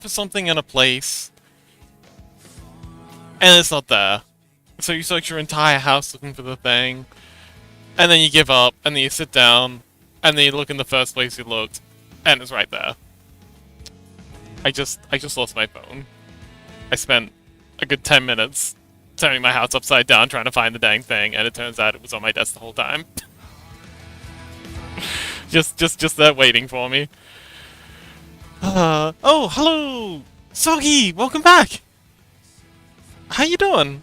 for something in a place, and it's not there. So you search your entire house looking for the thing, and then you give up, and then you sit down, and then you look in the first place you looked, and it's right there. I just lost my phone. I spent a good 10 minutes turning my house upside down trying to find the dang thing, and it turns out it was on my desk the whole time. just there waiting for me. Oh, hello! Soggy! Welcome back! How you doing?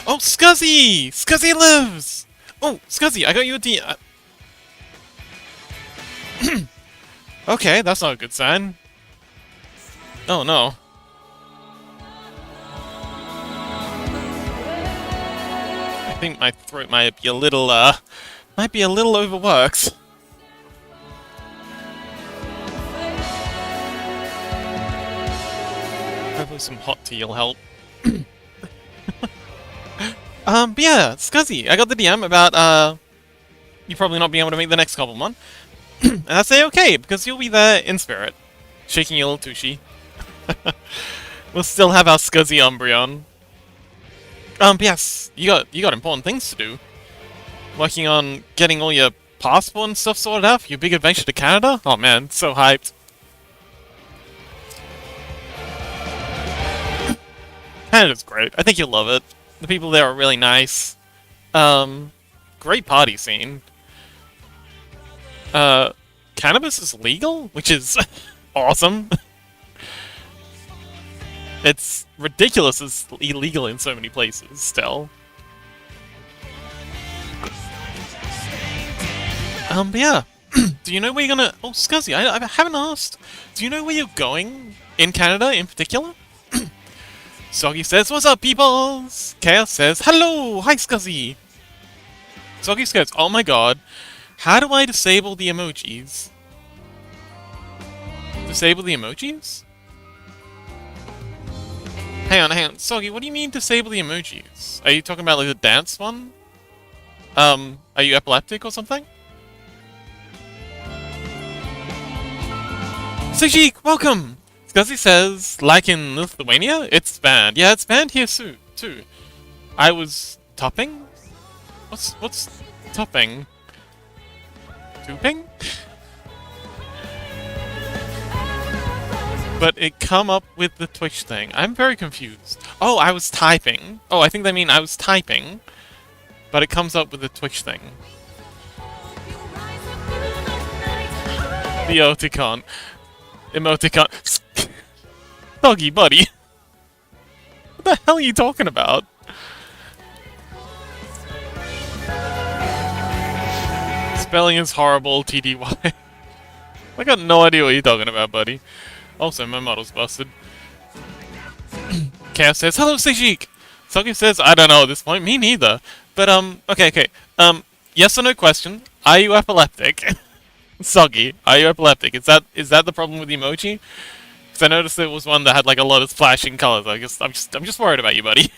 Oh, Scuzzy! Scuzzy lives! Oh, Scuzzy, I got you a D... Okay, that's not a good sign. Oh, no. I think my throat might be a little, overworked. Hopefully some hot tea will help. But yeah, Scuzzy, I got the DM about, you probably not being able to make the next couple one. And I say okay, because you'll be there in spirit. Shaking your little tushy. We'll still have our Scuzzy Umbreon. But yes, you got important things to do. Working on getting all your passport and stuff sorted out for your big adventure to Canada? Oh man, so hyped. Canada's great. I think you'll love it. The people there are really nice. Great party scene. Cannabis is legal, which is awesome. It's ridiculous it's illegal in so many places still. But yeah. Do you know where you're gonna... Oh, Scuzzy, I haven't asked. Do you know where you're going in Canada in particular? Soggy says, what's up, peoples? Chaos says, hello! Hi, Scuzzy! Soggy says, oh my god. How do I disable the emojis? Disable the emojis? Hang on. Soggy, what do you mean disable the emojis? Are you talking about like the dance one? Are you epileptic or something? Sujik, welcome! Scuzzy says, like in Lithuania, it's banned. Yeah, it's banned here too. I was topping? What's topping? Tooping? But it come up with the Twitch thing. I'm very confused. Oh, I was typing. Oh, I think they mean I was typing. But it comes up with the Twitch thing. The emoticon. Emoticon. Doggy buddy. What the hell are you talking about? Spelling is horrible, TDY. I got no idea what you're talking about, buddy. Also, my model's busted. Chaos says, hello, Sejik! Soggy says, I don't know at this point. Me neither. But, okay. Yes or no question. Are you epileptic? Soggy, are you epileptic? Is that the problem with the emoji? Because I noticed there was one that had, like, a lot of flashing colors. I'm just worried about you, buddy.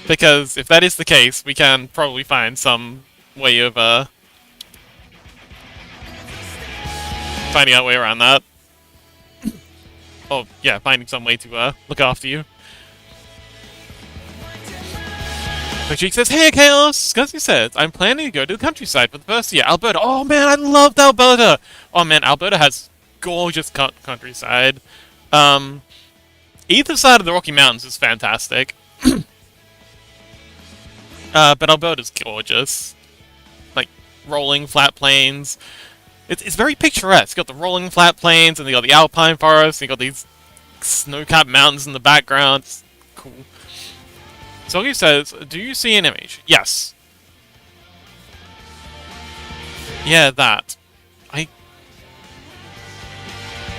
Because if that is the case, we can probably find some way of, finding out a way around that. Oh, yeah, finding some way to, look after you. Patrick says, hey, Chaos! Scuzzy says, I'm planning to go to the countryside for the first year. Alberta. Oh, man, I loved Alberta! Oh, man, Alberta has gorgeous countryside. Either side of the Rocky Mountains is fantastic. But Alberta's gorgeous. Like, rolling flat plains. It's very picturesque. You got the rolling flat plains, and you got the alpine forest, and you got these snow-capped mountains in the background. It's cool. Soggy says, do you see an image? Yes. Yeah, that.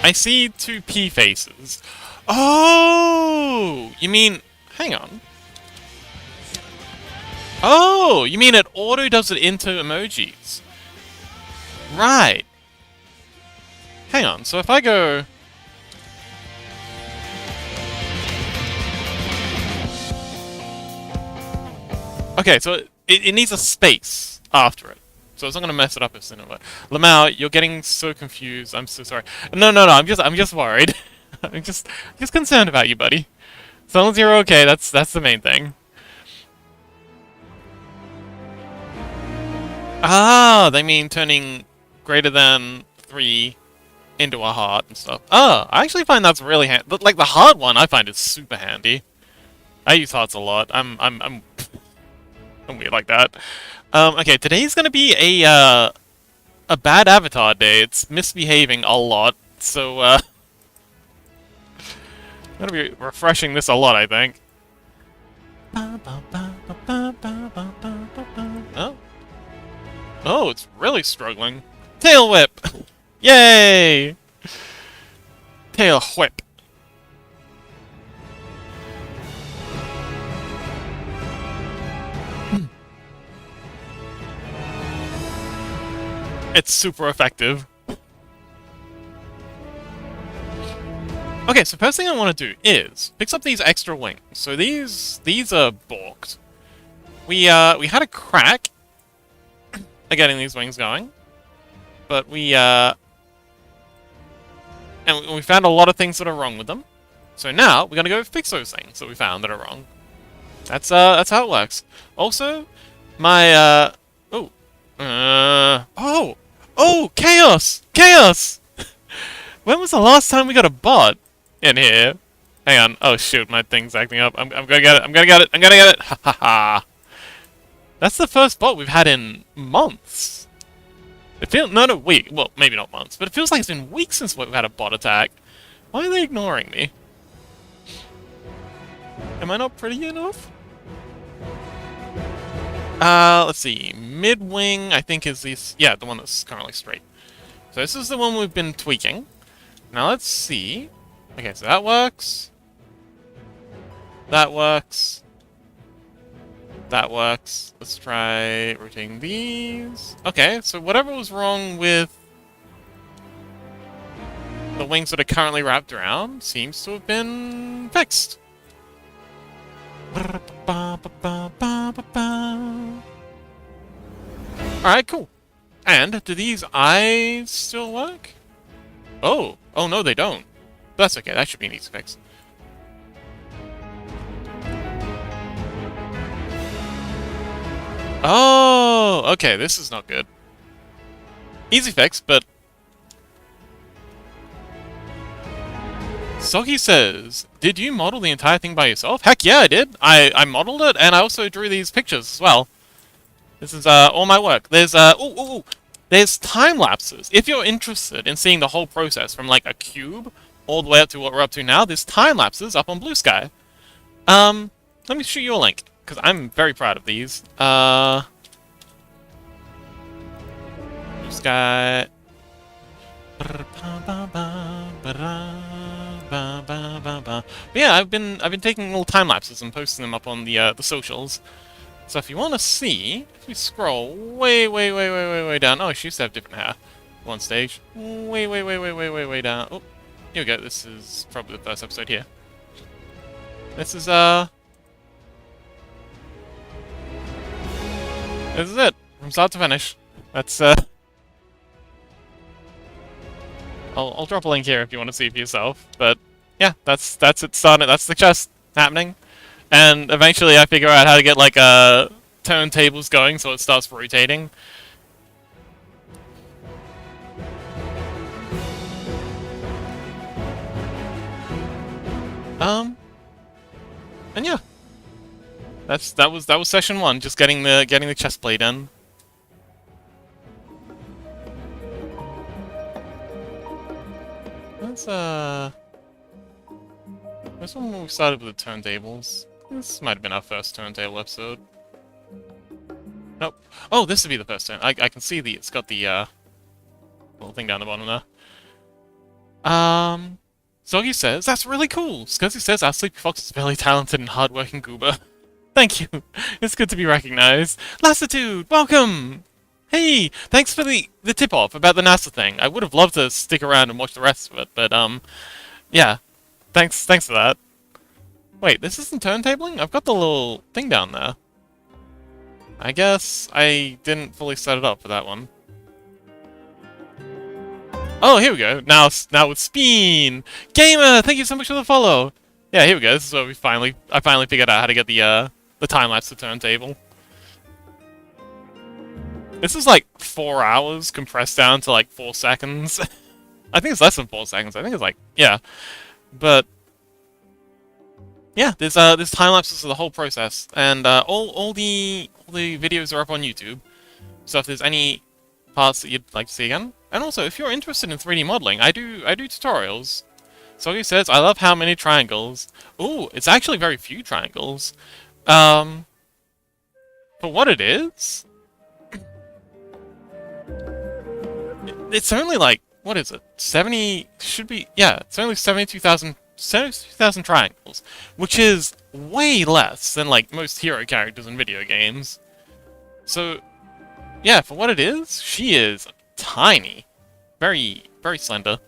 I see two P faces. Oh! You mean... Hang on. Oh! You mean it auto does it into emojis. Right. Hang on, so if I go... Okay, so it needs a space after it. So it's not gonna mess it up if it's in a Lamau, you're getting so confused. I'm so sorry. No, no, no. I'm just worried. I'm just concerned about you, buddy. As long as you're okay, that's the main thing. Ah, they mean turning greater than 3 into a heart and stuff. Oh, I actually find that's really handy. Like the heart one, I find is super handy. I use hearts a lot. I'm weird like that. Okay, today's gonna be a bad avatar day. It's misbehaving a lot, so I'm gonna be refreshing this a lot, I think. Oh. Oh, it's really struggling. Tail whip! Yay! Tail whip. It's super effective. Okay, so first thing I want to do is fix up these extra wings. So these are balked. We had a crack at getting these wings going, but and we found a lot of things that are wrong with them. So now we're gonna go fix those things that we found that are wrong. That's how it works. Also, my oh, chaos! Chaos! When was the last time we got a bot in here? Hang on. Oh shoot, my thing's acting up. I'm gonna get it. I'm gonna get it. I'm gonna get it. Ha ha ha. That's the first bot we've had in months. It feels no week. Well, maybe not months, but it feels like it's been weeks since we've had a bot attack. Why are they ignoring me? Am I not pretty enough? Let's see. Mid-wing, I think, is this... Yeah, the one that's currently straight. So this is the one we've been tweaking. Now let's see. Okay, so that works. That works. That works. Let's try rotating these. Okay, so whatever was wrong with the wings that are currently wrapped around seems to have been fixed. Alright, cool. And, do these eyes still work? Oh. Oh, no, they don't. That's okay, that should be an easy fix. Oh, okay, this is not good. Easy fix, but... Soggy says, did you model the entire thing by yourself? Heck yeah, I did. I modeled it, and I also drew these pictures as well. This is all my work. There's there's time lapses. If you're interested in seeing the whole process from like a cube all the way up to what we're up to now, there's time lapses up on Blue Sky. Let me shoot you a link because I'm very proud of these. Blue Sky. But yeah, I've been taking little time lapses and posting them up on the socials. So if you want to see, if we scroll way down. Oh, she used to have different hair. One stage. Way down. Oh, here we go. This is probably the first episode here. This is this is it from start to finish. That's I'll drop a link here if you want to see for yourself. But yeah, that's it started. That's the chest happening. And eventually I figure out how to get like turntables going so it starts rotating. And yeah. That was session 1, just getting the chest plate in. That's this one when we started with the turntables. This might have been our first turntable episode. Nope. Oh, this would be the first turn. I can see it's got the little thing down the bottom there. Soggy says, that's really cool! Scuzzy says, our Sleepy Fox is a very talented and hardworking goober. Thank you! It's good to be recognized. Lassitude, welcome! Hey! Thanks for the tip-off about the NASA thing. I would have loved to stick around and watch the rest of it, but, yeah. Thanks for that. Wait, this isn't turntabling? I've got the little thing down there. I guess I didn't fully set it up for that one. Oh, here we go. Now with Speen! Gamer, thank you so much for the follow! Yeah, here we go. This is where I finally figured out how to get the time-lapse to turntable. This is like 4 hours compressed down to like 4 seconds. I think it's less than 4 seconds. I think it's like, yeah. But yeah, there's time lapses of the whole process, and all the videos are up on YouTube. So if there's any parts that you'd like to see again, and also if you're interested in 3D modeling, I do tutorials. So he says, I love how many triangles. Ooh, it's actually very few triangles. For what it is, it's only like, what is it? 70 should be, yeah, it's only 72,000 triangles, which is way less than like most hero characters in video games. So, yeah, for what it is, she is tiny. Very, very slender.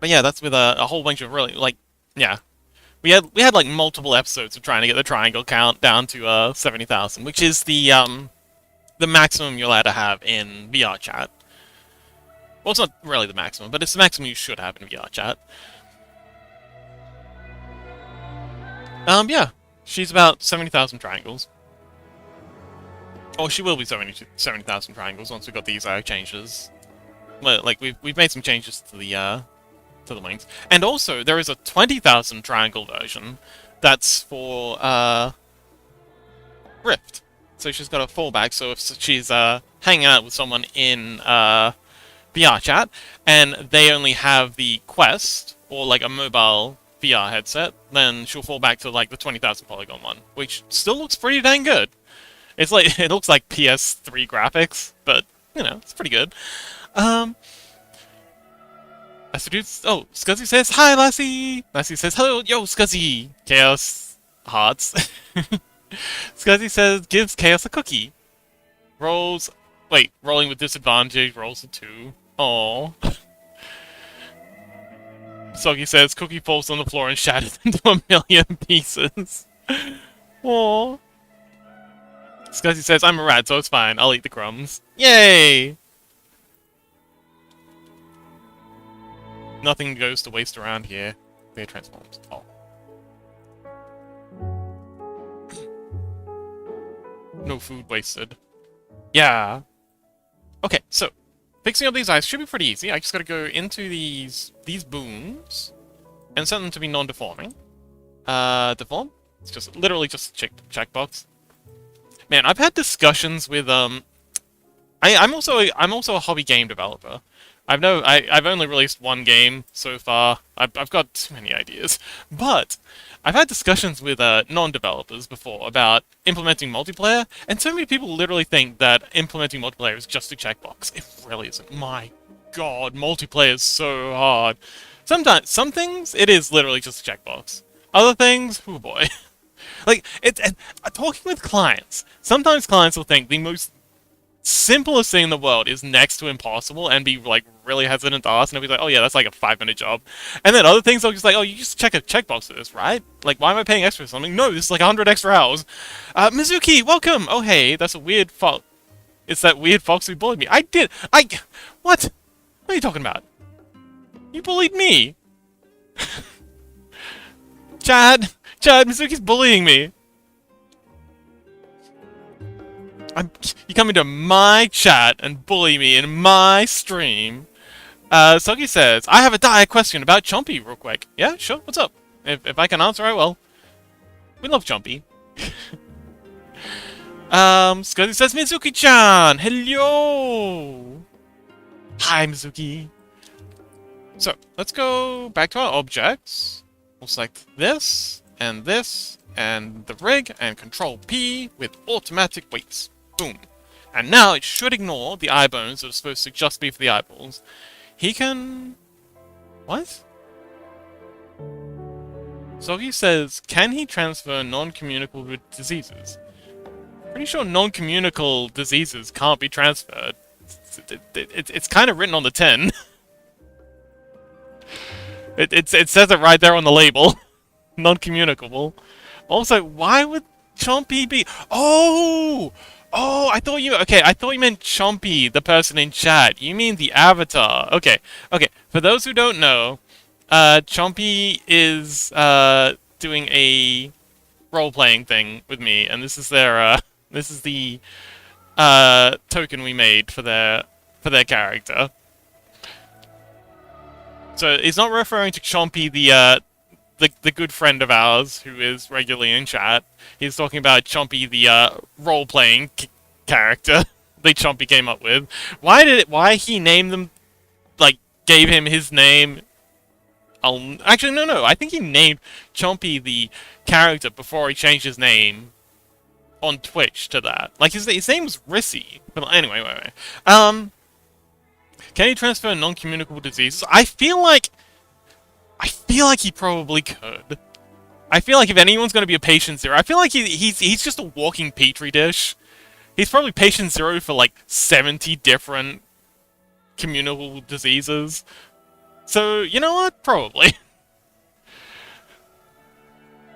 But yeah, that's with a whole bunch of really, like, yeah. We had like multiple episodes of trying to get the triangle count down to 70,000, which is the maximum you're allowed to have in VR chat. Well, it's not really the maximum, but it's the maximum you should have in VR chat. Yeah, she's about 70,000 triangles. Or she will be 70,000 triangles once we've got these changes. Well, like we've made some changes to the wings, and also there is a 20,000 triangle version that's for Rift. So she's got a fallback. So if she's hanging out with someone in VR chat, and they only have the Quest or like a mobile VR headset, then she'll fall back to like the 20,000 polygon one, which still looks pretty dang good. It's like it looks like PS3 graphics, but you know it's pretty good. Oh, Scuzzy says hi, Lassie. Lassie says hello, yo, Scuzzy. Chaos hearts. Scuzzy says gives Chaos a cookie. Rolling with disadvantage. Rolls a 2. Aww. Soggy says cookie falls on the floor and shatters into a million pieces. Aww. Scuzzy says I'm a rat, so it's fine. I'll eat the crumbs. Yay! Nothing goes to waste around here. They're transformed. Oh. No food wasted. Yeah. Okay, so fixing up these eyes should be pretty easy. I just gotta go into these booms and set them to be non-deforming. Deform? It's just literally just a checkbox. Man, I've had discussions with I'm also a hobby game developer. I've only released one game so far. I've got too many ideas, but I've had discussions with non-developers before about implementing multiplayer, and so many people literally think that implementing multiplayer is just a checkbox. It really isn't. My God, multiplayer is so hard. Some things it is literally just a checkbox. Other things, oh boy. Like talking with clients. Sometimes clients will think the most simplest thing in the world is next to impossible and be like really hesitant to ask, and they'll be like, oh yeah, that's like a 5-minute job. And then other things they'll just like, oh, you just check a checkbox for this, right? Like, why am I paying extra for something? No, this is like 100 extra hours. Mizuki, welcome! Oh hey, that's a weird fox. It's that weird fox who bullied me. What? What are you talking about? You bullied me! Chad, Mizuki's bullying me! You come into my chat and bully me in my stream. Soggy says, I have a dire question about Chompy real quick. Yeah, sure, what's up? If I can answer, I will. We love Chompy. Scuzzy says, Mizuki-chan! Hello! Hi, Mizuki. So, let's go back to our objects. We'll select this, and the rig, and Control P with automatic weights. Boom. And now it should ignore the eye bones that are supposed to just be for the eyeballs. He can... What? Soggy says, can he transfer non-communicable diseases? Pretty sure non-communicable diseases can't be transferred. It's kind of written on the tin. It says it right there on the label. Non-communicable. Also, why would Chompy be... Oh! Oh, I thought you... Okay, I thought you meant Chompy, the person in chat. You mean the avatar. Okay, okay. For those who don't know, Chompy is, doing a role-playing thing with me, and this is their, this is the, token we made for their character. So, it's not referring to Chompy, the good friend of ours who is regularly in chat. He's talking about Chompy, the role-playing character that Chompy came up with. Why he named them, like, gave him his name? Actually, no. I think he named Chompy the character before he changed his name on Twitch to that. Like, his name was Rissy. But anyway, wait. Can he transfer non-communicable diseases? I feel like he probably could. I feel like if anyone's going to be a patient zero, I feel like he's just a walking petri dish. He's probably patient zero for like 70 different communicable diseases. So, you know what? Probably.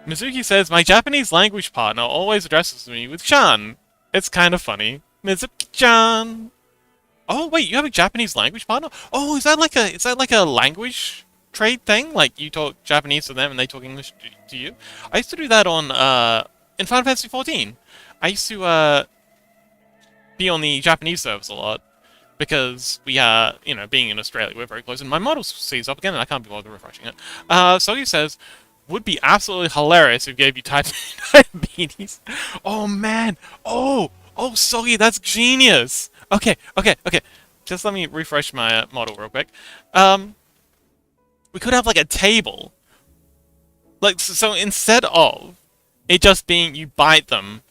Mizuki says, my Japanese language partner always addresses me with Chan. It's kind of funny. Mizuki-chan. Oh, wait, you have a Japanese language partner? Oh, is that like a language trade thing? Like, you talk Japanese to them and they talk English to you? I used to do that on, in Final Fantasy XIV. I used to, be on the Japanese servers a lot. Because we are, you know, being in Australia, we're very close, and my model sees up again, and I can't be bothered refreshing it. Soggy says, would be absolutely hilarious if we gave you type 2 diabetes. Oh, man! Oh, Soggy, that's genius! Okay. Just let me refresh my model real quick. We could have, like, a table. Like, so instead of it just being you bite them,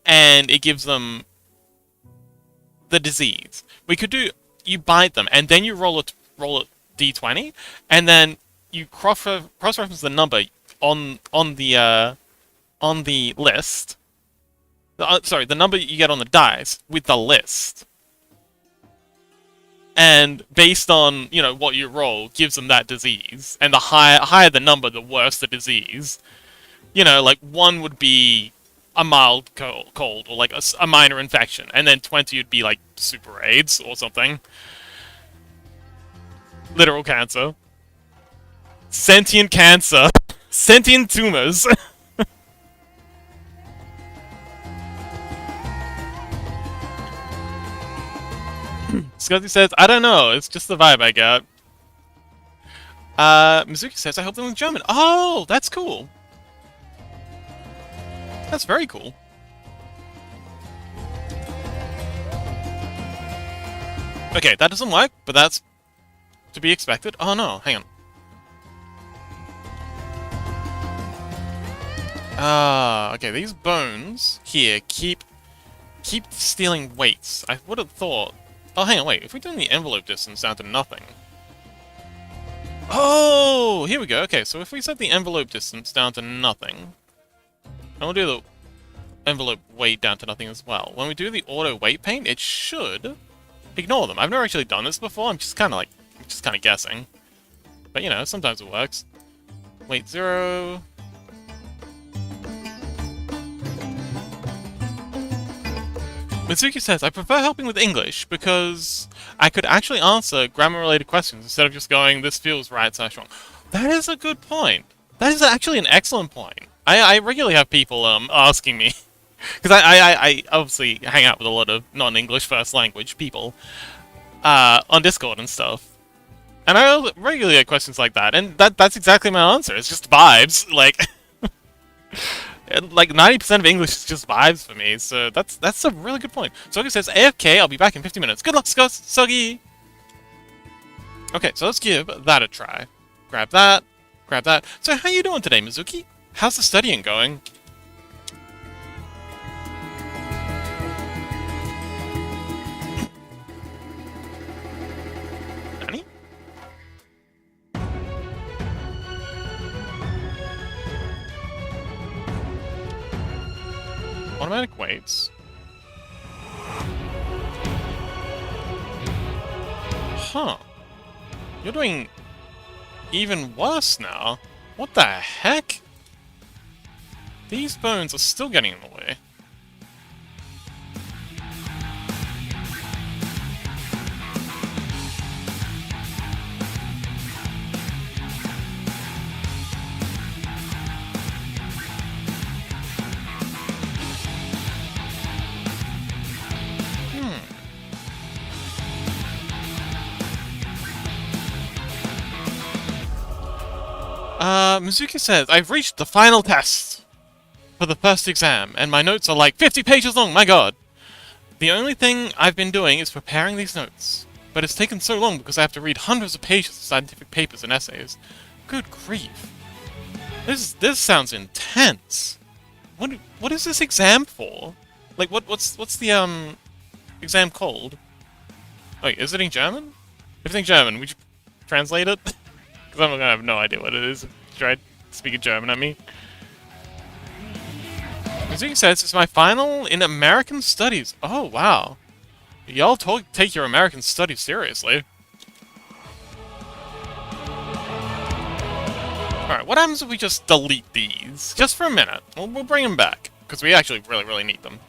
and it gives them the disease. We could do, you bite them, and then you roll a d20, and then you cross-reference the number on the list. Sorry, the number you get on the dice with the list. And based on, you know, what you roll, gives them that disease. And the higher the number, the worse the disease. You know, like, 1 would be a mild cold, or like a minor infection, and then 20 would be like super AIDS or something. Literal cancer. Sentient cancer. Sentient tumors. Scuzzy says, I don't know, it's just the vibe I got. Mizuki says, I hope they're in German. Oh, that's cool. That's very cool. Okay, that doesn't work, but that's to be expected. Oh no, hang on. Okay, these bones here keep stealing weights. I would have thought... Oh, hang on, wait. If we turn the envelope distance down to nothing... Oh! Here we go. Okay, so if we set the envelope distance down to nothing... And we'll do the envelope weight down to nothing as well. When we do the auto weight paint, it should ignore them. I've never actually done this before. I'm just kind of guessing. But you know, sometimes it works. Weight 0. Mitsuki says, I prefer helping with English because I could actually answer grammar-related questions instead of just going, this feels right / wrong. That is a good point. That is actually an excellent point. I regularly have people asking me, because I obviously hang out with a lot of non-English first language people on Discord and stuff. And I regularly get questions like that, and that's exactly my answer. It's just vibes. Like 90% of English is just vibes for me, so that's a really good point. Soggy says, AFK, I'll be back in 50 minutes. Good luck, Soggy! Okay, so let's give that a try. Grab that. So how you doing today, Mizuki? How's the studying going? Nani? Automatic weights. Huh. You're doing even worse now. What the heck? These bones are still getting in the way. Mizuki says, I've reached the final test for the first exam, and my notes are like 50 pages long, my god! The only thing I've been doing is preparing these notes, but it's taken so long because I have to read hundreds of pages of scientific papers and essays. Good grief. This sounds intense. What is this exam for? Like, what's the, exam called? Wait, is it in German? If it's in German, would you translate it? Because I'm gonna have no idea what it is. Try speaking German at me. Mizuki says it's my final in American Studies. Oh, wow. Y'all take your American Studies seriously. Alright, what happens if we just delete these? Just for a minute. We'll bring them back. Because we actually really need them.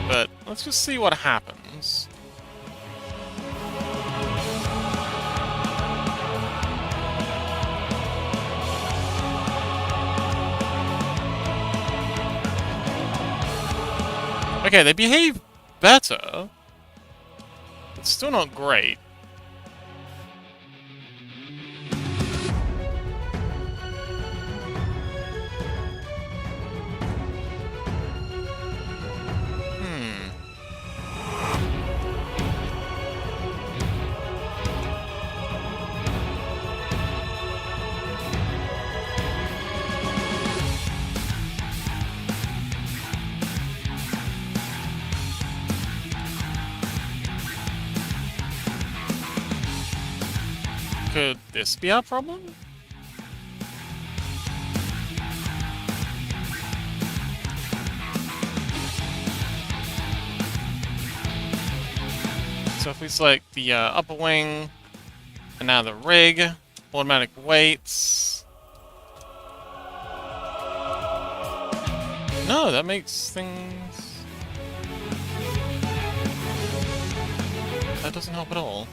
But let's just see what happens. Okay, they behave better. It's still not great. Could this be our problem? So if we select the upper wing, and now the rig, automatic weights. No, that makes things... That doesn't help at all.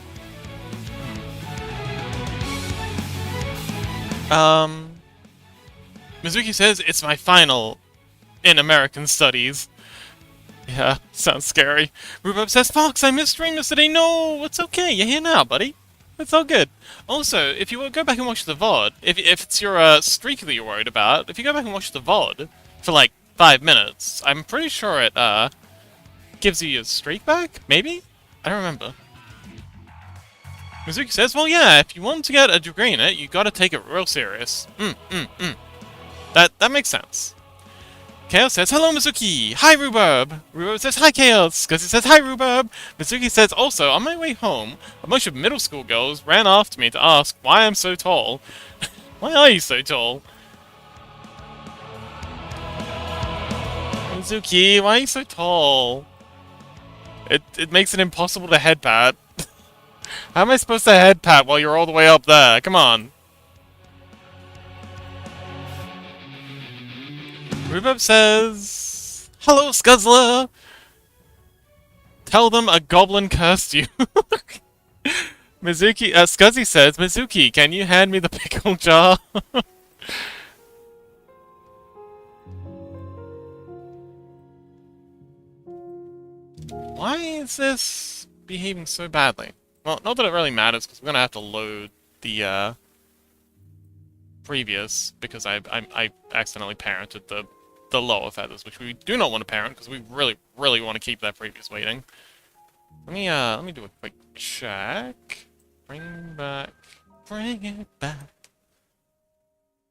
Mizuki says it's my final in American Studies. Yeah, sounds scary. Rhubarb says, Fox, I missed stream yesterday. No, it's okay. You're here now, buddy. It's all good. Also, if you go back and watch the VOD, if it's your streak that you're worried about, if you go back and watch the VOD for like 5 minutes, I'm pretty sure it gives you your streak back. Maybe? I don't remember. Mizuki says, well, yeah, if you want to get a degree in it, you gotta take it real serious. That makes sense. Chaos says, hello, Mizuki! Hi, Rhubarb! Rhubarb says, hi, Chaos! Because he says, hi, Rhubarb! Mizuki says, also, on my way home, a bunch of middle school girls ran after me to ask why I'm so tall. Why are you so tall? Mizuki, why are you so tall? It makes it impossible to headpat. How am I supposed to headpat while you're all the way up there? Come on. Rhubarb says, hello, Scuzzler! Tell them a goblin cursed you. Mizuki, Scuzzy says, Mizuki, can you hand me the pickle jar? Why is this behaving so badly? Well, not that it really matters, because we're gonna have to load the, previous, because I accidentally parented the lower feathers, which we do not want to parent, because we really want to keep that previous waiting. Let me do a quick check. Bring it back.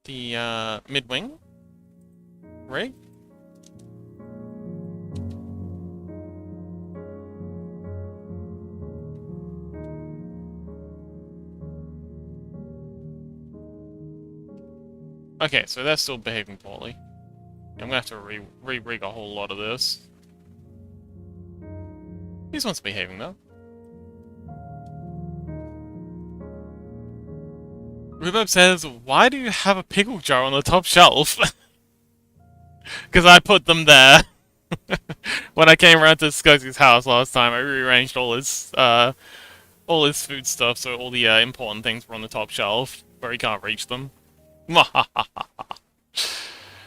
The, mid-wing rig. Okay, so they're still behaving poorly. I'm gonna have to re-rig a whole lot of this. These ones are behaving, though. Rhubarb says, why do you have a pickle jar on the top shelf? Because I put them there. When I came around to Scuzzy's house last time, I rearranged all his food stuff, so all the important things were on the top shelf, where he can't reach them.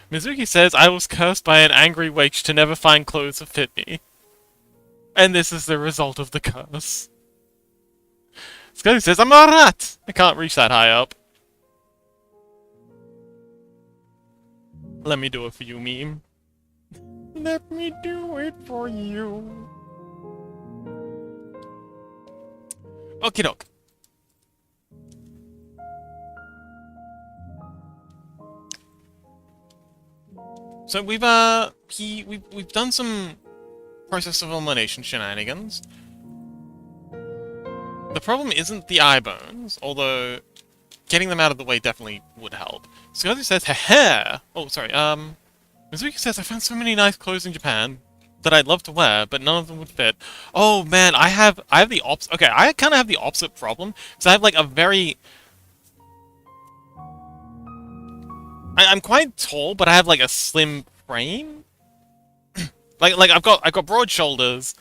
Mizuki says, I was cursed by an angry witch to never find clothes that fit me. And this is the result of the curse. Scuzzy says, I'm a rat! I can't reach that high up. Let me do it for you, meme. Let me do it for you. Okie doke. So we've done some process of elimination shenanigans. The problem isn't the eye bones, although getting them out of the way definitely would help. Scuzzy says, haha! Oh, sorry, Mizuki says, I found so many nice clothes in Japan that I'd love to wear, but none of them would fit. Oh man, I have the okay, I kind of have the opposite problem, because I have like a very... I'm quite tall, but I have like a slim frame. like I've got broad shoulders,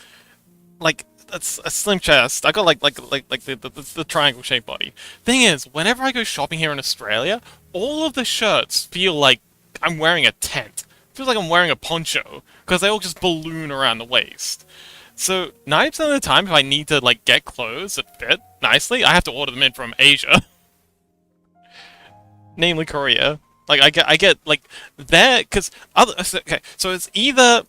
like that's a slim chest. I got like the triangle shaped body. Thing is, whenever I go shopping here in Australia, all of the shirts feel like I'm wearing a tent. It feels like I'm wearing a poncho because they all just balloon around the waist. So 90% of the time, if I need to like get clothes that fit nicely, I have to order them in from Asia, namely Korea. Like I get like there because okay, so it's either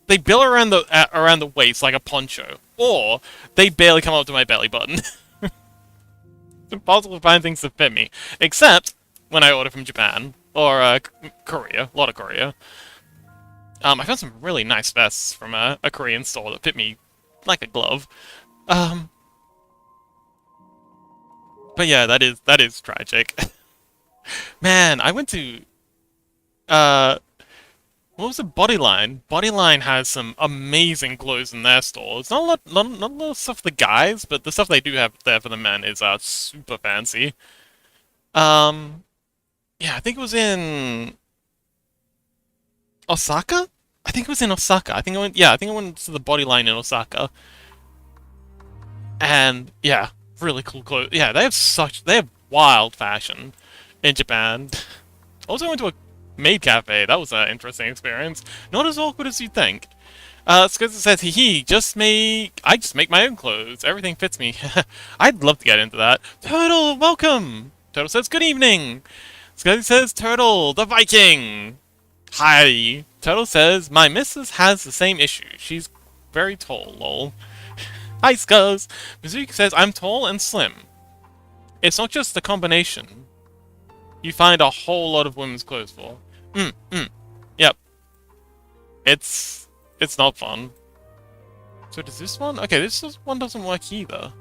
they bill around the waist like a poncho, or they barely come up to my belly button. It's impossible to find things that fit me, except when I order from Japan or Korea. A lot of Korea. I found some really nice vests from a Korean store that fit me like a glove. But yeah, that is tragic. Man, I went to, what was it? Bodyline. Bodyline has some amazing clothes in their stores. Not a lot of stuff for the guys, but the stuff they do have there for the men is super fancy. Yeah, I think it was in Osaka? I think it was in Osaka. I think I went to the Bodyline in Osaka. And yeah, really cool clothes. Yeah, they have wild fashion in Japan. Also went to a maid cafe. That was an interesting experience. Not as awkward as you'd think. Scuzzy says, I just make my own clothes. Everything fits me. I'd love to get into that. Turtle, welcome! Turtle says, good evening! Scuzzy says, Turtle, the Viking! Hi! Turtle says, my missus has the same issue. She's very tall, lol. Hi, Scuzz! Mizuki says, I'm tall and slim. It's not just the combination you find a whole lot of women's clothes for. Yep. It's not fun. So does this one? Okay, one doesn't work either.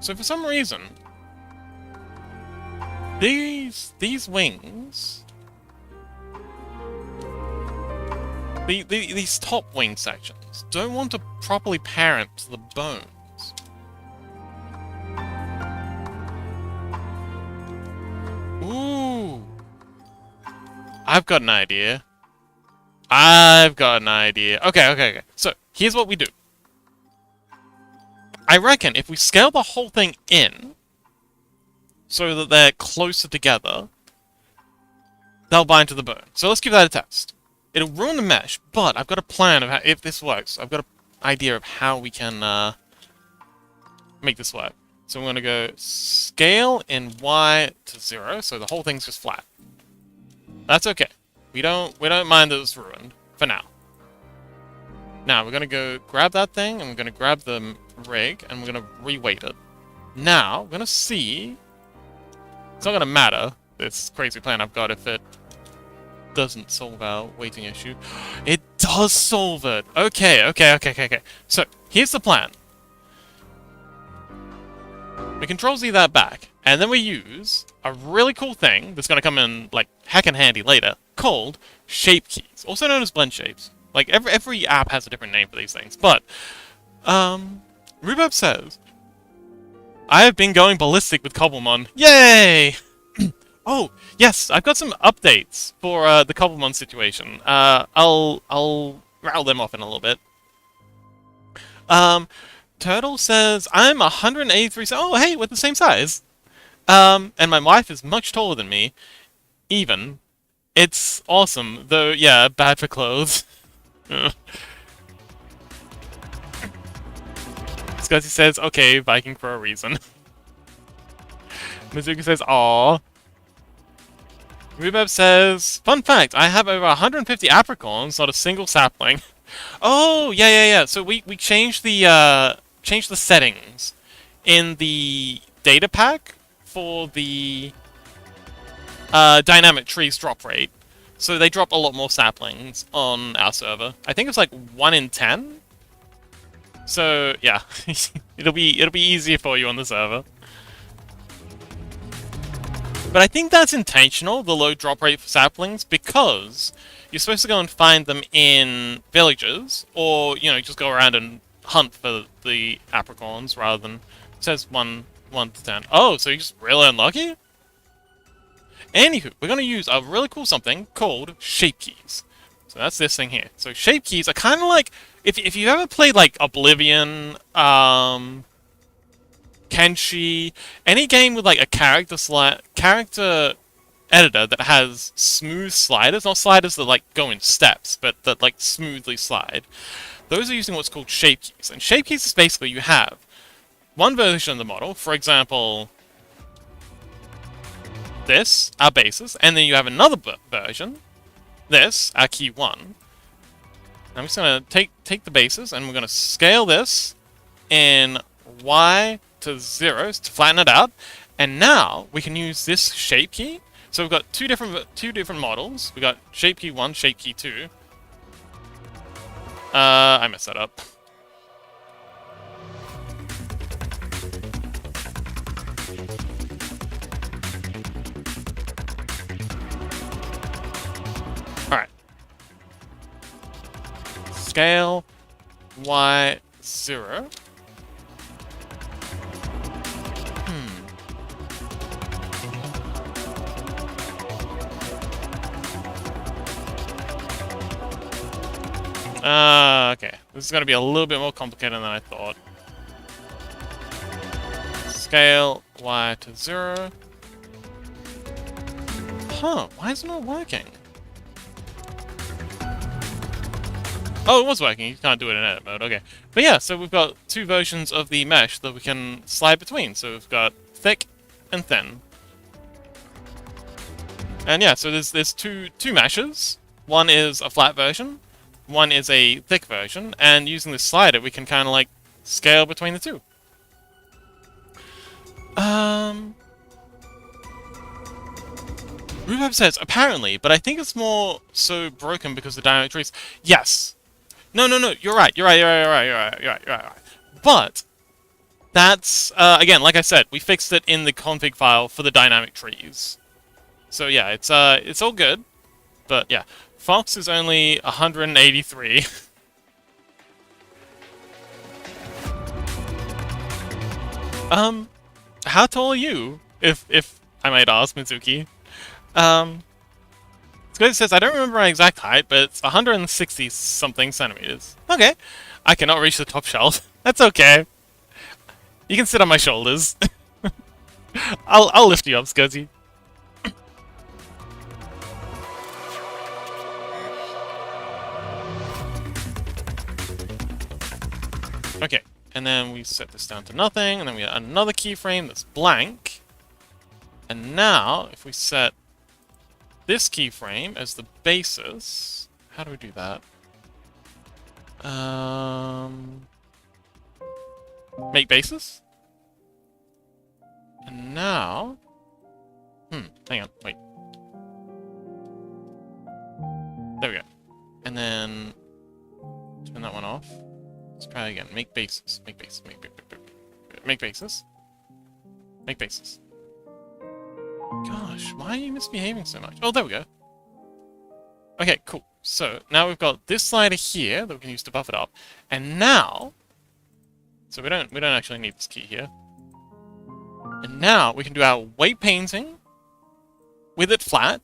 So for some reason, these wings, these top wing sections don't want to properly parent to the bones. Ooh! I've got an idea. Okay. So, here's what we do. I reckon if we scale the whole thing in, so that they're closer together, they'll bind to the bone. So let's give that a test. It'll ruin the mesh, but I've got a plan of how, if this works. I've got an idea of how we can make this work. So we're going to go scale in Y to 0, so the whole thing's just flat. That's okay. We don't mind that it's ruined, for now. Now, we're going to go grab that thing, and we're going to grab the rig, and we're going to re-weight it. Now, we're going to see... It's not going to matter, this crazy plan I've got, if it doesn't solve our weighting issue. It does solve it! Okay. So, here's the plan. We Control-Z that back, and then we use a really cool thing that's going to come in, like, heckin' handy later, called shape keys, also known as blend shapes. Like, every app has a different name for these things, but, Rhubarb says, I have been going ballistic with Cobblemon. Yay! Oh, yes, I've got some updates for the Cobblemon situation. I'll rattle them off in a little bit. Turtle says, I'm 183, oh, hey, we're the same size. And my wife is much taller than me, even. It's awesome, though, yeah, bad for clothes. Scuzzy says, okay, Viking for a reason. Mizuki says, aww. Rubeb says, fun fact, I have over 150 apricorns, not a single sapling. Oh, yeah. So we changed the settings in the data pack for the dynamic trees drop rate. So they drop a lot more saplings on our server. I think it's like 1 in 10. So yeah, it'll be easier for you on the server. But I think that's intentional, the low drop rate for saplings, because you're supposed to go and find them in villages, or, you know, just go around and hunt for the apricorns rather than... It says 1 to 10. Oh, so you're just really unlucky? Anywho, we're going to use a really cool something called shape keys. So that's this thing here. So shape keys are kind of like... If you've ever played, like, Oblivion, Kenshi, any game with like a character editor that has smooth sliders, not sliders that like go in steps, but that like smoothly slide. Those are using what's called shape keys. And shape keys is basically you have one version of the model, for example, this, our basis, and then you have another version, this, our key 1. I'm just gonna take the basis and we're gonna scale this in Y to 0 to flatten it out, and now we can use this shape key. So we've got two different models. We got shape key 1, shape key 2. I messed that up. All right. Scale Y0. Okay. This is going to be a little bit more complicated than I thought. Scale Y to 0. Huh, why is it not working? Oh, it was working. You can't do it in edit mode. Okay. But yeah, so we've got two versions of the mesh that we can slide between. So we've got thick and thin. And yeah, so there's two meshes. One is a flat version. One is a thick version, and using this slider, we can kind of like scale between the two. Rubab says apparently, but I think it's more so broken because of the dynamic trees. Yes. No. You're right. You're right. But that's again, like I said, we fixed it in the config file for the dynamic trees. So yeah, it's all good. But yeah. Fox is only 183. How tall are you? If I might ask, Mizuki. Scotty says, I don't remember my exact height, but it's 160 something centimeters. Okay. I cannot reach the top shelf. That's okay. You can sit on my shoulders. I'll lift you up, Scuzzy. Okay, and then we set this down to nothing, and then we have another keyframe that's blank. And now, if we set this keyframe as the basis, how do we do that? Make basis? And now... hang on, wait. There we go. And then... turn that one off. Let's try again. Make basis. Make basis. Make basis. Make basis. Gosh, why are you misbehaving so much? Oh, there we go. Okay, cool. So now we've got this slider here that we can use to buff it up, and now, so we don't actually need this key here. And now we can do our weight painting with it flat,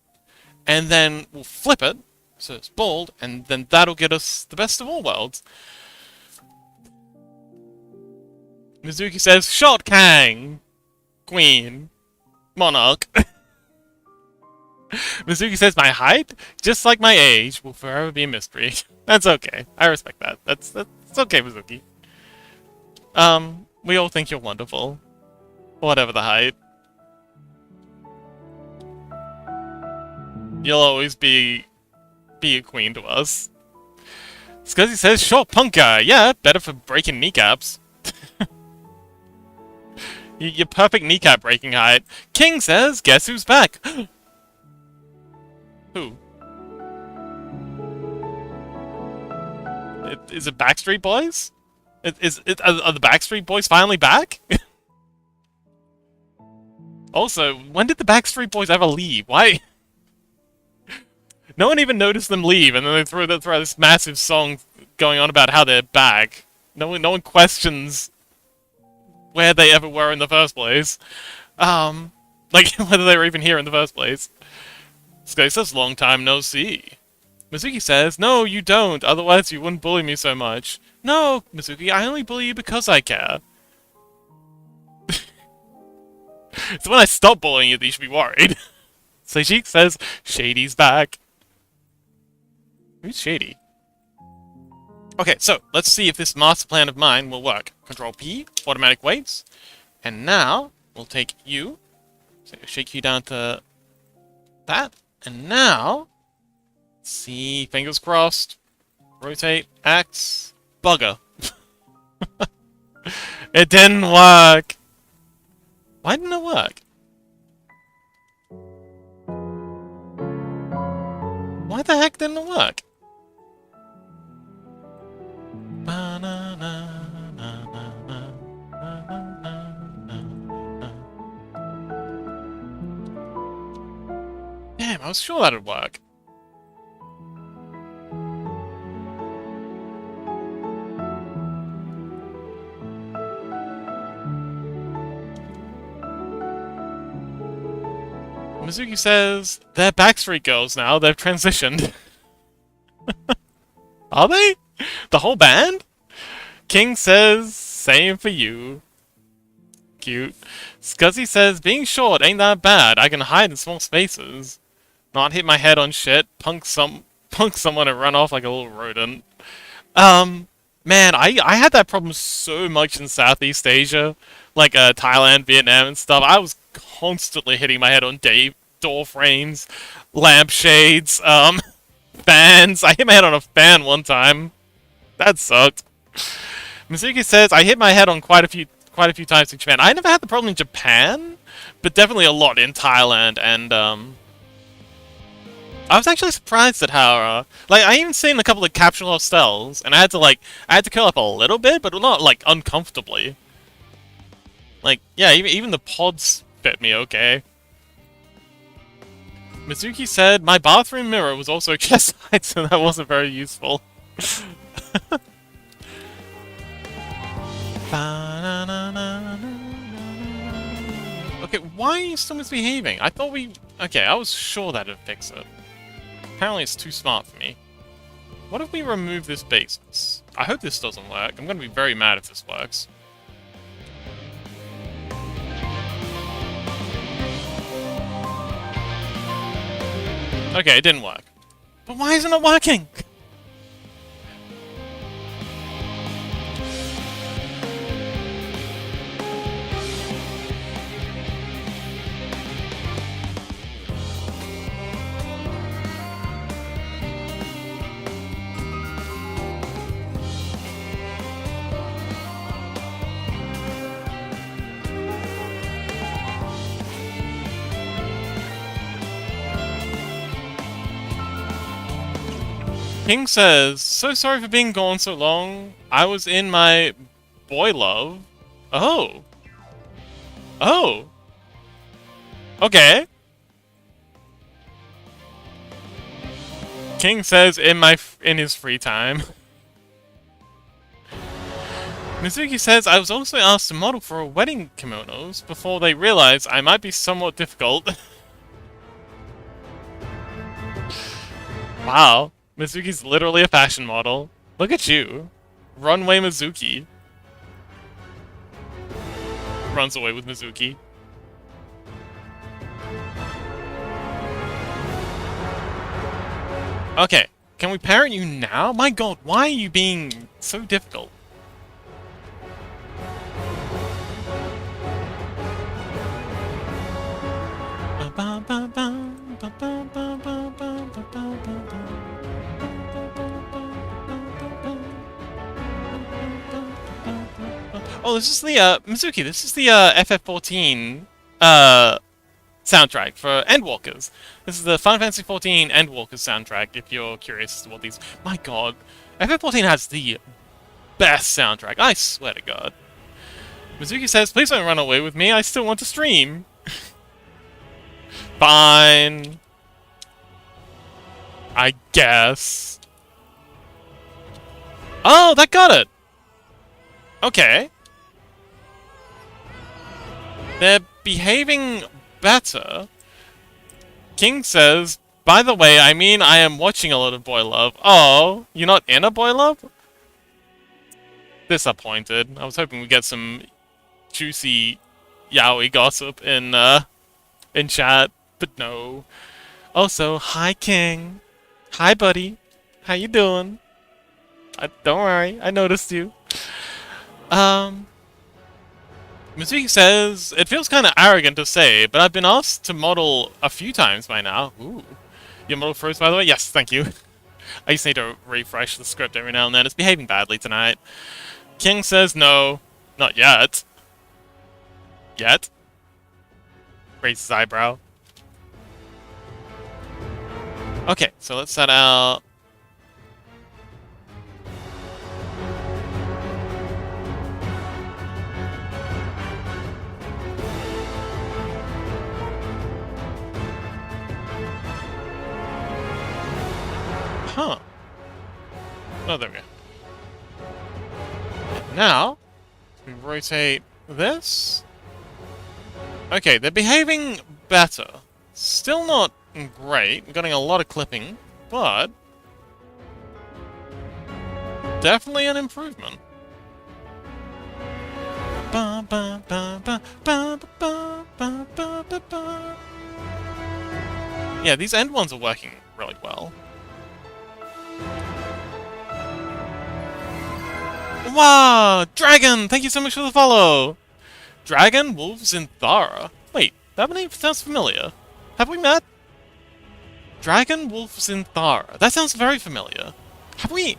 and then we'll flip it so it's bald, and then that'll get us the best of all worlds. Mizuki says, Shot Kang! Queen. Monarch. Mizuki says, my height, just like my age, will forever be a mystery. That's okay. I respect that. That's okay, Mizuki. We all think you're wonderful. Whatever the height. You'll always be a queen to us. Scuzzy says, short punker! Yeah, better for breaking kneecaps. Your perfect kneecap breaking height. King says, guess who's back? Who? Is it Backstreet Boys? Are the Backstreet Boys finally back? Also, when did the Backstreet Boys ever leave? Why? No one even noticed them leave, and then they throw this massive song going on about how they're back. No one questions where they ever were in the first place. Like, whether they were even here in the first place. This guy says, long time no see. Mizuki says, no, you don't, otherwise you wouldn't bully me so much. No, Mizuki, I only bully you because I care. So when I stop bullying you, you should be worried. Seijik says, Shady's back. Who's Shady? Okay, so, let's see if this master plan of mine will work. Control P, automatic weights. And now, we'll take you. So, shake you down to that. And now, let's see, fingers crossed. Rotate, X, bugger. It didn't work. Why didn't it work? Why the heck didn't it work? Damn, I was sure that'd work. Mizuki says, they're Backstreet Girls now, they've transitioned. Are they? The whole band? King says, same for you. Cute. Scuzzy says, being short ain't that bad, I can hide in small spaces. Not hit my head on shit, punk someone and run off like a little rodent. Man, I had that problem so much in Southeast Asia. Like, Thailand, Vietnam and stuff. I was constantly hitting my head on door frames, lampshades, fans. I hit my head on a fan one time. That sucked. Mizuki says, I hit my head on quite a few times in Japan. I never had the problem in Japan, but definitely a lot in Thailand, and, I was actually surprised at how, like, I even seen a couple of capsule hostels, and I had to curl up a little bit, but not, like, uncomfortably. Like, yeah, even the pods fit me okay. Mizuki said, my bathroom mirror was also chest height, so that wasn't very useful. Okay, why are you still misbehaving? I thought we... Okay, I was sure that'd fix it. Apparently it's too smart for me. What if we remove this basis? I hope this doesn't work. I'm gonna be very mad if this works. Okay, it didn't work. But why isn't it working? King says, so sorry for being gone so long. I was in my boy love. Oh. Oh. Okay. King says in his free time. Mizuki says, I was also asked to model for wedding kimonos before they realized I might be somewhat difficult. Wow, Mizuki's literally a fashion model. Look at you. Runway Mizuki. Runs away with Mizuki. Okay, can we parent you now? My god, why are you being so difficult? Oh, this is the, Mizuki, this is the, FF14, soundtrack for Endwalkers. This is the Final Fantasy XIV Endwalkers soundtrack, if you're curious as to what these... My god, FF14 has the best soundtrack, I swear to god. Mizuki says, please don't run away with me, I still want to stream. Fine. I guess. Oh, that got it! Okay. They're behaving better. King says, by the way, I mean I am watching a lot of Boy Love. Oh, you're not in a Boy Love? Disappointed. I was hoping we'd get some juicy yaoi gossip in chat, but no. Also, hi King. Hi buddy. How you doing? Don't worry, I noticed you. Mizuki says, it feels kind of arrogant to say, but I've been asked to model a few times by now. Ooh. Your model froze, by the way? Yes, thank you. I just need to refresh the script every now and then. It's behaving badly tonight. King says no. Not yet. Yet? Raises his eyebrow. Okay, so let's set out... Huh. Oh, there we go. And now, we rotate this. Okay, they're behaving better. Still not great. We're getting a lot of clipping, but definitely an improvement. Yeah, these end ones are working really well. Wow! Dragon! Thank you so much for the follow! Dragon, Wolves, and Thara. Wait, that name sounds familiar. Have we met? Dragon, Wolves, and Thara. That sounds very familiar. Have we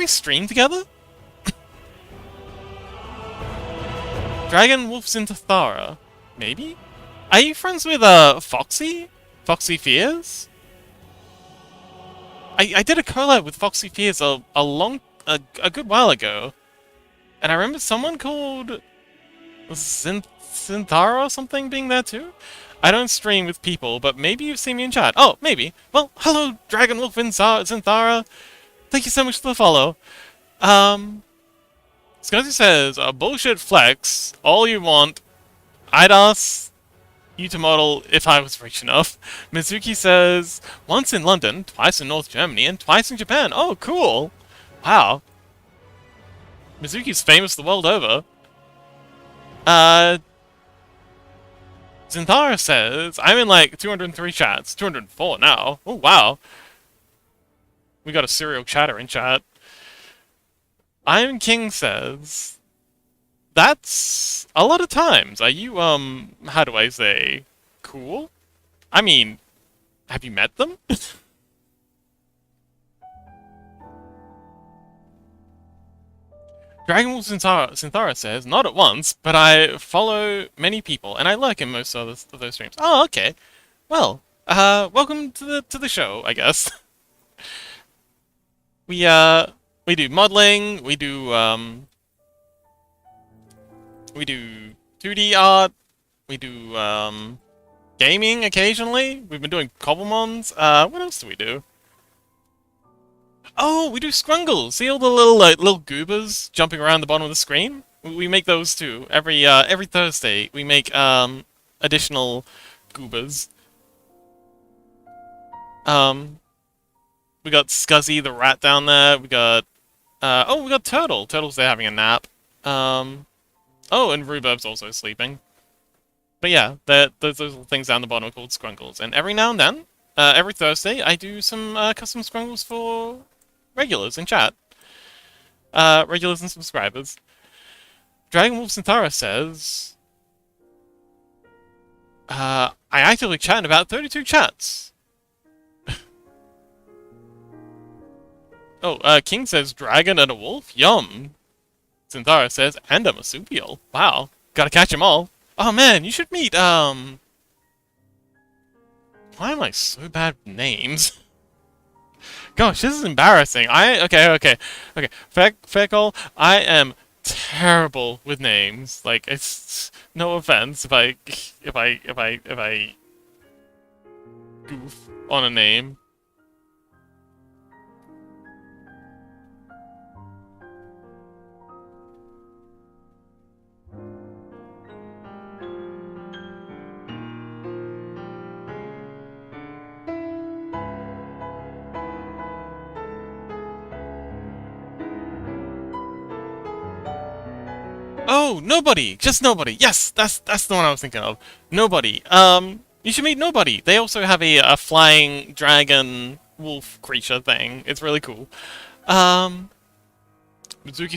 streamed together? Dragon, Wolves, and Thara. Maybe? Are you friends with, Foxy? Foxy Fears? I did a collab with Foxy Fears a good while ago. And I remember someone called Synthara or something being there too? I don't stream with people, but maybe you've seen me in chat. Oh, maybe. Well, hello, Dragon Wolf and Synthara. Thank you so much for the follow. Scuzzy says, a bullshit flex, all you want. I'd ask you to model if I was rich enough. Mizuki says, once in London, twice in North Germany, and twice in Japan. Oh, cool. Wow. Mizuki's famous the world over. Zinthara says, I'm in like 203 chats. 204 now. Oh, wow. We got a serial chatter in chat. Iron King says, that's a lot of times. Are you, how do I say, cool? I mean, have you met them? Dragon Wolf Synthara says, not at once, but I follow many people, and I lurk in most of those streams. Oh, okay. Well, welcome to the show, I guess. We do modeling, we do 2D art, we do, gaming occasionally. We've been doing Cobblemons. What else do we do? Oh, we do scrungles. See all the little goobers jumping around the bottom of the screen? We make those too. Every Thursday we make additional goobers. Um, we got Scuzzy the rat down there. We got we got Turtle. Turtle's there having a nap. Oh, and Rhubarb's also sleeping. But yeah, those little things down the bottom are called scrungles. And every now and then, every Thursday, I do some custom scrungles for regulars in chat. Regulars and subscribers. Dragon Wolf Sintara says, I actively chat in about 32 chats. Oh, King says dragon and a wolf? Yum. Sintara says, and a marsupial. Wow. Gotta catch 'em all. Oh man, you should meet, Why am I so bad with names? Gosh, this is embarrassing. Okay. Fair call. I am terrible with names. Like, it's no offense if I goof on a name. Oh, Nobody! Just Nobody! Yes! That's the one I was thinking of. Nobody. You should meet Nobody. They also have a flying dragon wolf creature thing. It's really cool. Mizuki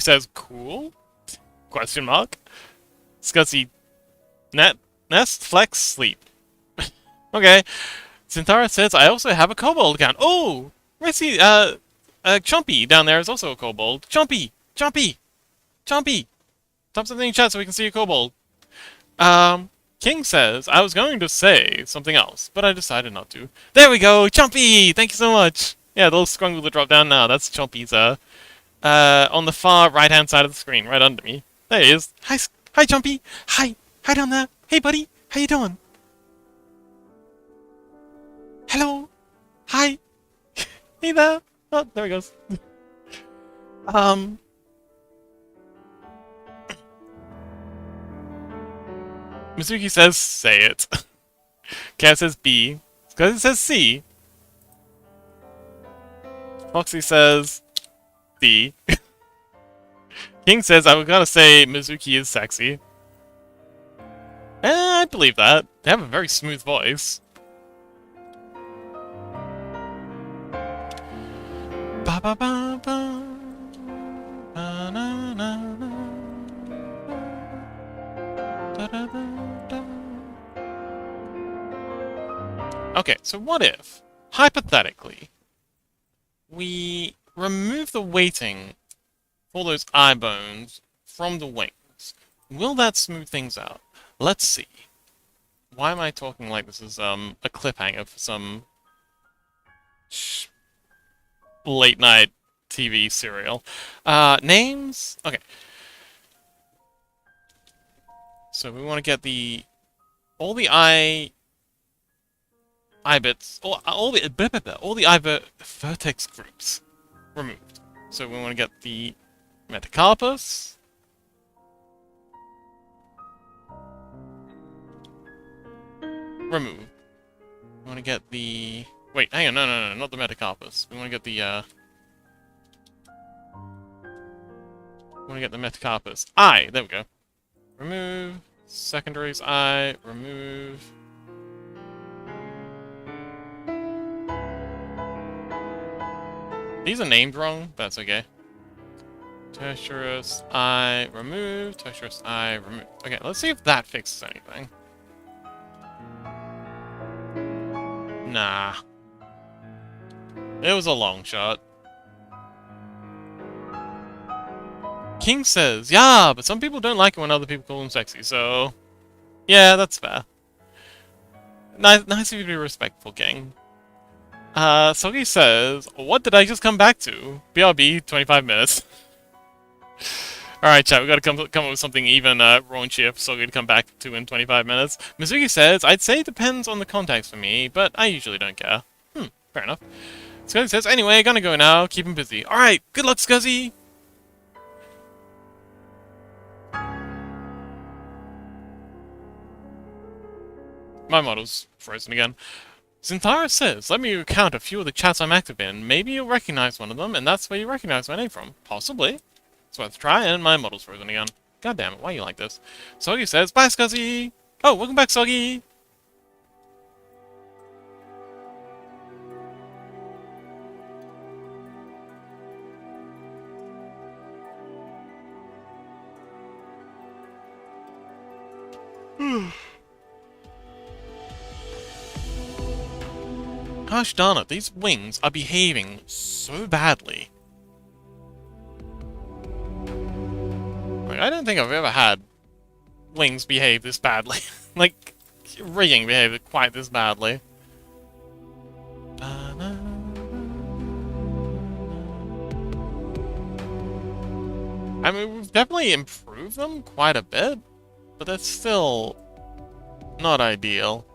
says, cool? Question mark? Scuzzy, nest, flex, sleep. Okay. Sintara says, I also have a kobold account. Oh! Rissy, Chumpy down there is also a kobold. Chumpy! Chumpy! Chumpy! Type something in chat so we can see a kobold. King says, I was going to say something else, but I decided not to. There we go! Chumpy! Thank you so much! Yeah, the little scrungle that dropped down now, that's Chumpy's, on the far right-hand side of the screen, right under me. There he is. Hi, Chumpy! Hi! Hi down there! Hey, buddy! How you doing? Hello! Hi! Hey there! Oh, there he goes. Mizuki says, say it. Cat says B. Scuzzy says C. Foxy says D. King says, I was gonna say Mizuki is sexy. I believe that. They have a very smooth voice. Ba ba ba ba. Ba na na na. Da da da da. Okay, so what if, hypothetically, we remove the weighting for those eye bones from the wings? Will that smooth things out? Let's see. Why am I talking like this is a cliffhanger for some late night TV serial? Names? Okay. So we want to get all the eye bits, all the eye vertex groups removed. So we want to get the metacarpus. Remove. We want to get the... Wait, hang on, no, not the metacarpus. We want to get the, we want to get the metacarpus. Eye! There we go. Remove. Secondaries eye. Remove. These are named wrong, but that's okay. Tertius eye. Remove. Tertius eye. Remove. Okay, let's see if that fixes anything. Nah. It was a long shot. King says, yeah, but some people don't like it when other people call them sexy, so... Yeah, that's fair. Nice of you to be respectful, King. Soggy says, what did I just come back to? BRB, 25 minutes. Alright, chat, we gotta come up with something even raunchier for Soggy to come back to in 25 minutes. Mizuki says, I'd say it depends on the context for me, but I usually don't care. Fair enough. Scuzzy says, anyway, gonna go now. Keep him busy. Alright, good luck, Scuzzy! My model's frozen again. Zinthara says, let me recount a few of the chats I'm active in. Maybe you'll recognize one of them, and that's where you recognize my name from. Possibly. It's worth a try, and my model's frozen again. God damn it, why are you like this? Soggy says, bye, Scuzzy! Oh, welcome back, Soggy! Gosh darn it, these wings are behaving so badly. Like, I don't think I've ever had wings behave this badly. Like, rigging behave quite this badly. I mean, we've definitely improved them quite a bit, but that's still not ideal.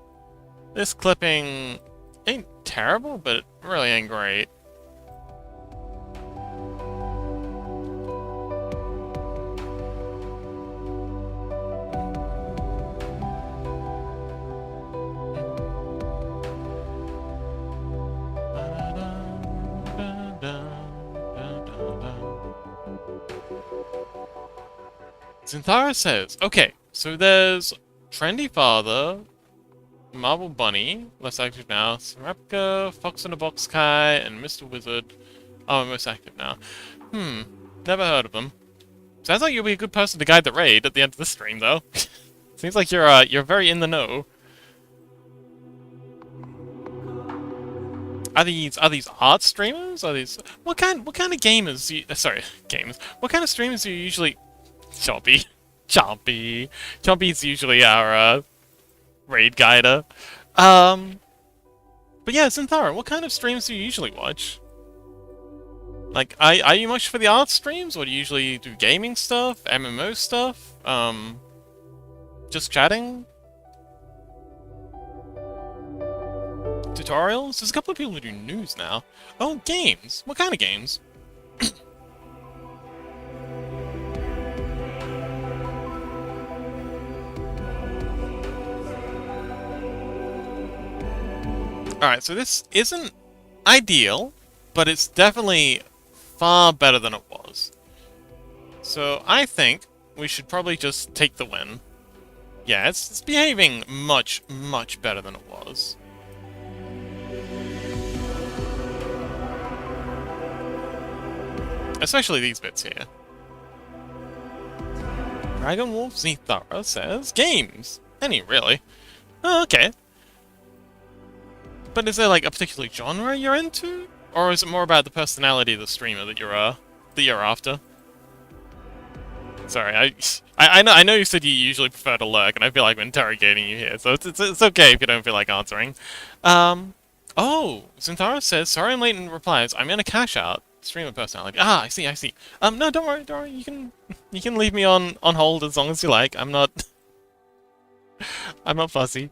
This clipping ain't terrible, but it really ain't great. Zinthara says, okay, so there's Trendy Father, Marble Bunny, less active now, Sarapka, Fox in a Box Kai, and Mr. Wizard are most active now. Never heard of them. Sounds like you'll be a good person to guide the raid at the end of the stream, though. Seems like you're very in the know. Are these art streamers? Are these what kind of gamers? Sorry, gamers. What kind of streamers do you usually? Chompy. Chompy's usually our raid guider. But yeah, Zinthara, what kind of streams do you usually watch? Like, are you much for the art streams, or do you usually do gaming stuff, MMO stuff, just chatting? Tutorials? There's a couple of people who do news now. Oh, games! What kind of games? Alright, so this isn't ideal, but it's definitely far better than it was. So I think we should probably just take the win. Yeah, it's behaving much, much better than it was. Especially these bits here. Dragon Wolf Zinthara says, games! Any, really. Oh, okay. But is there, like, a particular genre you're into? Or is it more about the personality of the streamer that you're after? Sorry, I know you said you usually prefer to lurk, and I feel like I'm interrogating you here, so it's okay if you don't feel like answering. Oh, Zinthara says, sorry I'm late in replies, I'm in a cash out. Streamer personality. Ah, I see. No, don't worry, you can leave me on hold as long as you like. I'm not fussy.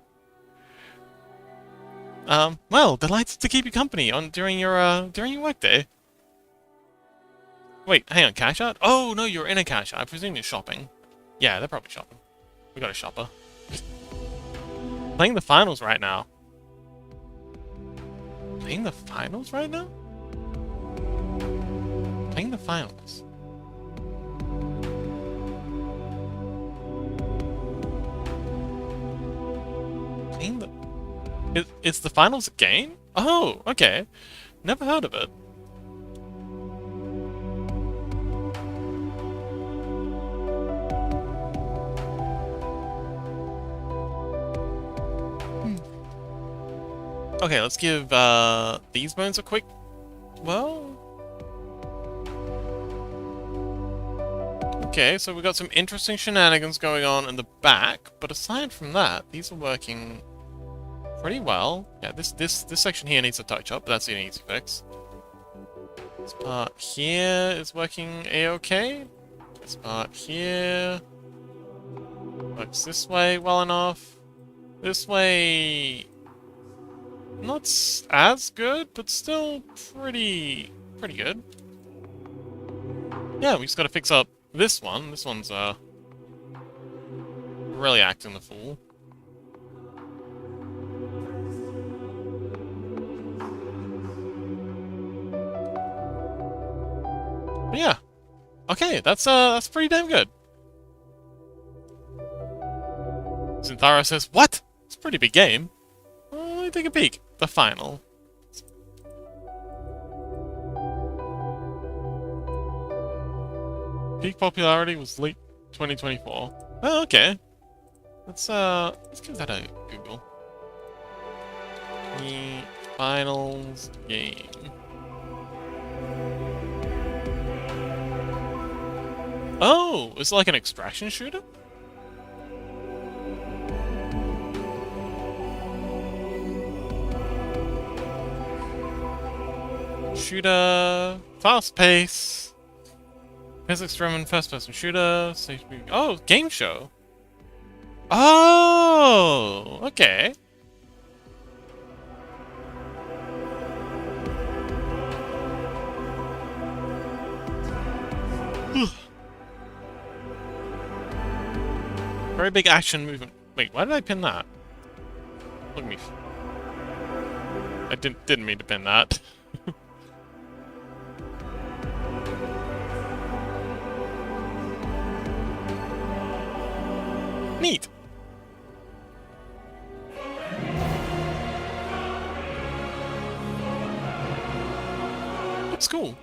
Well, delighted to keep you company during your workday. Wait, hang on, cash out? Oh, no, you're in a cash out. I presume you're shopping. Yeah, they're probably shopping. We got a shopper. Playing the finals right now. Playing the finals right now? Playing the finals. Playing the... Is the finals a game? Oh, okay. Never heard of it. Okay, let's give these bones a quick... Well... Okay, so we've got some interesting shenanigans going on in the back, but aside from that, these are working pretty well. Yeah, this section here needs a touch up, but that's an easy fix. This part here is working a-okay. This part here works this way well enough. This way Not as good, but still pretty good. Yeah, we just gotta fix up this one. This one's, really acting the fool. But yeah. Okay, that's pretty damn good. Zinthara says, "What? It's a pretty big game." Well, let me take a peek. The final. Peak popularity was late 2024. Oh, okay. Let's give that a Google. The finals game. Oh, it's like an extraction shooter? Shooter, fast pace, physics-driven first-person shooter, oh, game show. Oh, okay. Very big action movement. Wait, why did I pin that? Look at me. I didn't mean to pin that. Neat. Looks cool.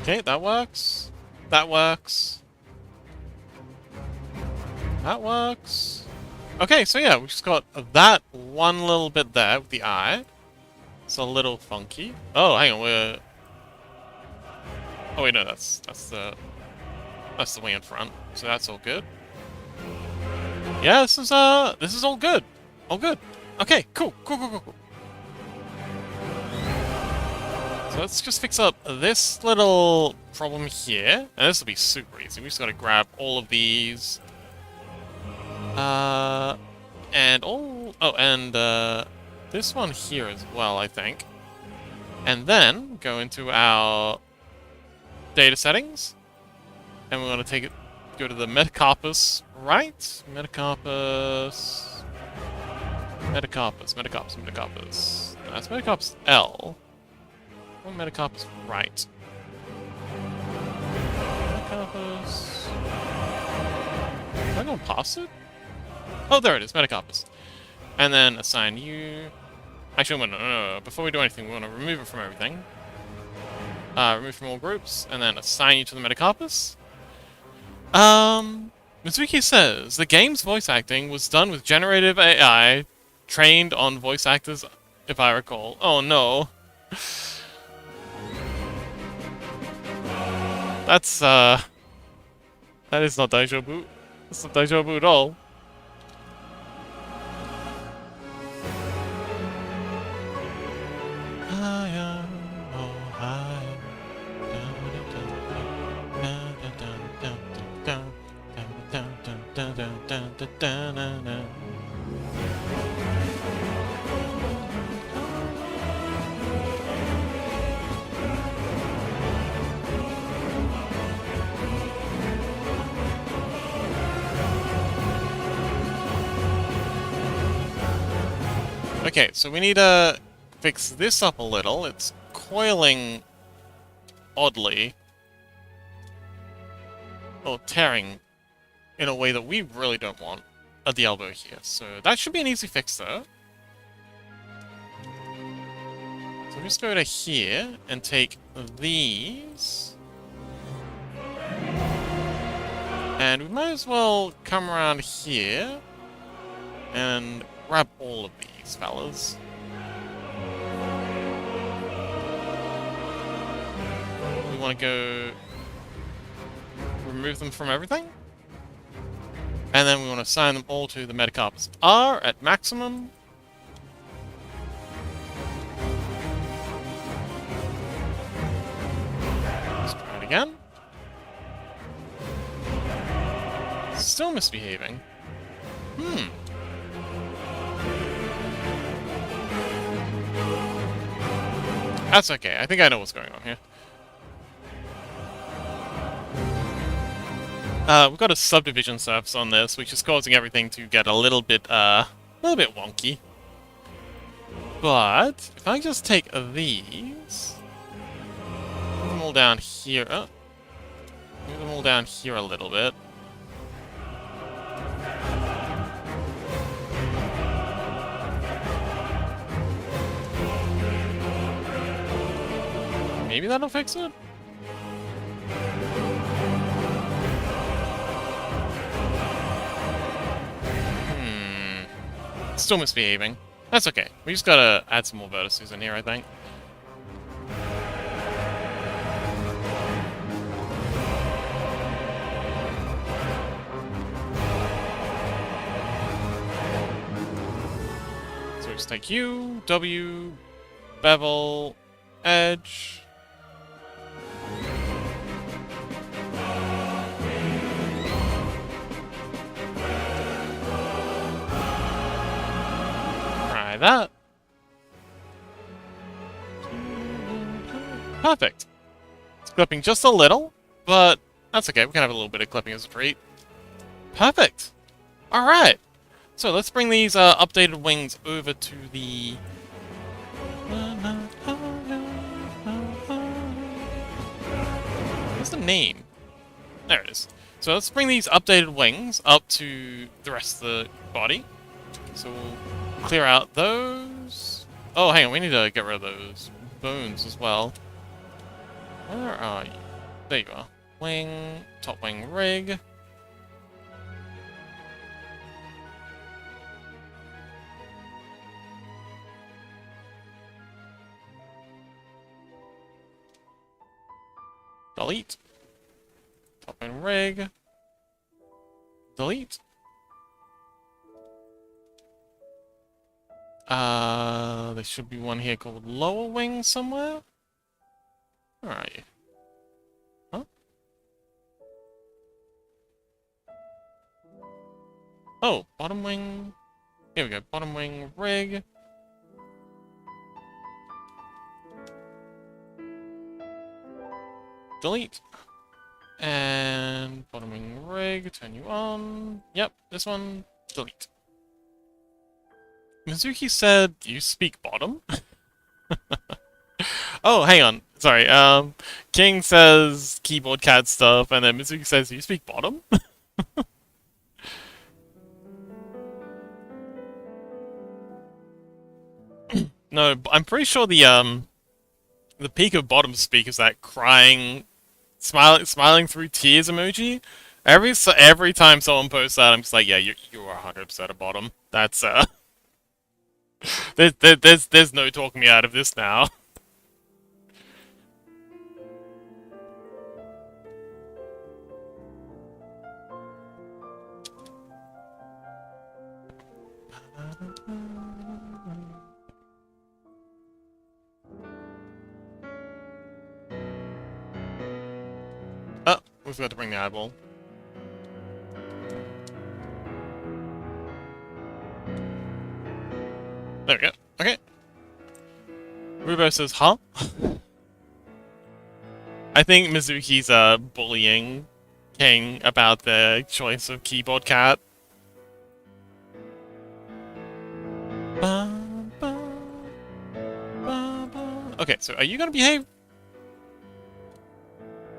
Okay, that works. That works. That works. Okay, so yeah, we just got that one little bit there with the eye. It's a little funky. Oh, hang on, we're... Oh wait, no, that's the way in front. So that's all good. Yeah, this is all good. All good. Okay, cool. So let's just fix up this little problem here. And this will be super easy. We just gotta grab all of these. And all... Oh, and, this one here as well, I think. And then go into our data settings. And we're gonna take it... Go to the Metacarpus, right? Metacarpus... Metacarpus. No, that's Metacarpus L. Or Metacarpus right. Metacarpus... Am I going past it? Oh, there it is, Metacarpus. And then assign you... Actually, no. Before we do anything, we want to remove it from everything. Remove from all groups, and then assign you to the Metacarpus. Mizuki says, the game's voice acting was done with generative AI trained on voice actors, if I recall. Oh no. That's, that is not Daijoubu. That's not Daijoubu at all. Okay, so we need to fix this up a little. It's coiling oddly. Or tearing in a way that we really don't want at the elbow here. So that should be an easy fix though. So we just go to here and take these. And we might as well come around here and grab all of these fellas. We want to go remove them from everything. And then we want to assign them all to the Metacarpus R at maximum. Let's try it again. Still misbehaving. Hmm. That's okay. I think I know what's going on here. We've got a subdivision surface on this, which is causing everything to get a little bit wonky. But if I just take these, move them all down here. Move them all down here a little bit. Maybe that'll fix it? Still misbehaving. That's okay. We just gotta add some more vertices in here, I think. So we just take U, W, bevel, edge. That. Perfect. It's clipping just a little, but that's okay. We can have a little bit of clipping as a treat. Perfect. Alright. So let's bring these updated wings over to the... What's the name? There it is. So let's bring these updated wings up to the rest of the body. So we'll clear out those. Oh, hang on, we need to get rid of those bones as well. Where are you? There you are. Wing, top wing rig. Delete. Top wing rig. Delete. There should be one here called lower wing somewhere. Where are you? Huh? Oh, bottom wing. Here we go. Bottom wing rig. Delete. And bottom wing rig. Turn you on. Yep, this one. Delete. Mizuki said, you speak bottom? Oh, hang on. Sorry. King says keyboard cat stuff, and then Mizuki says, you speak bottom? No, I'm pretty sure the peak of bottom speak is that crying, smiling through tears emoji. Every time someone posts that, I'm just like, yeah, you are 100% a bottom. That's there's no talking me out of this now. Oh, we forgot to bring the eyeball. There we go. Okay. Rubo says, huh? I think Mizuki's bullying King about the choice of keyboard cat. Okay, so are you gonna behave?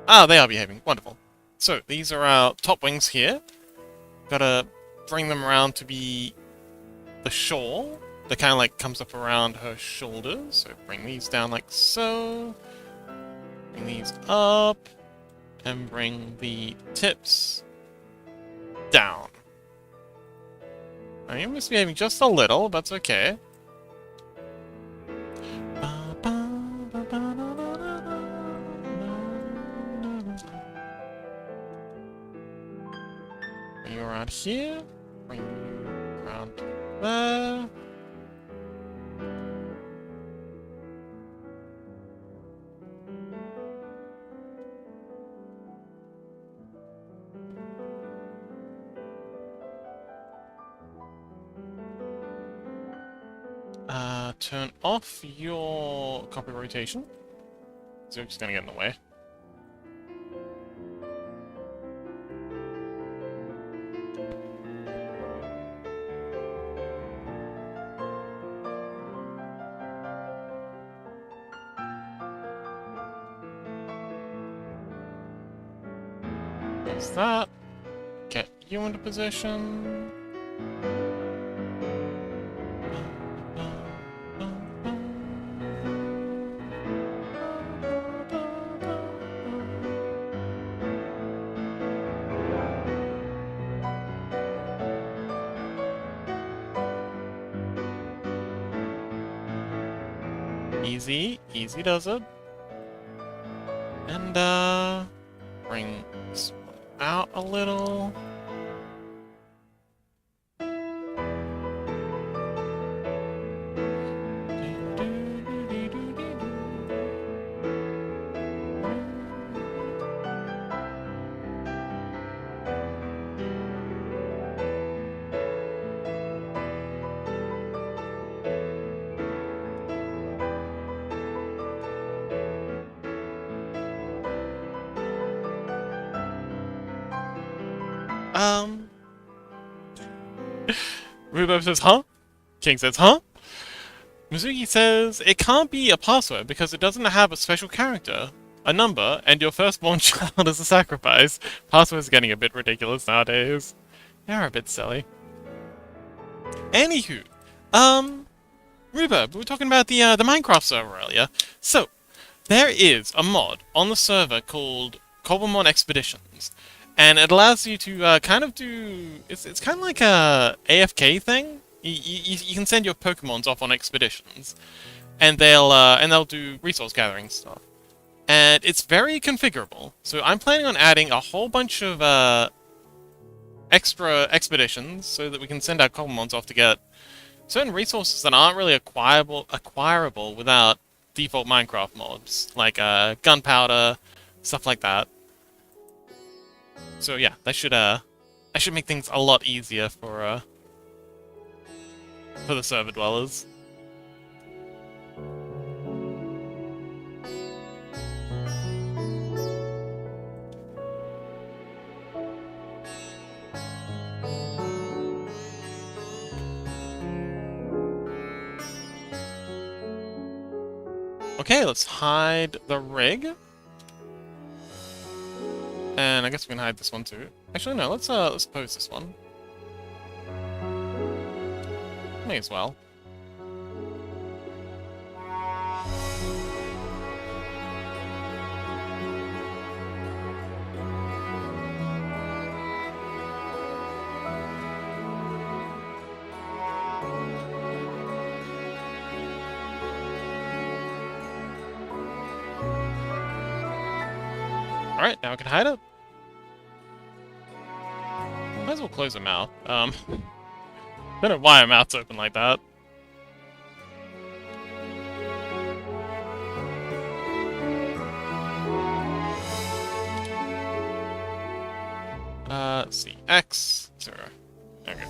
Ah, they are behaving. Wonderful. So, these are our top wings here. Gotta bring them around to be the shawl. That kind of like comes up around her shoulders. So bring these down like so. Bring these up. And bring the tips down. I am misbehaving just a little, but that's okay. Bring you around here. Bring you around there. turn off your copy rotation. So we're just gonna get in the way. There's that. Get you into position. Easy does it. And, bring this one out a little. Rubo says, huh? King says, huh? Mizuki says, it can't be a password because it doesn't have a special character, a number, and your firstborn child is a sacrifice. Passwords are getting a bit ridiculous nowadays. They're a bit silly. Anywho, Rubo, we were talking about the Minecraft server earlier. So, there is a mod on the server called Cobblemon Expeditions. And it allows you to kind of do... It's kind of like a AFK thing. You can send your Pokemons off on expeditions, and they'll do resource gathering stuff. And it's very configurable. So I'm planning on adding a whole bunch of extra expeditions so that we can send our Cobblemons off to get certain resources that aren't really acquirable without default Minecraft mods, like gunpowder, stuff like that. So yeah, that should make things a lot easier for the server dwellers. Okay, let's hide the rig. And I guess we can hide this one too. Actually, no, let's pose this one. May as well. Alright, now we can hide it. Might as well close her mouth. Don't know why her mouth's open like that. Let's see. X, 0. Okay.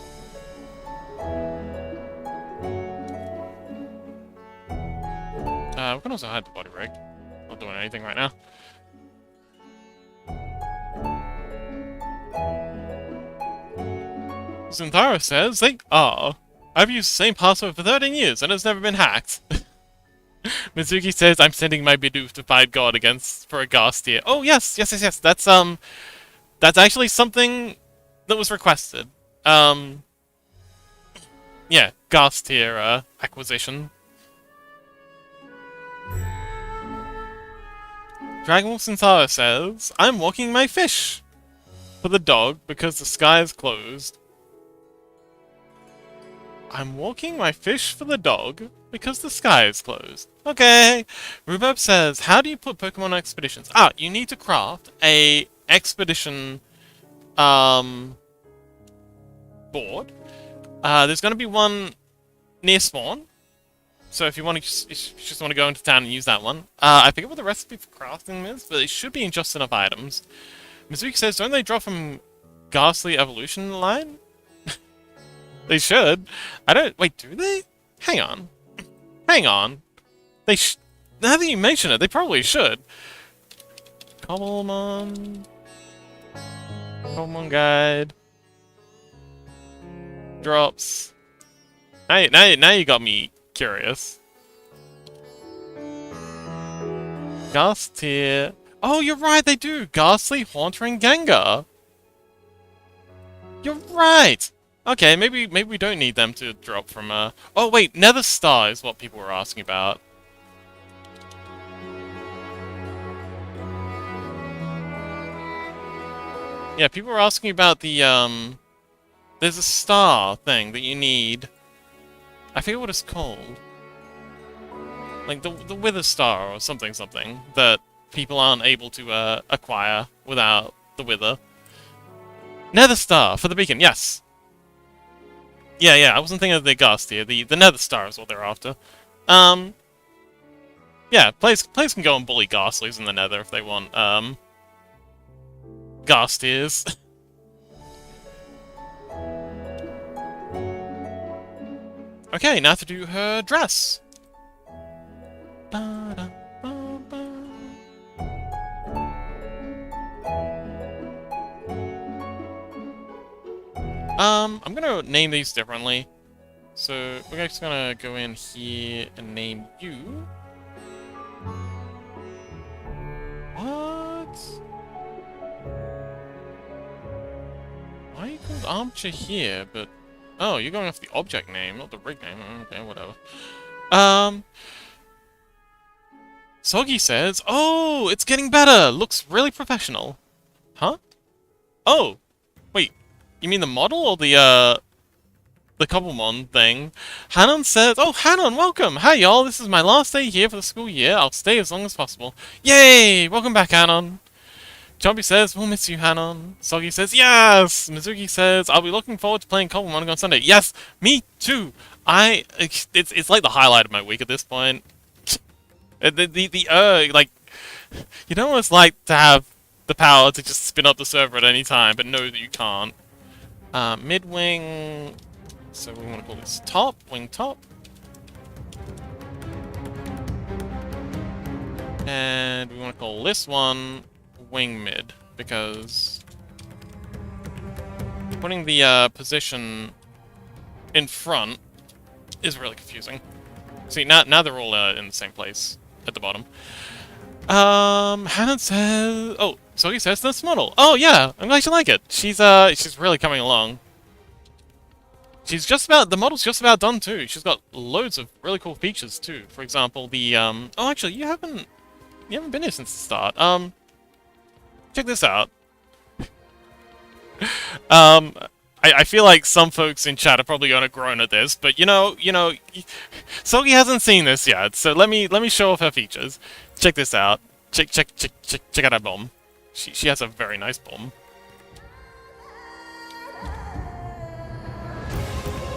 We can also hide the body rig. Not doing anything right now. Synthara says, they are. I've used the same password for 13 years and it's never been hacked. Mizuki says, I'm sending my Bidoof to fight God for a ghast tier. Oh, yes. That's actually something that was requested. Yeah, ghast tier, acquisition. Dragon Wolf Synthara says, I'm walking my fish for the dog because the sky is closed. I'm walking my fish for the dog because the sky is closed. Okay. Rhubarb says, how do you put Pokemon on expeditions? Ah, you need to craft a expedition board. There's going to be one near spawn. So if you want to just want to go into town and use that one. I forget what the recipe for crafting is, but it should be in just enough items. Mizuki says, don't they drop from Ghastly Evolution line? They should. I don't... Wait, do they? Hang on. Hang on. Now that you mention it, they probably should. Cobblemon guide. Drops. Now you got me curious. Ghast tier. Oh, you're right, they do! Ghastly, Haunter, and Gengar! You're right! Okay, maybe we don't need them to drop from, Oh wait, Nether Star is what people were asking about. Yeah, people were asking about the, there's a star thing that you need. I forget what it's called. Like, the Wither Star or something that people aren't able to, acquire without the Wither. Nether Star for the beacon, yes! Yeah, I wasn't thinking of the Ghast here. The Nether Star is what they're after. Yeah, players can go and bully Ghastlies in the Nether if they want, Ghastiers. Okay, now to do her dress. I'm gonna name these differently. So, we're just gonna go in here and name you. What? Why are you called Armchair here, but... Oh, you're going off the object name, not the rig name. Okay, whatever. Soggy says, oh, it's getting better! Looks really professional. Huh? Oh! Wait, you mean the model or the Cobblemon thing? Hanon says, oh, Hanon, welcome! Hi, y'all, this is my last day here for the school year. I'll stay as long as possible. Yay! Welcome back, Hanon. Chompy says, we'll miss you, Hanon. Soggy says, yes! Mizuki says, I'll be looking forward to playing Cobblemon on Sunday. Yes, me too! It's like the highlight of my week at this point. Like, you know what it's like to have the power to just spin up the server at any time, but know that you can't. Mid-wing... So we want to call this top, wing top. And we want to call this one wing mid, because putting the position in front is really confusing. See, now they're all in the same place at the bottom. Hanon says, oh, so he says this model. Oh yeah, I'm glad you like it. She's really coming along. The model's just about done too. She's got loads of really cool features too. For example, the oh, actually, you haven't been here since the start. Check this out. I feel like some folks in chat are probably going to groan at this, but you know, Soggy hasn't seen this yet, so let me show off her features. Check this out. Check out her bomb. She has a very nice bomb.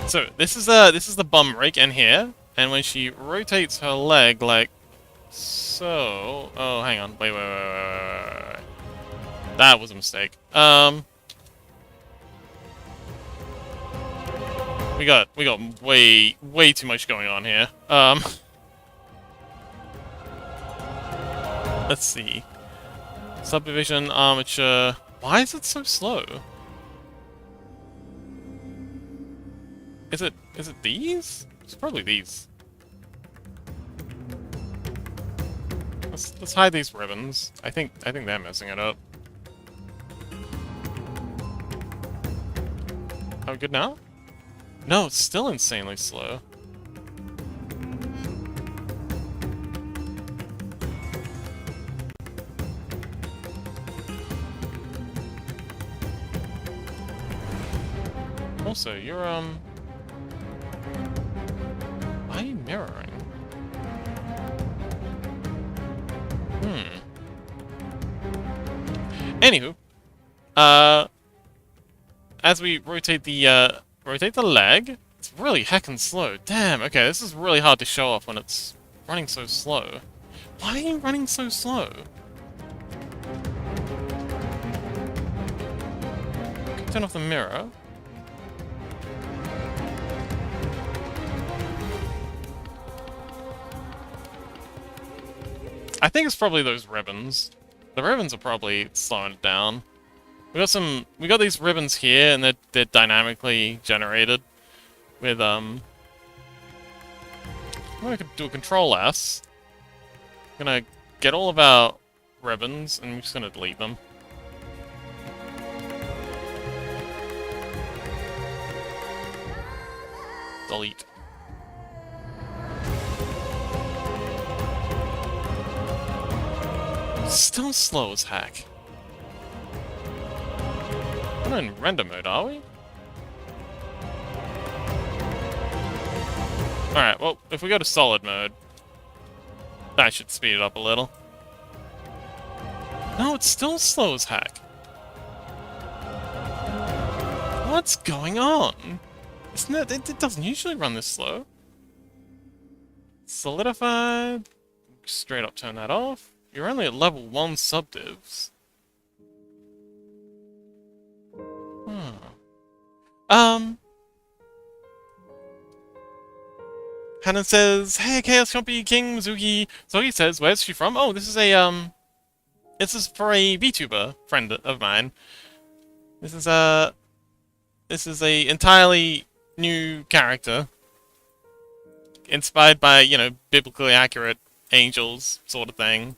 So this is the bum rig in here, and when she rotates her leg like so, oh hang on, wait. That was a mistake. We got way too much going on here. Let's see. Subdivision, armature. Why is it so slow? Is it these? It's probably these. Let's hide these ribbons. I think they're messing it up. Are we good now? No, it's still insanely slow. Also, you're, why are you mirroring? Anywho, as we rotate the leg, it's really heckin' slow. Damn, okay, this is really hard to show off when it's running so slow. Why are you running so slow? Turn off the mirror. I think it's probably those ribbons. The ribbons are probably slowing it down. We got these ribbons here, and they're dynamically generated with I'm gonna do a Control S. I'm gonna get all of our ribbons, and I'm just gonna delete them. Delete. Still slow as heck. We're not in render mode, are we? Alright, well, if we go to solid mode, that should speed it up a little. No, it's still slow as heck. What's going on? Isn't it doesn't usually run this slow. Solidified. Straight up turn that off. You're only at level 1 subdivs. Hanan says, "Hey, Chaos Chompy King Mizuki." So he says, "Where's she from?" Oh, this is for a VTuber friend of mine. This is a entirely new character, inspired by, you know, biblically accurate angels sort of thing.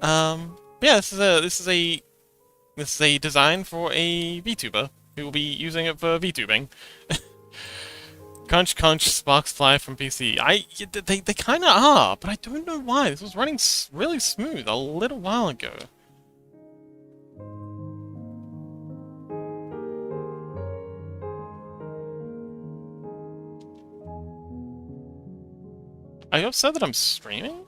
Yeah, this is a design for a VTuber who will be using it for VTubing. Crunch, sparks fly from PC. They kind of are, but I don't know why. This was running really smooth a little while ago. Are you upset that I'm streaming?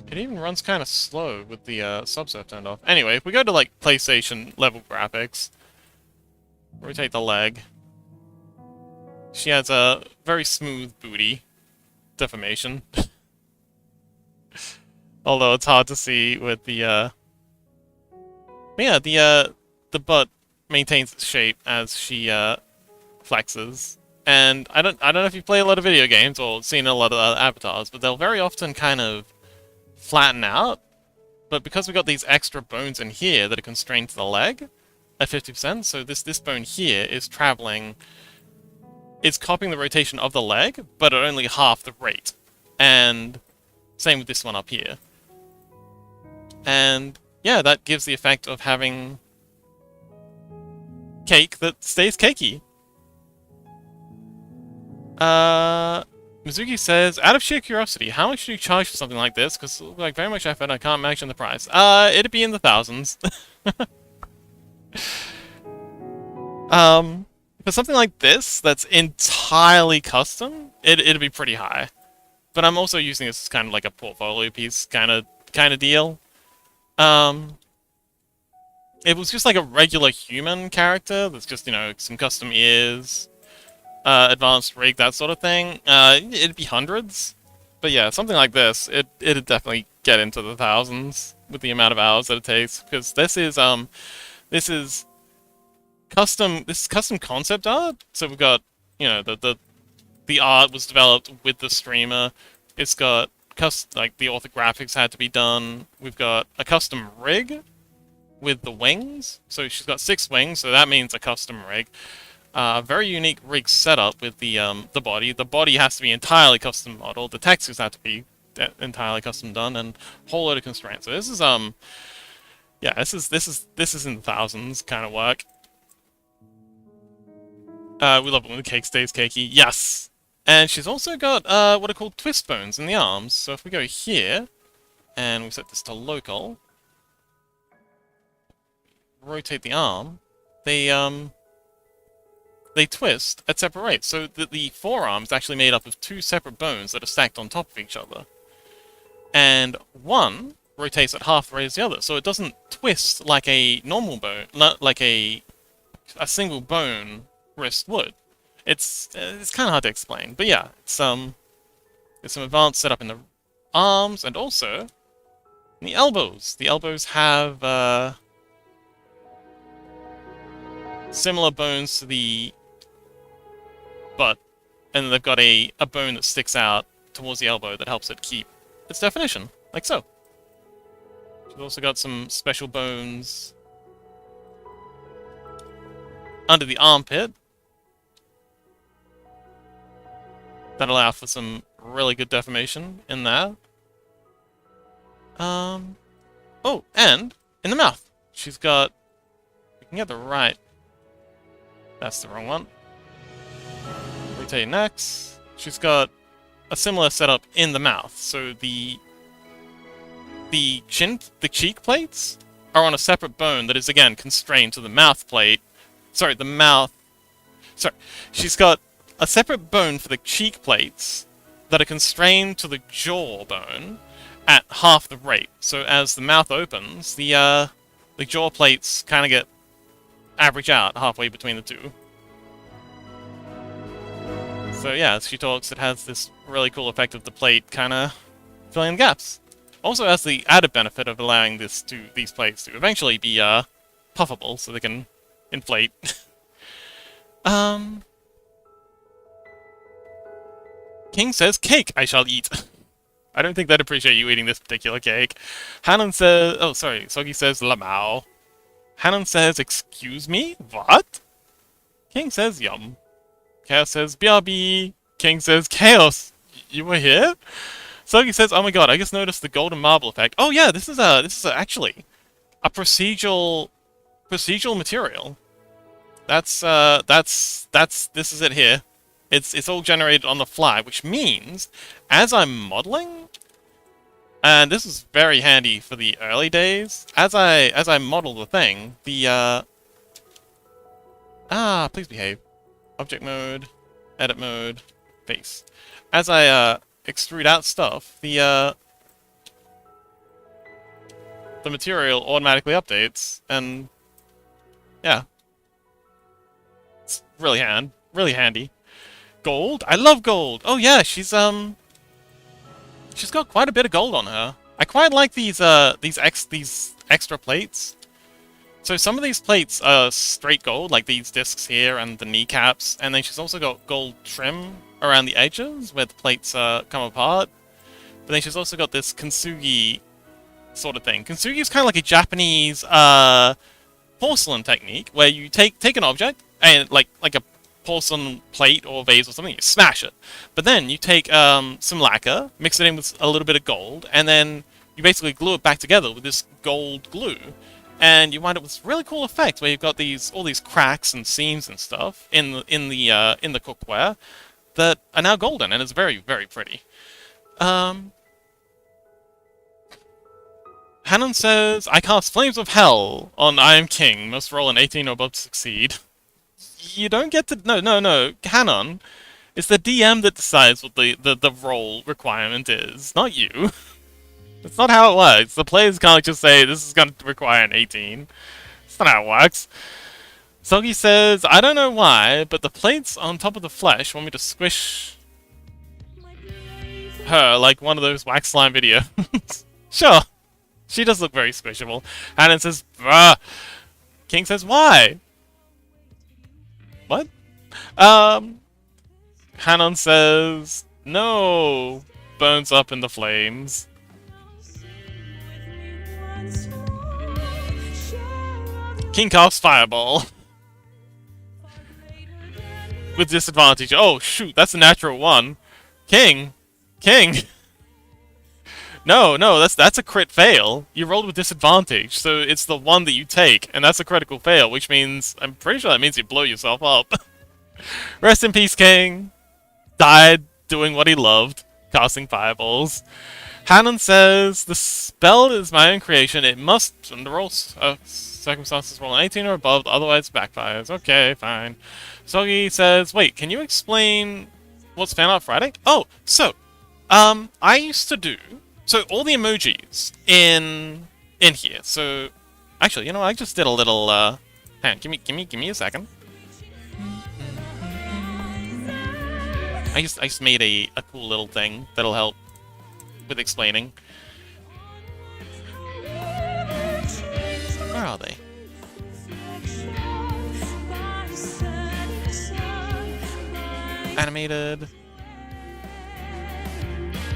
It even runs kind of slow with the subsurf turned off. Anyway, if we go to like PlayStation level graphics, rotate the leg. She has a very smooth booty deformation. Although it's hard to see with the yeah, the butt maintains its shape as she flexes. And I don't know if you play a lot of video games or seen a lot of avatars, but they'll very often kind of flatten out. But because we've got these extra bones in here that are constrained to the leg at 50%, so this bone here is traveling, it's copying the rotation of the leg, but at only half the rate. And same with this one up here. And yeah, that gives the effect of having cake that stays cakey. Mizuki says, out of sheer curiosity, how much do you charge for something like this? Because it looks like very much effort, I can't imagine the price. It'd be in the thousands. For something like this, that's entirely custom, it'd be pretty high. But I'm also using this as kind of like a portfolio piece kind of deal. It was just like a regular human character that's just, you know, some custom ears, advanced rig, that sort of thing. It'd be hundreds. But yeah, something like this, it'd definitely get into the thousands with the amount of hours that it takes. Because this is custom concept art. So we've got, you know, the art was developed with the streamer. It's got like the orthographics had to be done. We've got a custom rig with the wings. So she's got 6 wings, so that means a custom rig. Very unique rig setup with the body. The body has to be entirely custom modeled. The textures have to be entirely custom done, and a whole load of constraints. So this is yeah, this is in the thousands kind of work. We love it when the cake stays cakey. Yes! And she's also got what are called twist bones in the arms. So if we go here, and we set this to local, rotate the arm, they twist at separate rates. So the forearm is actually made up of 2 separate bones that are stacked on top of each other. And one rotates at half the rate as the other. So it doesn't twist like a normal bone, not like a single bone wrist would. It's kind of hard to explain, but yeah, it's there's some advanced setup in the arms and also in the elbows. The elbows have similar bones to the butt, and then they've got a bone that sticks out towards the elbow that helps it keep its definition, like so. She's also got some special bones under the armpit that allow for some really good deformation in there. Oh, and in the mouth, she's got. We can get the right. That's the wrong one. Rotate next. She's got a similar setup in the mouth. So the cheek plates are on a separate bone that is again constrained to the mouth plate. Sorry, the mouth. Sorry, she's got a separate bone for the cheek plates that are constrained to the jaw bone at half the rate. So as the mouth opens, the jaw plates kind of get average out halfway between the two. So yeah, as she talks, it has this really cool effect of the plate kind of filling in gaps. Also has the added benefit of allowing these plates to eventually be puffable, so they can inflate. King says, "Cake I shall eat." I don't think they'd appreciate you eating this particular cake. Hanan says, oh sorry, Soggy says, "Lamau." Hanan says, "Excuse me? What?" King says, "Yum." Chaos says, "BRB." King says, "Chaos, you were here?" Soggy says, "Oh my god, I just noticed the golden marble effect." Oh yeah, this is actually a procedural material. This is it here. It's all generated on the fly, which means as I'm modeling, and this is very handy for the early days, as I model the thing, please behave. Object mode, edit mode, face. As I extrude out stuff, the material automatically updates, and yeah, it's really handy. Gold? I love gold. Oh yeah, she's got quite a bit of gold on her. I quite like these extra plates. So some of these plates are straight gold, like these discs here and the kneecaps, and then she's also got gold trim around the edges where the plates come apart. But then she's also got this kintsugi sort of thing. Kintsugi is kind of like a Japanese porcelain technique where you take an object and like a porcelain plate or vase or something, you smash it. But then you take some lacquer, mix it in with a little bit of gold, and then you basically glue it back together with this gold glue. And you wind up with this really cool effect where you've got all these cracks and seams and stuff in the cookware that are now golden, and it's very, very pretty. Hanan says, "I cast Flames of Hell on I Am King. Must roll an 18 or above to succeed." You don't get to... No. Hanan, it's the DM that decides what the roll requirement is, not you. That's not how it works. The players can't just say, this is going to require an 18. That's not how it works. Soggy says, "I don't know why, but the plates on top of the flesh want me to squish her like one of those wax slime videos." Sure. She does look very squishable. Hanan says, "Bruh." King says, "Why?" What? Hanan says, "No." Burns up in the flames. King casts Fireball. With disadvantage. Oh, shoot, that's a natural one. King! No, that's a crit fail. You rolled with disadvantage, so it's the one that you take, and that's a critical fail, which means, I'm pretty sure that means you blow yourself up. Rest in peace, King. Died doing what he loved, casting fireballs. Hanan says, "The spell is my own creation. It must, under all circumstances, roll an 18 or above, otherwise backfires." Okay, fine. Soggy says, "Wait, can you explain what's Fan Art Friday?" Oh, so, I used to do... So, all the emojis in here. So, actually, you know, I just did a little, hang on, give me a second. I just made a cool little thing that'll help with explaining. Where are they? animated.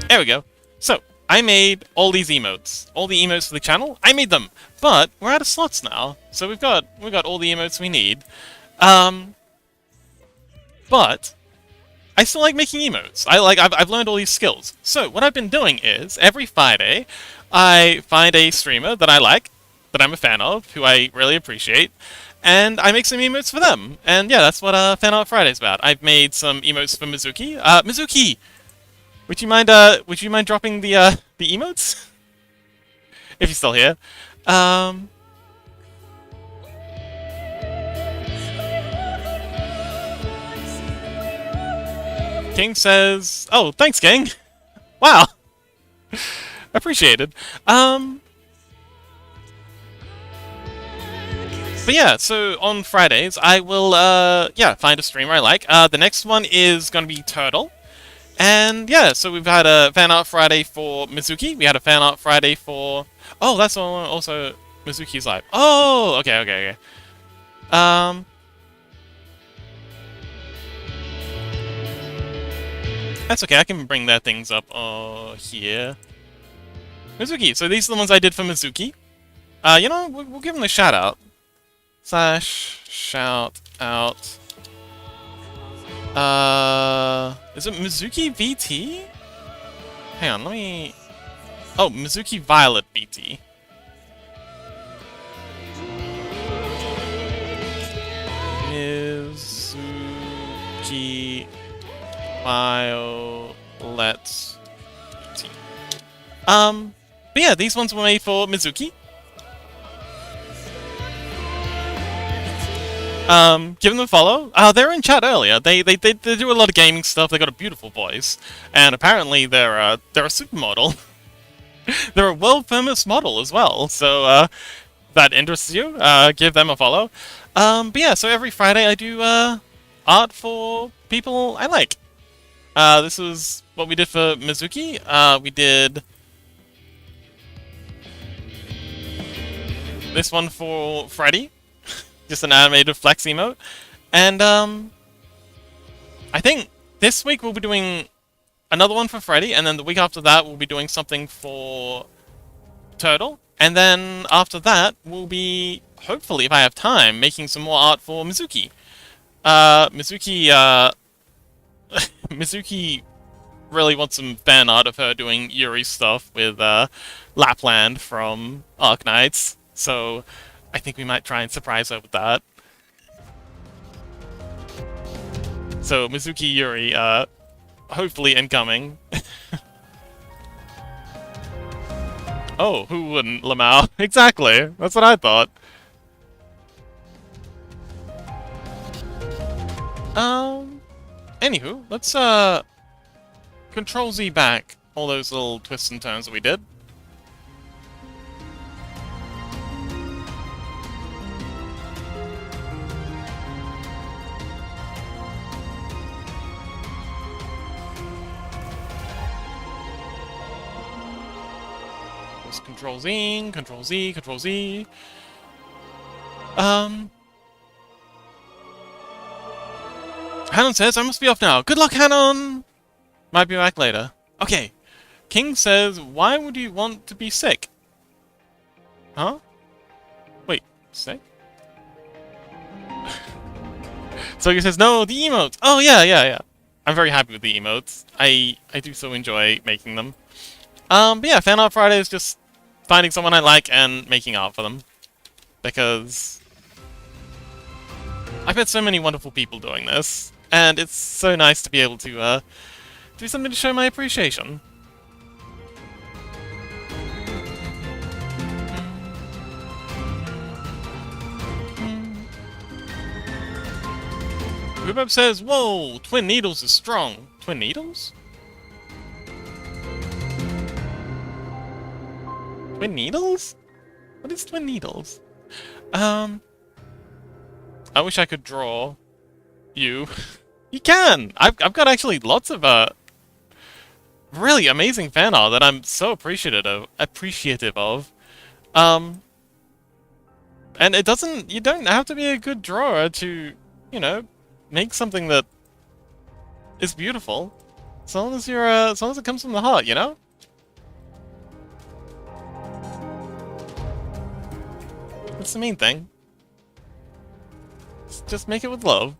There we go. So, I made all these emotes. All the emotes for the channel, I made them. But we're out of slots now. So we've got all the emotes we need. But I still like making emotes. I've learned all these skills. So what I've been doing is every Friday I find a streamer that I like, that I'm a fan of, who I really appreciate, and I make some emotes for them. And yeah, that's what Fan Art Friday is about. I've made some emotes for Mizuki. Mizuki, would you mind dropping the emotes? If you're still here. King says, "Oh, thanks, King. Wow, appreciated." But yeah, so on Fridays I will find a streamer I like. The next one is gonna be Turtle, and yeah, so we've had a Fan Art Friday for Mizuki. We had a Fan Art Friday for that's also Mizuki's live. Oh, okay. That's okay, I can bring their things up here. Mizuki, so these are the ones I did for Mizuki. You know, we'll give them a shout out. /shout out. Is it Mizuki VT? Hang on, let me... Oh, Mizuki Violet VT. Mizuki Violet VT. But yeah, these ones were made for Mizuki. Give them a follow. They were in chat earlier. They do a lot of gaming stuff. They got a beautiful voice, and apparently they're a supermodel. They're a world famous model as well. So that interests you, give them a follow. But yeah, so every Friday I do art for people I like. This was what we did for Mizuki. We did this one for Freddy. Just an animated flex emote. And I think this week we'll be doing another one for Freddy, and then the week after that we'll be doing something for Turtle. And then after that we'll be, hopefully if I have time, making some more art for Mizuki. Mizuki really wants some fan art of her doing Yuri stuff with Lapland from Arknights. So I think we might try and surprise her with that. So, Mizuki Yuri, hopefully incoming. Oh, who wouldn't, Lamau? Exactly, that's what I thought. Anywho, let's, Control Z back all those little twists and turns that we did. Control Z, Control Z, Control Z. Hanon says, I must be off now. Good luck, Hanon! Might be back later. Okay. King says, why would you want to be sick? Huh? Wait, sick? So he says, no, the emotes! Oh, yeah. I'm very happy with the emotes. I do so enjoy making them. But yeah, Fan Art Friday is just finding someone I like and making art for them. Because I've met so many wonderful people doing this, and it's so nice to be able to do something to show my appreciation. Rhubarb says, whoa, Twin Needles is strong. Twin Needles? Twin Needles? What is Twin Needles? I wish I could draw you. You can! I've got actually lots of really amazing fan art that I'm so appreciative of. And it doesn't, you don't have to be a good drawer to, you know, make something that is beautiful. As long as you're, as long as it comes from the heart, you know? That's the main thing. Just make it with love.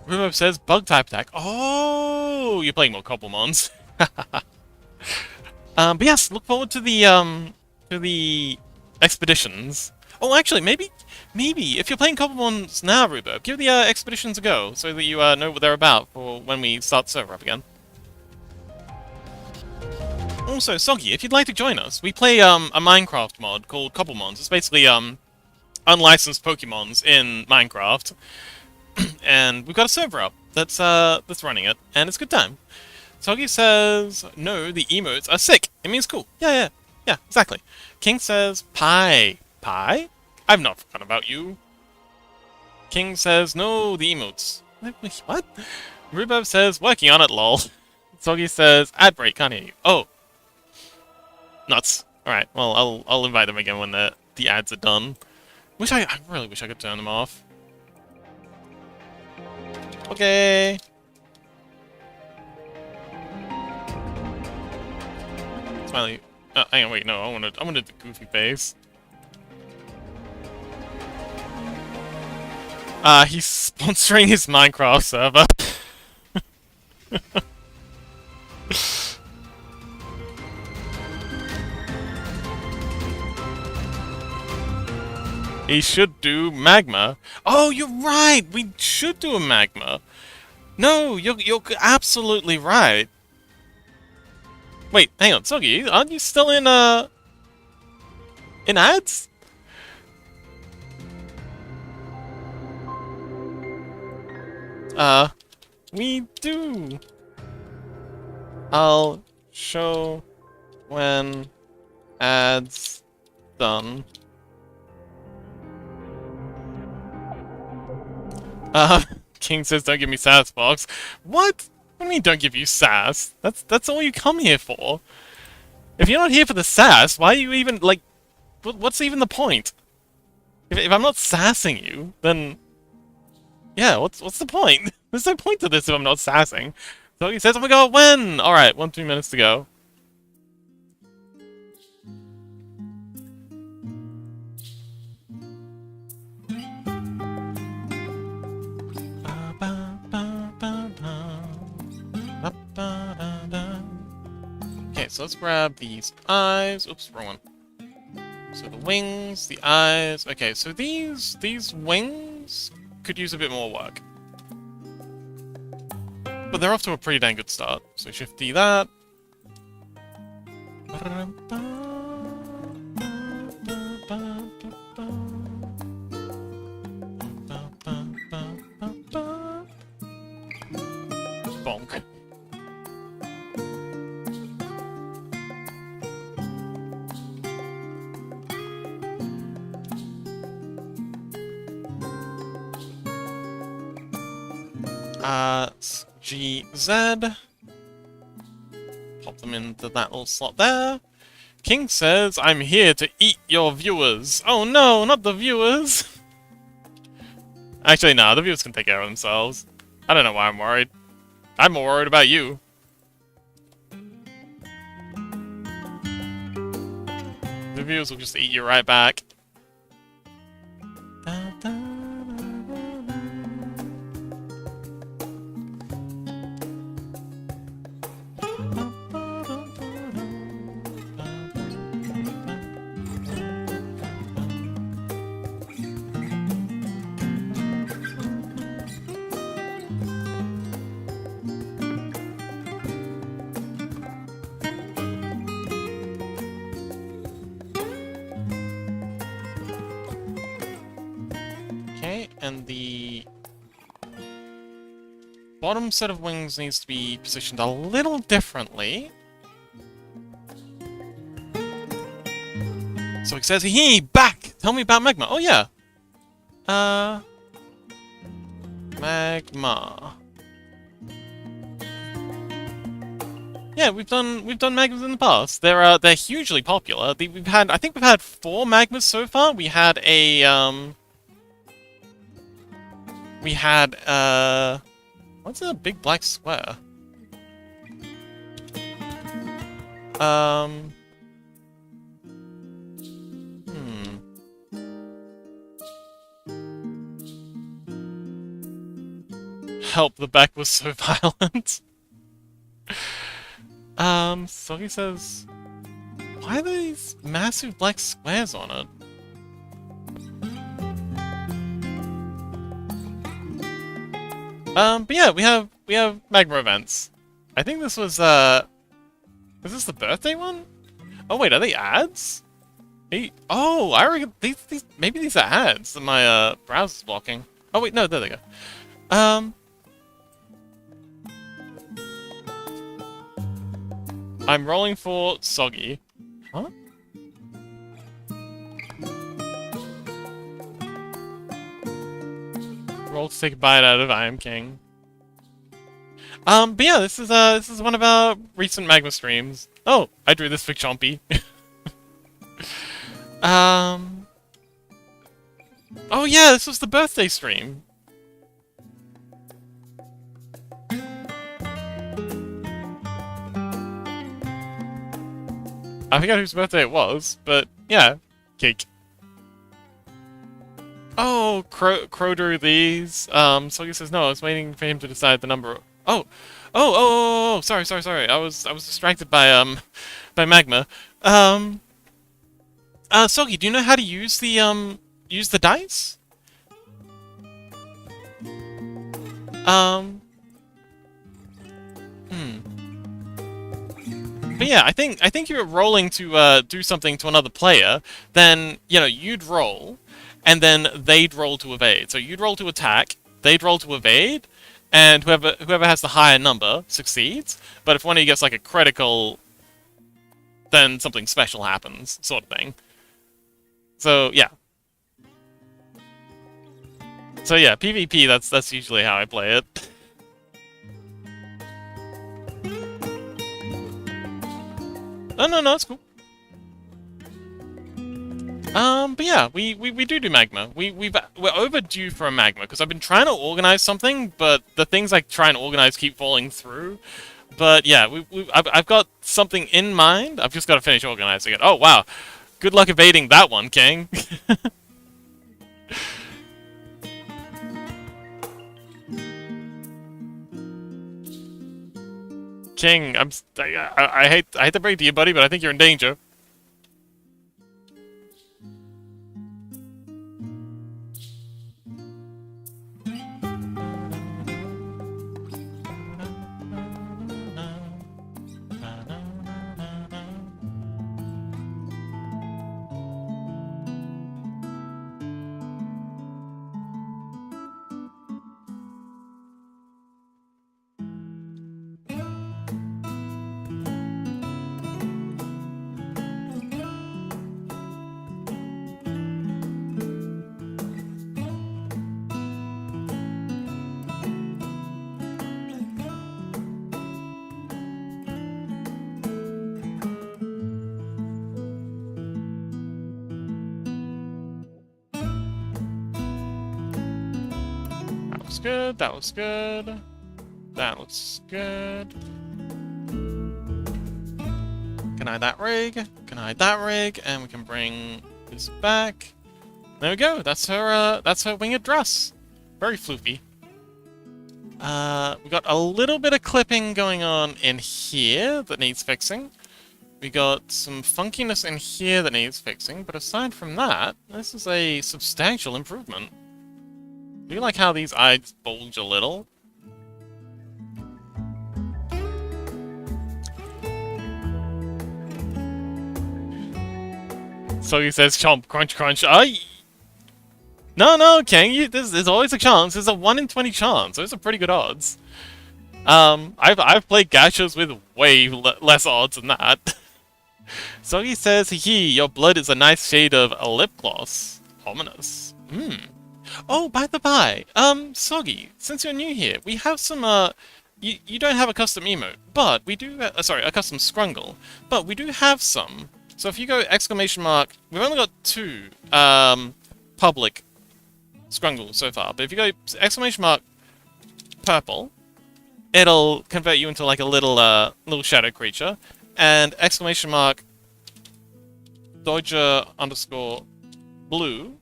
Rubo says bug type attack. Oh, you're playing more Cobblemons. But yes, look forward to the expeditions. Oh, actually, maybe if you're playing Cobblemons now, Rubo, give the expeditions a go so that you know what they're about for when we start the server up again. Also, Soggy, if you'd like to join us, we play a Minecraft mod called Cobblemons. It's basically unlicensed Pokemons in Minecraft, and we've got a server up that's running it, and it's a good time. Soggy says, no, the emotes are sick. It means cool. Yeah, exactly. King says, pie. Pie? I've not forgotten about you. King says, no, the emotes. What? Rubab says, working on it, lol. Soggy says, ad break, can't hear you. Oh. Nuts. Alright, well, I'll invite them again when the ads are done. I really wish I could turn them off. Okay. Smiley. Hang on, wait, no, I wanted the goofy face. He's sponsoring his Minecraft server. He should do magma. Oh, you're right. We should do a magma. No, you're absolutely right. Wait, hang on, Soggy, aren't you still in ads? We do. I'll show when ads done. King says don't give me sass, Fox. What? What do you mean don't give you sass? That's all you come here for. If you're not here for the sass, why are you even, like, what's even the point? If I'm not sassing you, then... yeah, what's the point? There's no point to this if I'm not sassing. So he says, oh my god, when? Alright, 2 minutes to go. Okay, so let's grab these eyes. Oops, wrong one. So the wings, the eyes. Okay, so these wings could use a bit more work. But they're off to a pretty dang good start. So Shift D that. Bonk. GZ. Pop them into that little slot there. King says, I'm here to eat your viewers. Oh no, not the viewers. Actually, no, the viewers can take care of themselves. I don't know why I'm worried. I'm more worried about you. The viewers will just eat you right back. And the bottom set of wings needs to be positioned a little differently. So it says, hey, back! Tell me about magma. Oh yeah. Magma. Yeah, we've done magmas in the past. They're hugely popular. I think we've had 4 magmas so far. We had a We had, what's a big black square? Help, the back was so violent. Soggy says, why are these massive black squares on it? But yeah, we have magma events. I think this was, is this the birthday one? Oh wait, are they ads? Oh, I reckon these, maybe these are ads that my, browser's blocking. Oh wait, no, there they go. I'm rolling for Soggy. Huh? Roll to take a bite out of I Am King. But yeah, this is one of our recent magma streams. Oh, I drew this for Chompy. Oh yeah, this was the birthday stream. I forgot whose birthday it was, but yeah, cake. Oh, Crow drew these. Soggy says no. I was waiting for him to decide the number. Oh, sorry. I was distracted by magma. Soggy, do you know how to use the dice? But yeah, I think you're rolling to do something to another player, then you know you'd roll, and then they'd roll to evade. So you'd roll to attack, they'd roll to evade, and whoever has the higher number succeeds. But if one of you gets like a critical, then something special happens, sort of thing. So yeah. So yeah, PvP. That's usually how I play it. No, it's cool. But yeah, we do magma. We're overdue for a magma, because I've been trying to organize something, but the things I try and organize keep falling through. But yeah, I've got something in mind, I've just got to finish organizing it. Oh wow, good luck evading that one, King. King, I hate to break to you, buddy, but I think you're in danger. Good, that looks good. That looks good. Can I that rig? Can I that rig? And we can bring this back. There we go. That's her winged dress. Very floofy. We got a little bit of clipping going on in here that needs fixing. We got some funkiness in here that needs fixing, but aside from that, this is a substantial improvement. Do you like how these eyes bulge a little? So he says, chomp, crunch, crunch. No, King, there's always a chance. There's a 1 in 20 chance. Those are pretty good odds. I've played gachas with way less odds than that. So he says, hee, your blood is a nice shade of a lip gloss. Ominous. Oh, by the by, Soggy, since you're new here, we have some, you don't have a custom emote, but we do, sorry, a custom scrungle, but we do have some. So if you go exclamation mark, we've only got 2, public scrungles so far, but if you go exclamation mark purple, it'll convert you into like a little shadow creature, and exclamation mark Dodger underscore blue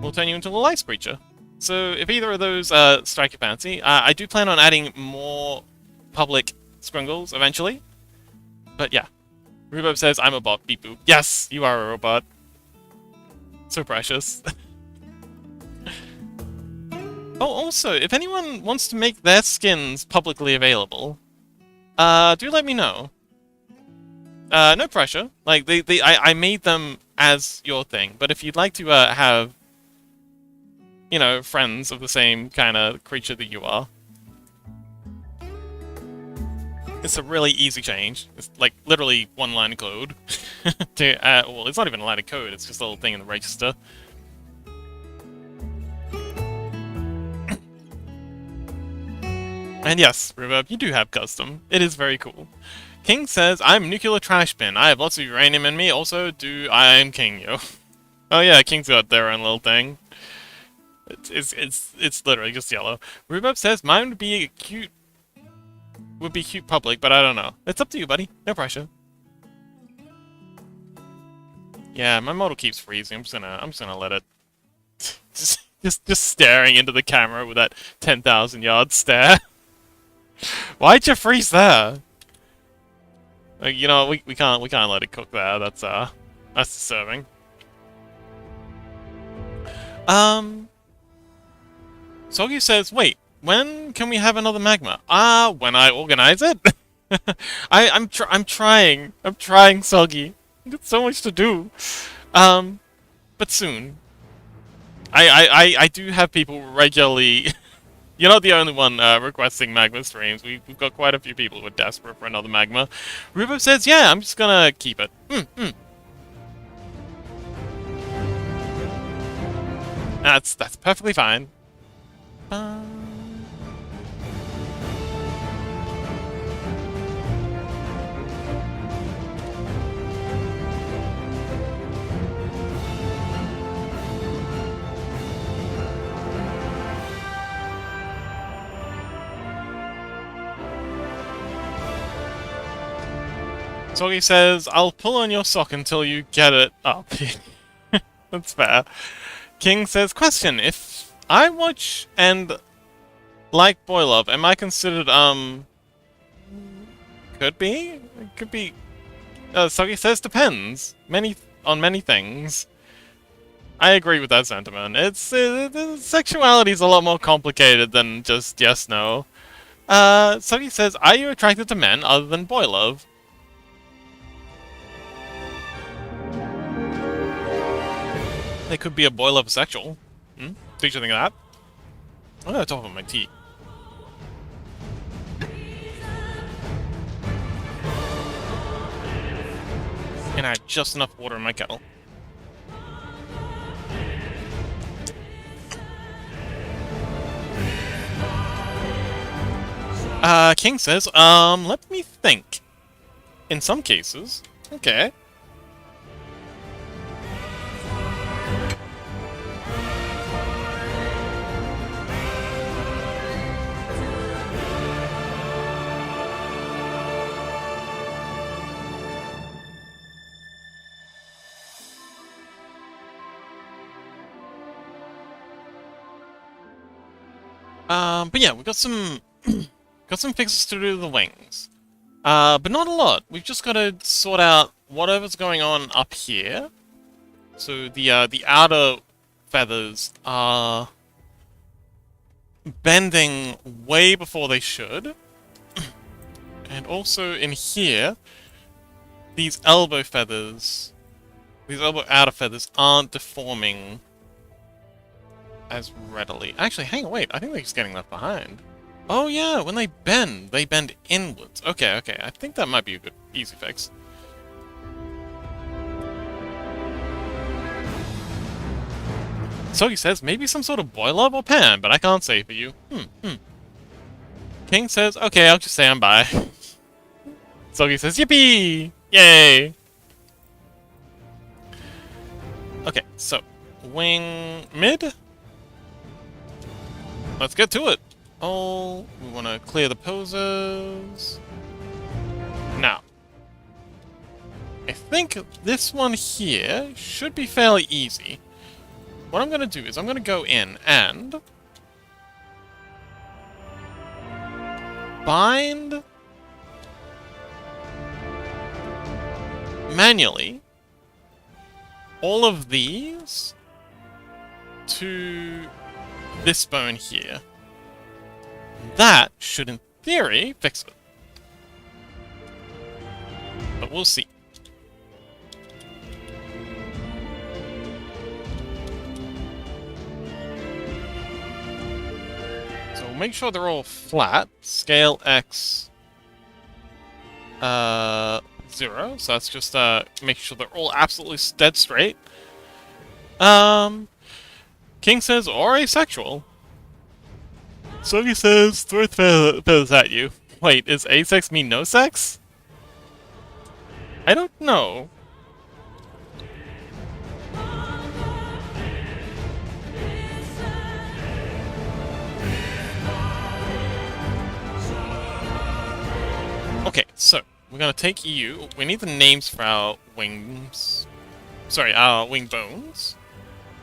will turn you into a little ice creature. So if either of those strike your fancy, I do plan on adding more public scrungles eventually. But yeah, Rhubarb says, I'm a bot, beep boop. Yes, you are a robot. So precious. Oh, also, if anyone wants to make their skins publicly available, do let me know. No pressure. Like, I made them as your thing, but if you'd like to have, you know, friends of the same kind of creature that you are, it's a really easy change. It's like literally one line of code. Well, it's not even a line of code, it's just a little thing in the register. And yes, Reverb, you do have custom. It is very cool. King says, I'm nuclear trash bin. I have lots of uranium in me. Also, I am King, yo. Oh yeah, King's got their own little thing. It's literally just yellow. Reverb says, mine would be cute public, but I don't know. It's up to you, buddy. No pressure. Yeah, my model keeps freezing. I'm just gonna let it. just staring into the camera with that 10,000 yard stare. Why'd you freeze there? You know, we can't let it cook there. That's disturbing. Soggy says, wait, when can we have another magma? When I organize it. I'm trying, Soggy. I've got so much to do. But soon. I do have people regularly. You're not the only one requesting magma streams. We've got quite a few people who are desperate for another magma. Rubo says, yeah, I'm just gonna keep it. That's perfectly fine. Soggy says, I'll pull on your sock until you get it up. That's fair. King says, question, if I watch and like Boy Love, am I considered, could be? It could be. Soggy says, depends. On many things. I agree with that sentiment. Sexuality is a lot more complicated than just yes, no. Soggy says, are you attracted to men other than Boy Love? They could be a boy love sexual. Think you think of that? I'm gonna top up my tea. And I had just enough water in my kettle. King says, let me think. In some cases. Okay. But yeah, we've got some fixes to do to the wings. But not a lot. We've just got to sort out whatever's going on up here. So the outer feathers are bending way before they should. And also in here, these elbow outer feathers aren't deforming as readily. Actually, hang on, wait. I think they're just getting left behind. Oh yeah, when they bend inwards. Okay. I think that might be a good, easy fix. Soggy says, maybe some sort of boy love or pan, but I can't say for you. King says, okay, I'll just stand by. Soggy says, yippee! Yay! Okay, so wing mid. Let's get to it. Oh, we want to clear the poses. Now, I think this one here should be fairly easy. What I'm going to do is I'm going to go in and bind manually all of these to this bone here. That should, in theory, fix it. But we'll see. So we'll make sure they're all flat. Scale X 0. So that's just make sure they're all absolutely dead straight. King says, or asexual. Soggy says, throw feathers at you. Wait, is asex mean no sex? I don't know. Okay, so we're gonna take you. We need the names for our wings. Sorry, our wing bones.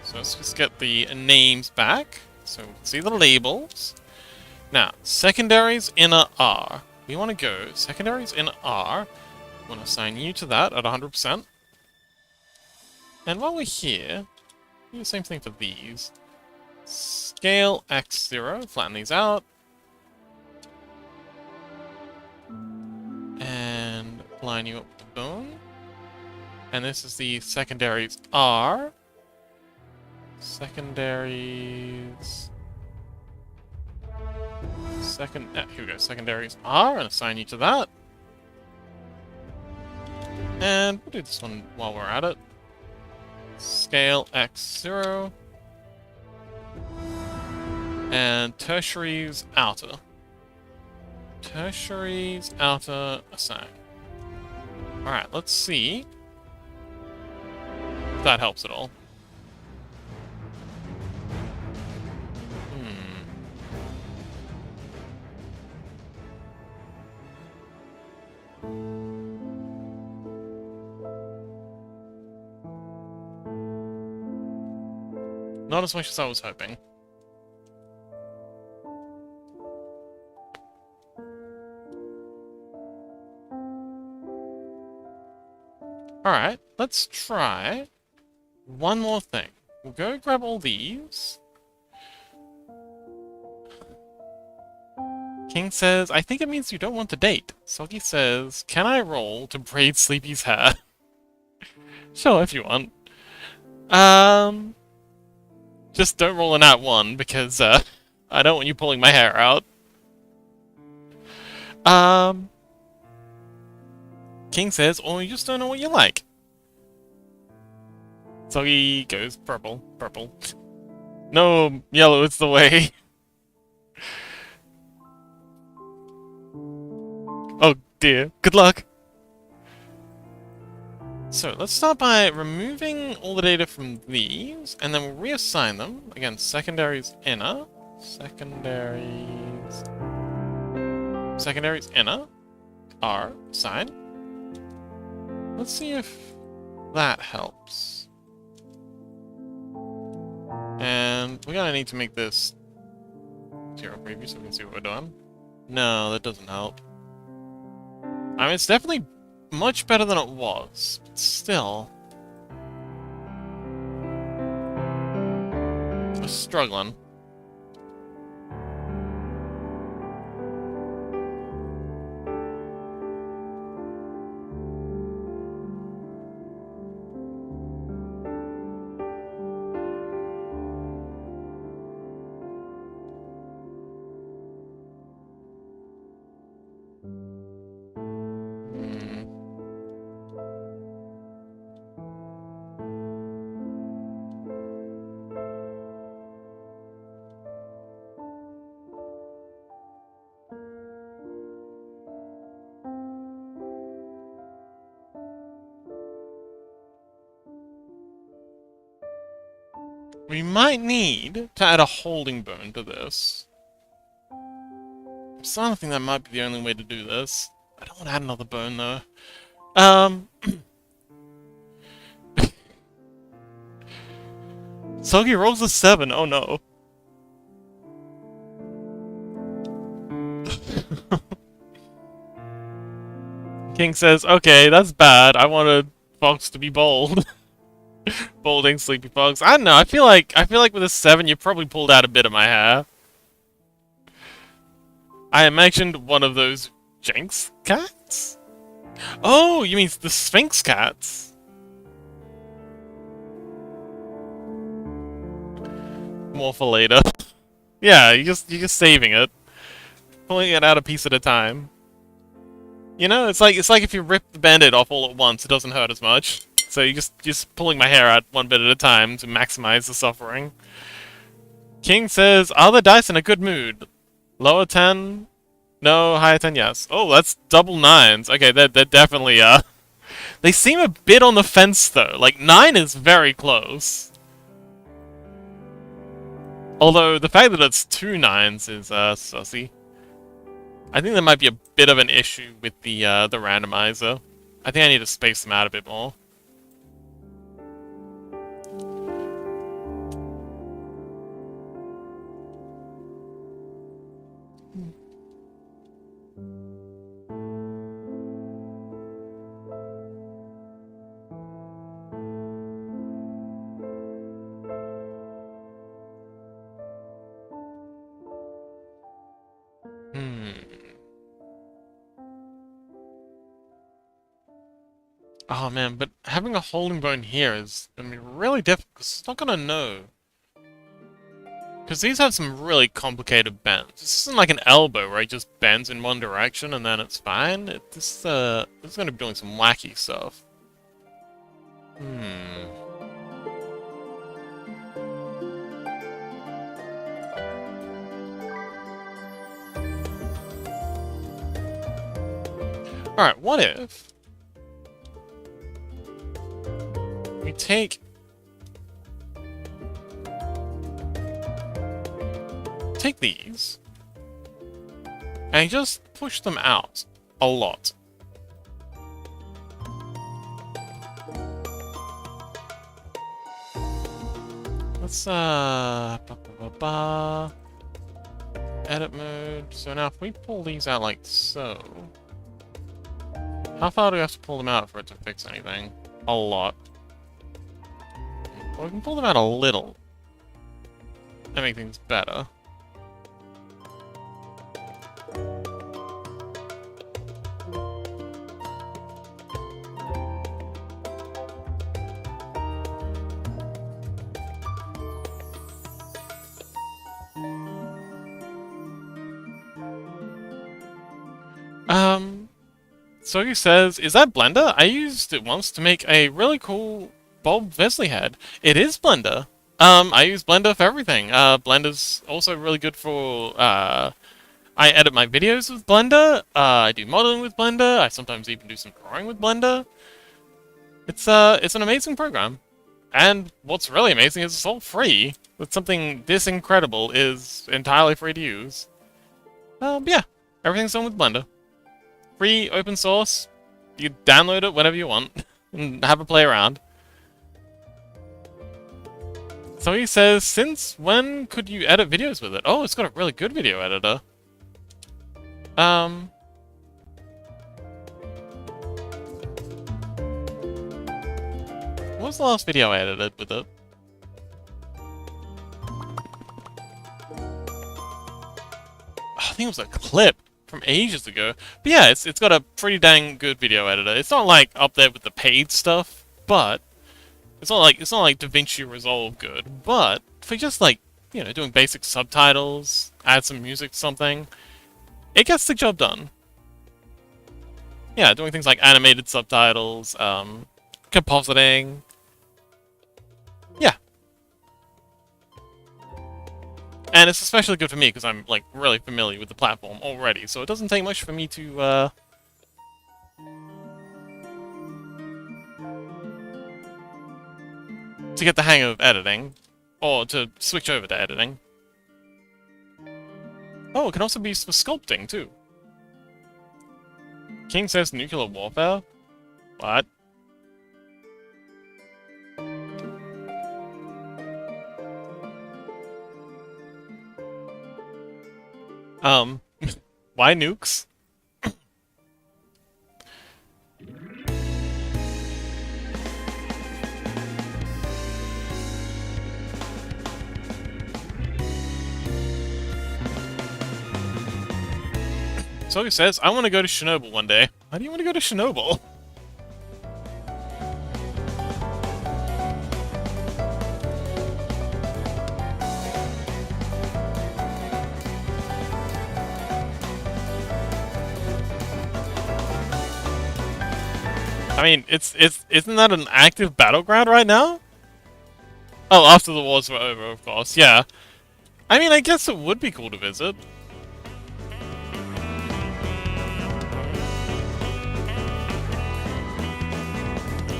So let's just get the names back so we can see the labels. Now, secondaries inner R. We want to go secondaries inner R. We want to assign you to that at 100%. And while we're here, do the same thing for these. Scale X0, flatten these out. And line you up with the bone. And this is the secondaries R. Secondaries... here we go. Secondaries R, and assign you to that. And we'll do this one while we're at it. Scale X0. And tertiaries outer. Tertiaries outer assign. Alright, let's see if that helps at all. Not as much as I was hoping. Alright, let's try one more thing. We'll go grab all these. King says, I think it means you don't want to date. Soggy says, can I roll to braid Sleepy's hair? Sure, if you want. Just don't roll an @1, because, I don't want you pulling my hair out. King says, oh, you just don't know what you like. Soggy goes purple, purple. No, yellow is the way. Oh dear, good luck. So, let's start by removing all the data from these, and then we'll reassign them. Again, secondaries inner. Secondaries inner are assigned. Let's see if that helps. And we're gonna need to make this 0 preview so we can see what we're doing. No, that doesn't help. I mean, it's definitely much better than it was, but still. I'm struggling. We might need to add a holding bone to this. I'm starting to think that might be the only way to do this. I don't want to add another bone, though. Sogi rolls a 7, oh no. King says, okay, that's bad. I wanted Fox to be bold. Bolding Sleepy Fox. I don't know, I feel like with a 7 you probably pulled out a bit of my hair. I imagined one of those Jinx cats? Oh, you mean the Sphinx cats? More for later. Yeah, you're just saving it. Pulling it out a piece at a time. You know, it's like if you rip the band-aid off all at once, it doesn't hurt as much. So you're just pulling my hair out one bit at a time to maximize the suffering. King says, are the dice in a good mood? Lower 10? No, higher 10, yes. Oh, that's double 9s. Okay, they're definitely, They seem a bit on the fence, though. Like, 9 is very close. Although, the fact that it's 2 9s is, sussy. I think there might be a bit of an issue with the randomizer. I think I need to space them out a bit more. Oh man, but having a holding bone here is gonna be really difficult because it's not gonna know. Because these have some really complicated bends. This isn't like an elbow where it just bends in one direction and then it's fine. This is gonna be doing some wacky stuff. Alright, what if we take these and just push them out a lot. Let's edit mode. So now if we pull these out like so, how far do we have to pull them out for it to fix anything? A lot. Well, we can pull them out a little and make things better. Sogi says, is that Blender? I used it once to make a really cool Bob Vesley head. It is Blender. I use Blender for everything. Blender's also really good for, I edit my videos with Blender. I do modeling with Blender. I sometimes even do some drawing with Blender. It's an amazing program. And what's really amazing is it's all free. That something this incredible is entirely free to use. Yeah, everything's done with Blender. Free, open source. You can download it whenever you want and have a play around. So he says, since when could you edit videos with it? Oh, it's got a really good video editor. What was the last video I edited with it? I think it was a clip from ages ago. But yeah, it's got a pretty dang good video editor. It's not like up there with the paid stuff, but it's not like DaVinci Resolve good. But for just like, you know, doing basic subtitles, add some music, something, it gets the job done. Yeah, doing things like animated subtitles, compositing. Yeah. And it's especially good for me because I'm, like, really familiar with the platform already, so it doesn't take much for me to get the hang of editing. Or to switch over to editing. Oh, it can also be used for sculpting, too. King says nuclear warfare? What? Why nukes? So he says, I want to go to Chernobyl one day. Why do you want to go to Chernobyl? I mean, isn't that an active battleground right now? Oh, after the wars were over, of course, yeah. I mean, I guess it would be cool to visit.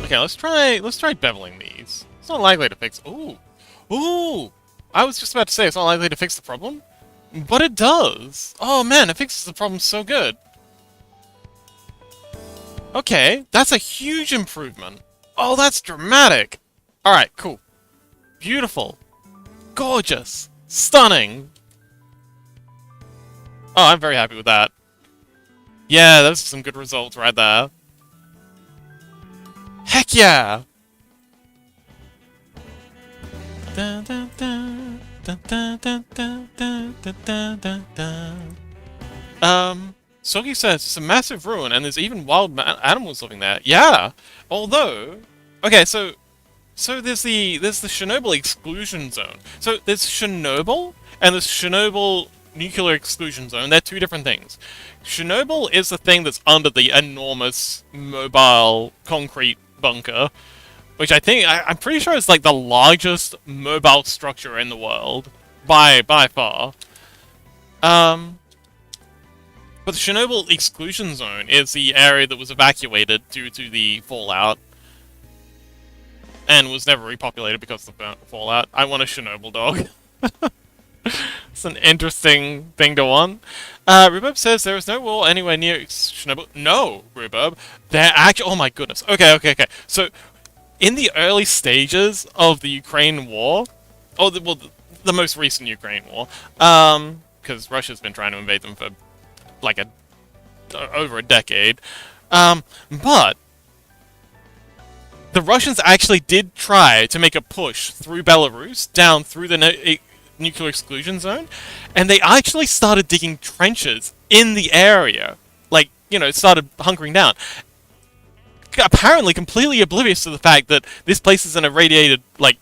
Okay, let's try beveling these. It's not likely to fix. Ooh, ooh! I was just about to say it's not likely to fix the problem, but it does. Oh man, it fixes the problem so good. Okay, that's a huge improvement. Oh, that's dramatic. All right, cool, beautiful, gorgeous, stunning. Oh, I'm very happy with that. Yeah, those are some good results right there. Heck yeah! Sogi says it's a massive ruin and there's even wild animals living there. Yeah! Although... Okay, so there's the Chernobyl exclusion zone. So there's Chernobyl and there's Chernobyl nuclear exclusion zone. They're two different things. Chernobyl is the thing that's under the enormous mobile concrete bunker, which I'm pretty sure is like the largest mobile structure in the world by far. But the Chernobyl exclusion zone is the area that was evacuated due to the fallout and was never repopulated because of the fallout. I want a Chernobyl dog. It's an interesting thing to want. Rhubarb says there is no war anywhere near Chernobyl. No, Rhubarb. They're actually... Oh my goodness. Okay. So, in the early stages of the Ukraine war... Oh, the most recent Ukraine war. Because Russia's been trying to invade them for, like, over a decade. But... the Russians actually did try to make a push through Belarus, down through the nuclear exclusion zone, and they actually started digging trenches in the area. Like, you know, started hunkering down. Apparently completely oblivious to the fact that this place is an irradiated, like,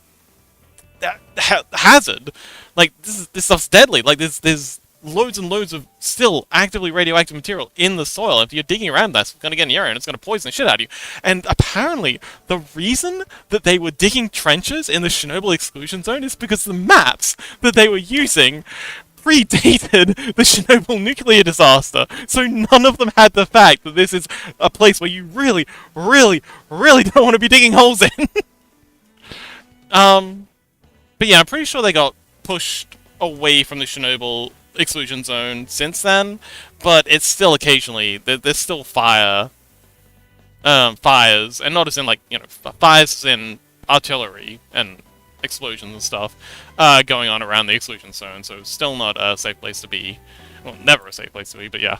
hazard. Like, this stuff's deadly. Like, there's loads and loads of still actively radioactive material in the soil. If you're digging around, that's going to get in the area and it's going to poison the shit out of you. And apparently, the reason that they were digging trenches in the Chernobyl exclusion zone is because the maps that they were using predated the Chernobyl nuclear disaster. So none of them had the fact that this is a place where you really, really, really don't want to be digging holes in. But yeah, I'm pretty sure they got pushed away from the Chernobyl exclusion zone since then, but it's still occasionally there's still fires, and not as in like, you know, fires in artillery and explosions and stuff going on around the exclusion zone. So it's still not a safe place to be. Well, never a safe place to be, but yeah.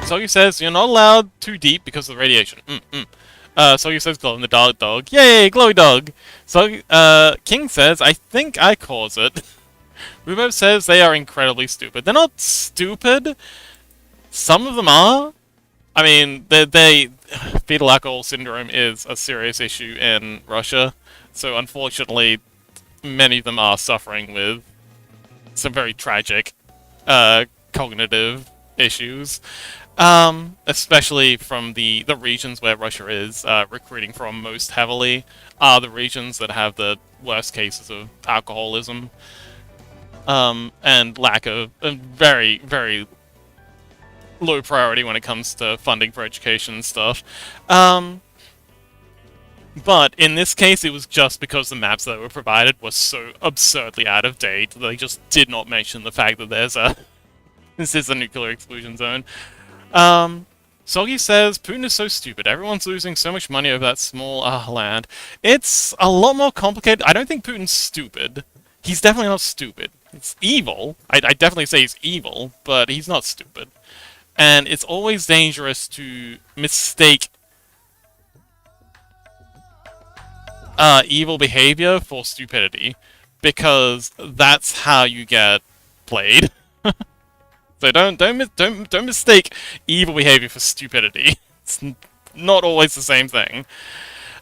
Soggy says you're not allowed too deep because of the radiation. Soggy says glow in the dark dog. Yay, glowy dog! So, King says, I think I cause it. Rhubarb says they are incredibly stupid. They're not stupid. Some of them are. I mean, fetal alcohol syndrome is a serious issue in Russia. So unfortunately, many of them are suffering with some very tragic, cognitive issues. Especially from the regions where Russia is recruiting from most heavily are the regions that have the worst cases of alcoholism, and lack of very, very low priority when it comes to funding for education and stuff. But in this case, it was just because the maps that were provided were so absurdly out of date. They just did not mention the fact that this is a nuclear exclusion zone. Soggy says, Putin is so stupid. Everyone's losing so much money over that small land. It's a lot more complicated. I don't think Putin's stupid. He's definitely not stupid. It's evil. I definitely say he's evil, but he's not stupid. And it's always dangerous to mistake evil behavior for stupidity, because that's how you get played. So don't mistake evil behavior for stupidity. It's not always the same thing.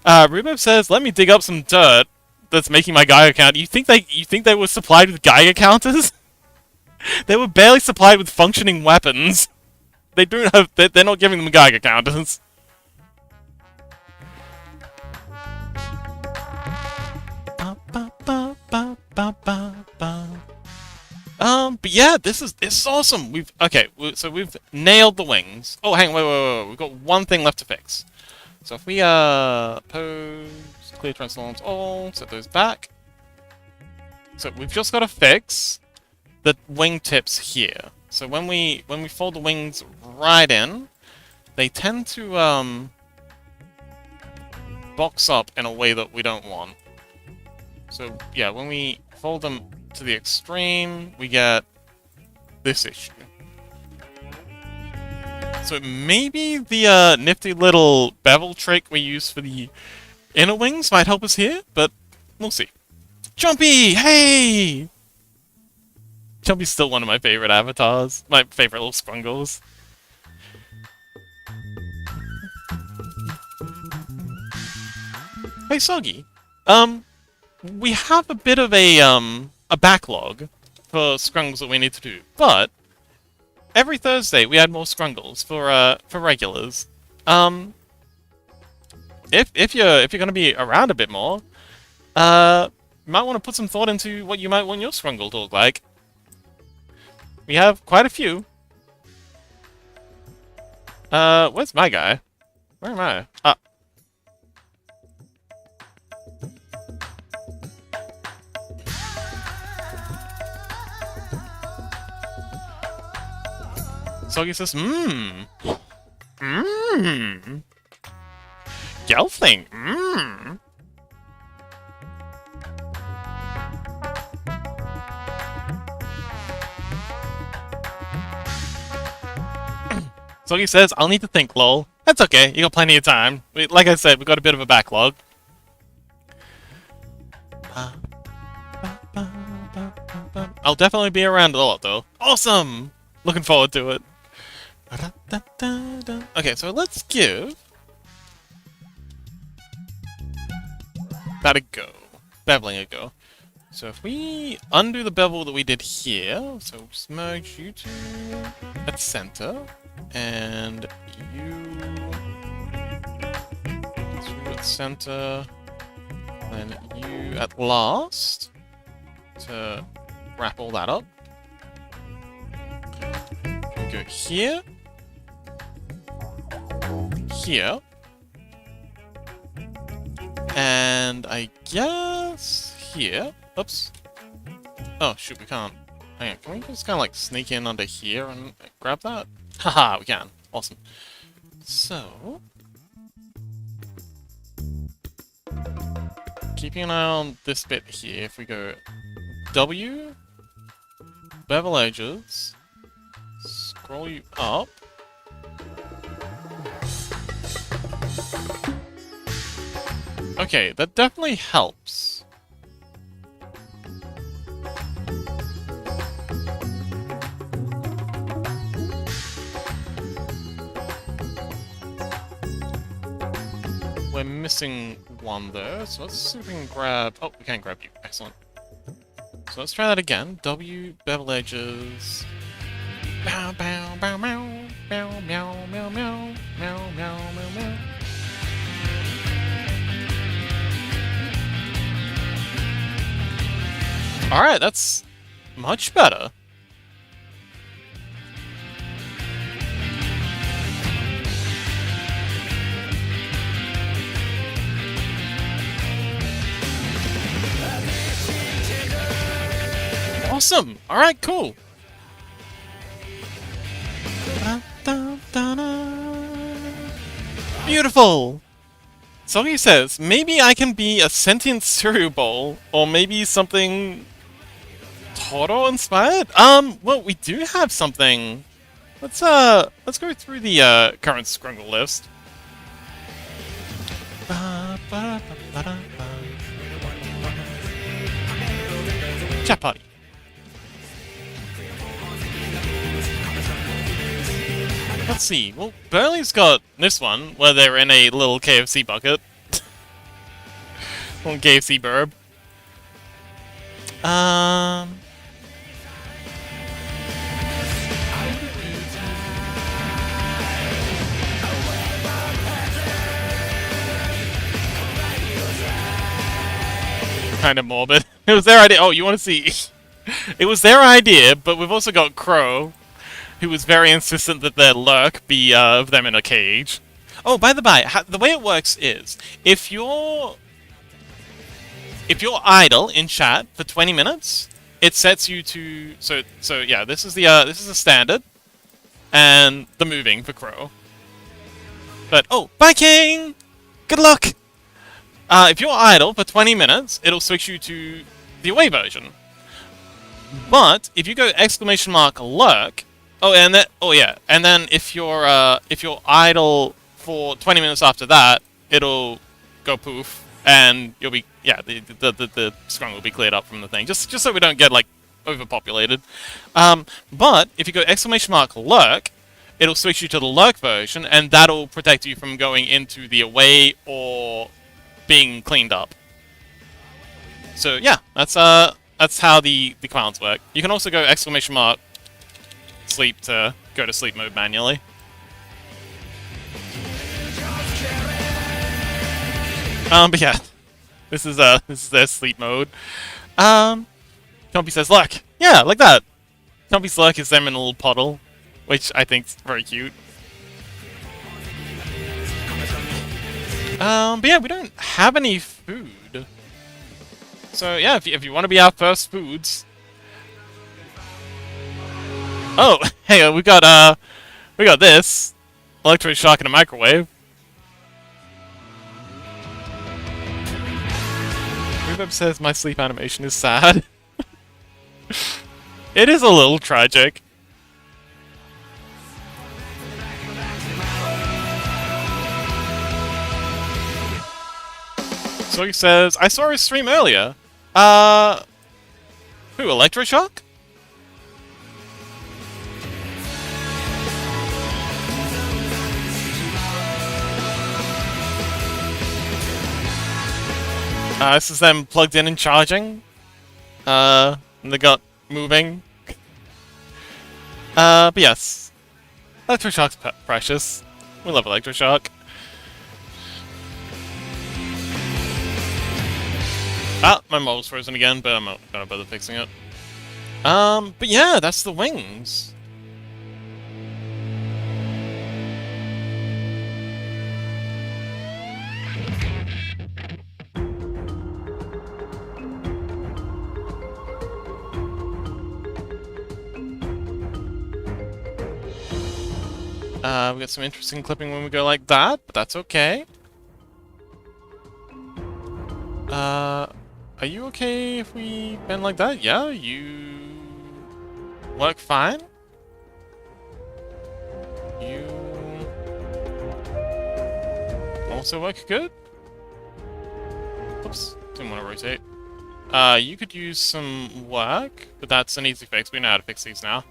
Rubo says, "Let me dig up some dirt that's making my Geiger count." You think they were supplied with Geiger counters? They were barely supplied with functioning weapons. They don't have. They're not giving them Geiger counters. But yeah, this is awesome. So we've nailed the wings. Oh, hang on, wait. We've got one thing left to fix. So if we pose clear transforms all, set those back. So we've just got to fix the wing tips here. So when we fold the wings right in, they tend to box up in a way that we don't want. So yeah, when we fold them to the extreme, we get this issue. So maybe the nifty little bevel trick we use for the inner wings might help us here, but we'll see. Jumpy! Hey! Jumpy's still one of my favorite avatars. My favorite little scrungles. Hey, Soggy. We have a bit of a backlog for scrungles that we need to do, but every Thursday we add more scrungles for regulars. If you're gonna be around a bit more, you might want to put some thought into what you might want your scrungle to look like. We have quite a few. Where's my guy? Where am I? Soggy says, Gelfling, Soggy says, I'll need to think, lol. That's okay, you got plenty of time. Like I said, we've got a bit of a backlog. I'll definitely be around a lot, though. Awesome! Looking forward to it. Okay, so let's give that a go. Beveling a go. So if we undo the bevel that we did here, so merge you two at center, and you two at center, and you at last, to wrap all that up. We go here, here, and I guess here. Oops. Oh shoot, we can't. Hang on, can we just kind of like sneak in under here and grab that? Haha, we can. Awesome. So, keeping an eye on this bit here, if we go W, bevel edges, scroll you up. Okay, that definitely helps. We're missing one though, so let's see if we can grab... Oh, we can grab you. Excellent. So let's try that again. W, bevel edges... Bow, bow, bow, meow, meow, meow, meow, meow, meow, meow, meow, meow. Alright, that's much better. Awesome! Alright, cool. Beautiful! So he says, maybe I can be a sentient cereal bowl, or maybe something Toro inspired? Well, we do have something. Let's go through the current Scrungle list. Chat party. Let's see. Well, Burley's got this one, where they're in a little KFC bucket. Little KFC burb. Kind of morbid. It was their idea. Oh, you want to see? It was their idea, but we've also got Crow, who was very insistent that their lurk be of them in a cage. Oh, by the by, the way it works is if you're idle in chat for 20 minutes, it sets you to so yeah. This is the standard, and the moving for Crow. But oh, Viking, good luck. If you're idle for 20 minutes, it'll switch you to the away version. But if you go !lurk, and then if you're idle for 20 minutes after that, it'll go poof, and you'll be the scrum will be cleared up from the thing, just so we don't get like overpopulated. But if you go !lurk, it'll switch you to the lurk version, and that'll protect you from going into the away or being cleaned up. So yeah, that's how the clowns work. You can also go !sleep to go to sleep mode manually. But yeah, this is their sleep mode. Chompy says lurk. Yeah, like that. Chompy's lurk is them in a little puddle, which I think's very cute. But yeah, we don't have any food. So yeah, if you want to be our first foods. Oh, hey, we got this electric shock in a microwave. Rubeb says my sleep animation is sad. It is a little tragic. So he says, I saw his stream earlier. Who, Electroshock? This is them plugged in and charging. And they got moving. But yes. Electroshock's precious. We love Electroshock. Ah, my mobile's frozen again, but I'm not gonna bother fixing it. But yeah, that's the wings. We got some interesting clipping when we go like that, but that's okay. Are you okay if we bend like that? Yeah, you work fine. You also work good. Oops, didn't want to rotate. You could use some work, but that's an easy fix. We know how to fix these now.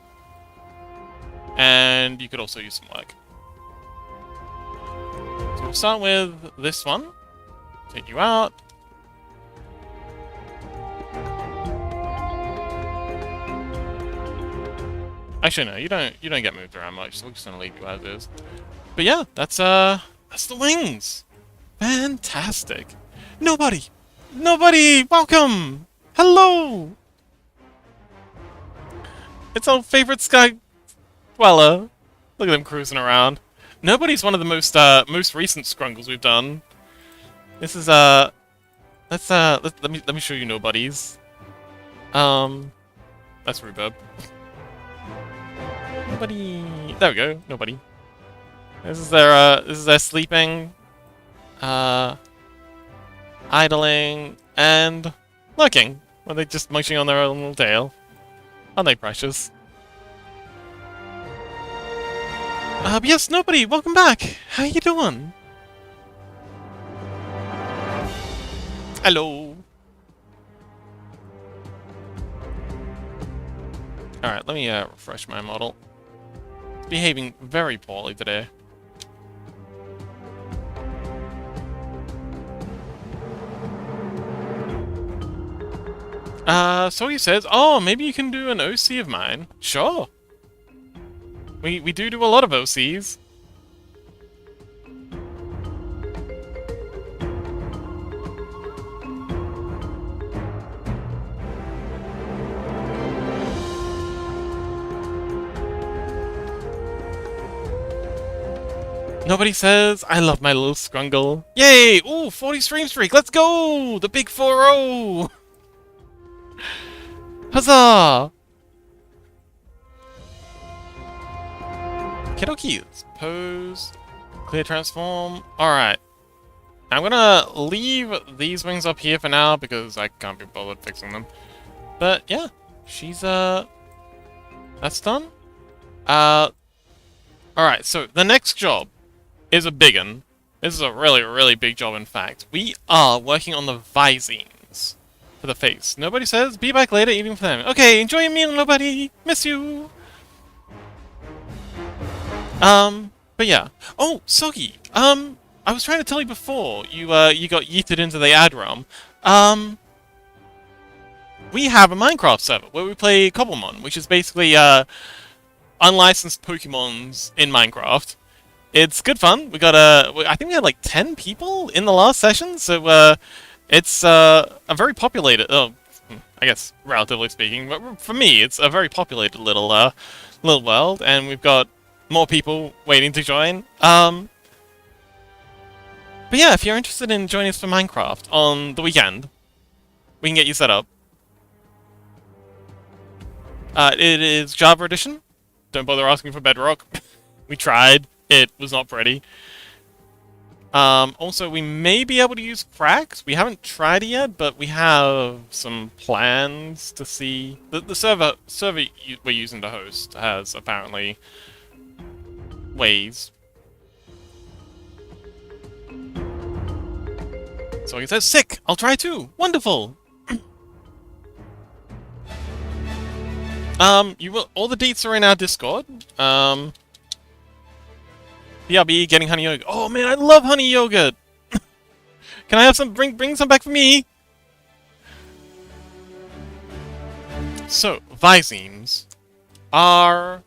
And you could also use some work. So we'll start with this one. Take you out. Actually, no, you don't get moved around much, so we're just gonna leave you as is. But yeah, that's the wings. Fantastic. Nobody, welcome. Hello. It's our favorite sky dweller. Look at them cruising around. Nobody's one of the most recent scrungles we've done. This is let me show you nobodies. that's Rhubarb. Nobody. There we go. Nobody. This is their sleeping, idling, and lurking. Or they just munching on their own little tail. Aren't they precious? Yes, nobody. Welcome back. How you doing? Hello. Alright, let me refresh my model. It's behaving very poorly today. So he says, oh, maybe you can do an OC of mine. Sure. We do a lot of OCs. Nobody says, I love my little scrungle. Yay! Ooh, 40 stream streak, let's go! The big 4-0! Huzzah! Kidoki's pose, clear transform. Alright. I'm gonna leave these wings up here for now because I can't be bothered fixing them. But yeah, she's that's done. Alright, so the next job is a big one. This is a really, really big job, in fact. We are working on the visines for the face. Nobody says, be back later eating for them. Okay, enjoy your meal, nobody. Miss you. But yeah. Oh, Soggy. I was trying to tell you before you got yeeted into the ad realm. We have a Minecraft server where we play Cobblemon, which is basically unlicensed Pokemons in Minecraft. It's good fun. We got I think we had like 10 people in the last session, so it's a very populated. Oh, I guess relatively speaking, but for me, it's a very populated little world, and we've got more people waiting to join. But yeah, if you're interested in joining us for Minecraft on the weekend, we can get you set up. It is Java Edition. Don't bother asking for Bedrock. We tried. It was not pretty. Also, we may be able to use cracks. We haven't tried it yet, but we have some plans to see. The server we're using to host has apparently ways. So he says, sick! I'll try too! Wonderful! All the deets are in our Discord. BRB getting honey yogurt. Oh man, I love honey yogurt! Can I have some? Bring some back for me! So, visines are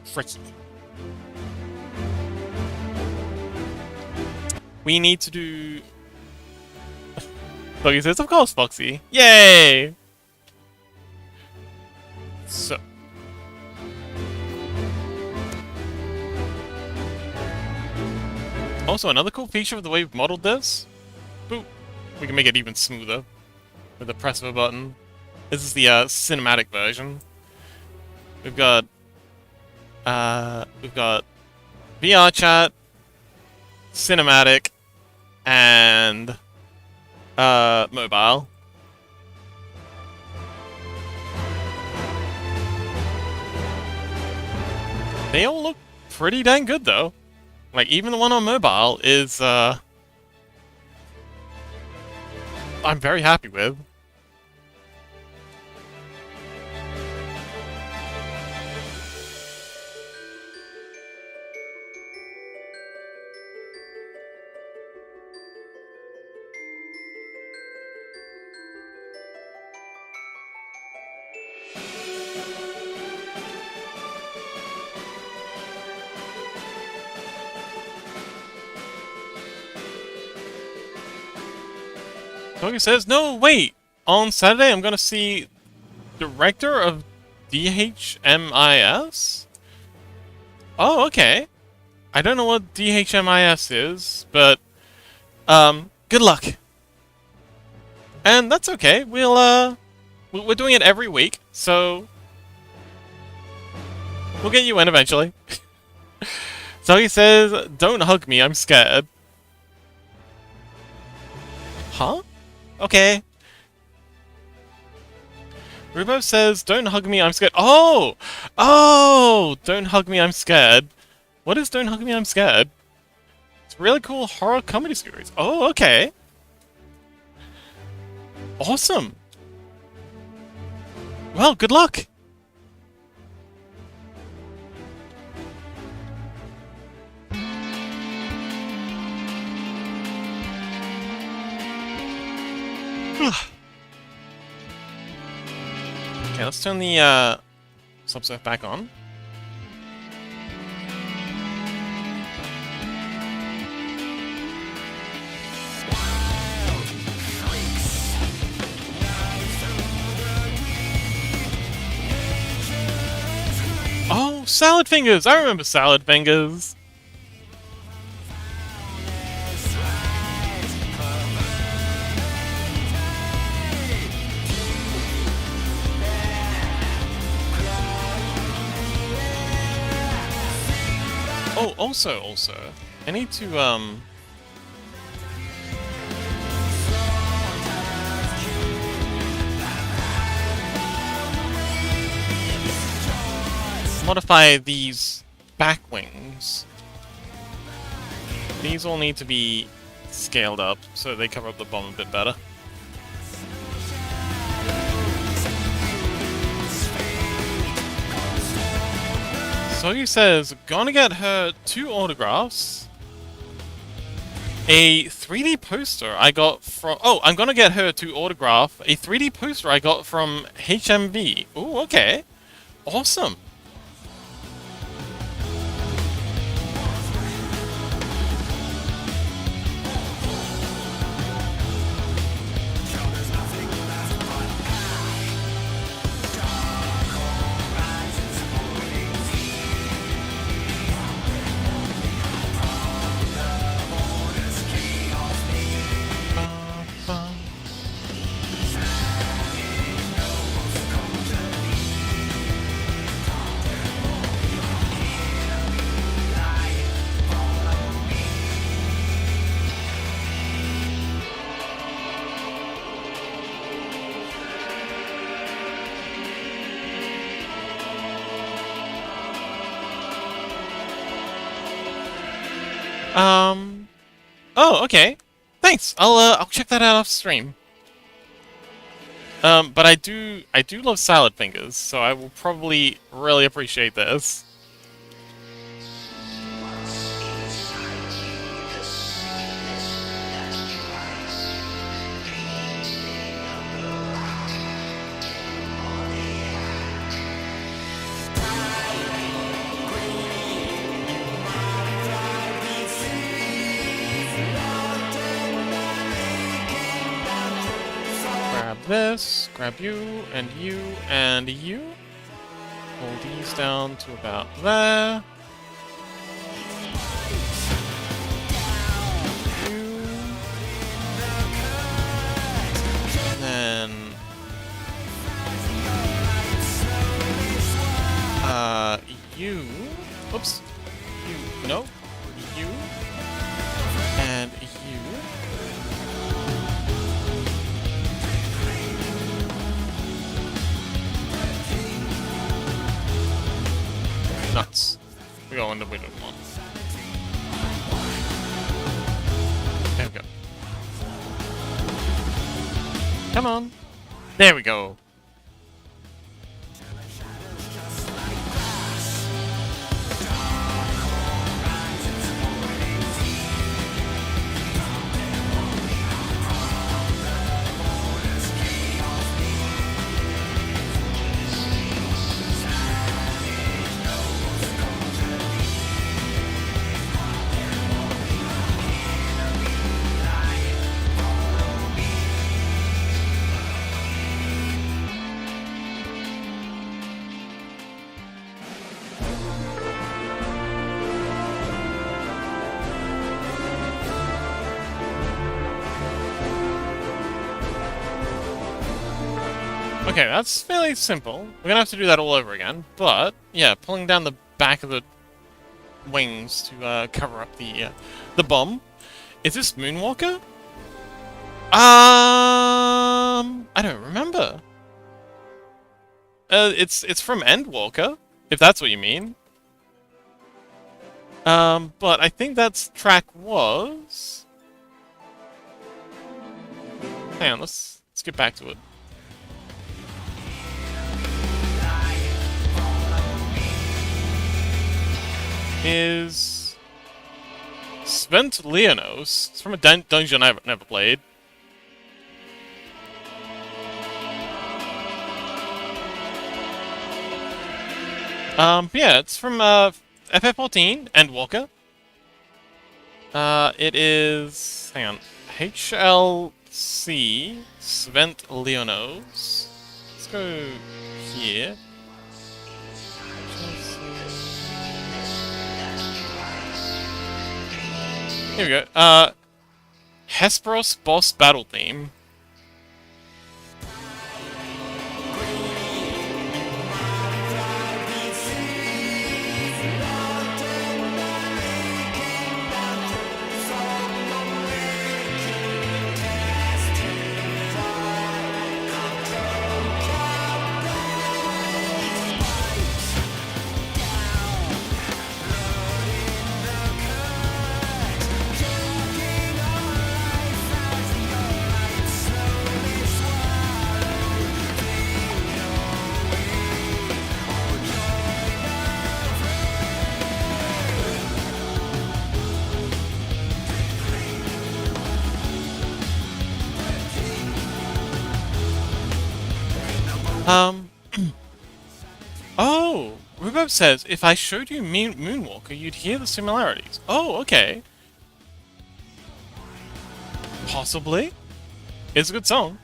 tricky. We need to do... Foxy says, of course, Foxy. Yay! So... Also, another cool feature of the way we've modeled this, boop, we can make it even smoother with the press of a button. This is the cinematic version. We've got VR chat, cinematic, and mobile. They all look pretty dang good though. Like, even the one on mobile is, I'm very happy with. Togi says, no, wait! On Saturday I'm gonna see Director of DHMIS? Oh, okay. I don't know what DHMIS is, but, good luck. And that's okay, we're doing it every week, So we'll get you in eventually. So he says, "Don't hug me, I'm scared." Huh? Okay. Rubo says, "Don't hug me, I'm scared." Oh! Oh! Don't hug me, I'm scared. What is Don't Hug Me, I'm Scared? It's a really cool horror comedy series. Oh, okay. Awesome. Well, good luck. Okay, let's turn the subsurf back on. Oh, Salad Fingers! I remember Salad Fingers! Oh, also, I need to, modify these back wings. These all need to be scaled up so they cover up the bomb a bit better. Soyu says, "Gonna get her 2 autographs. A 3D poster I got from... Oh, I'm gonna get her to autograph a 3D poster I got from HMV. Ooh, okay. Awesome. Oh, okay. Thanks. I'll check that out off stream. But I do love Salad Fingers, so I will probably really appreciate this. This, grab you, and you, and you. Pull these down to about there. You. And then... you. Oops. You. No. You. And you. Nuts. We go into window one. There we go. Come on. There we go. Okay, that's fairly simple. We're gonna have to do that all over again, but yeah, pulling down the back of the wings to cover up the bomb. Is this Moonwalker? I don't remember. It's from Endwalker, if that's what you mean. But I think that's track was. Hang on, let's get back to it. Is Svent Leonos. It's from a dungeon I've never played. Yeah, it's from FF14 Endwalker. It is, hang on, HLC Svent Leonos. Let's go here. Here we go. Hesperos boss battle theme. Oh! Rhubarb says, if I showed you Moonwalker, you'd hear the similarities. Oh, okay. Possibly. It's a good song.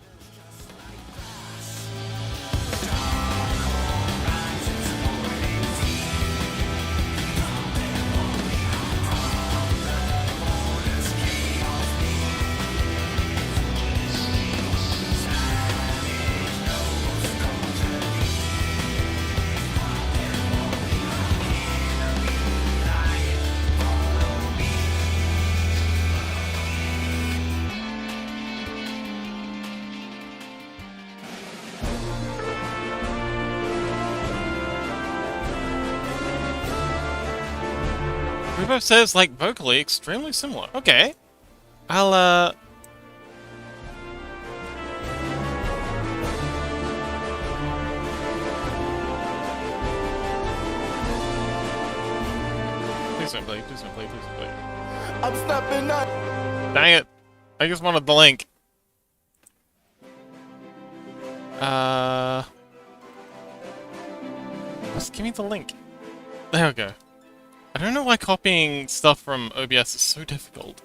Rhubarb says, like, vocally, extremely similar. Okay. I'll, Please don't play, please don't play, please don't play. I'm snapping up! Dang it. I just wanted the link. Just give me the link. There we go. I don't know why copying stuff from OBS is so difficult.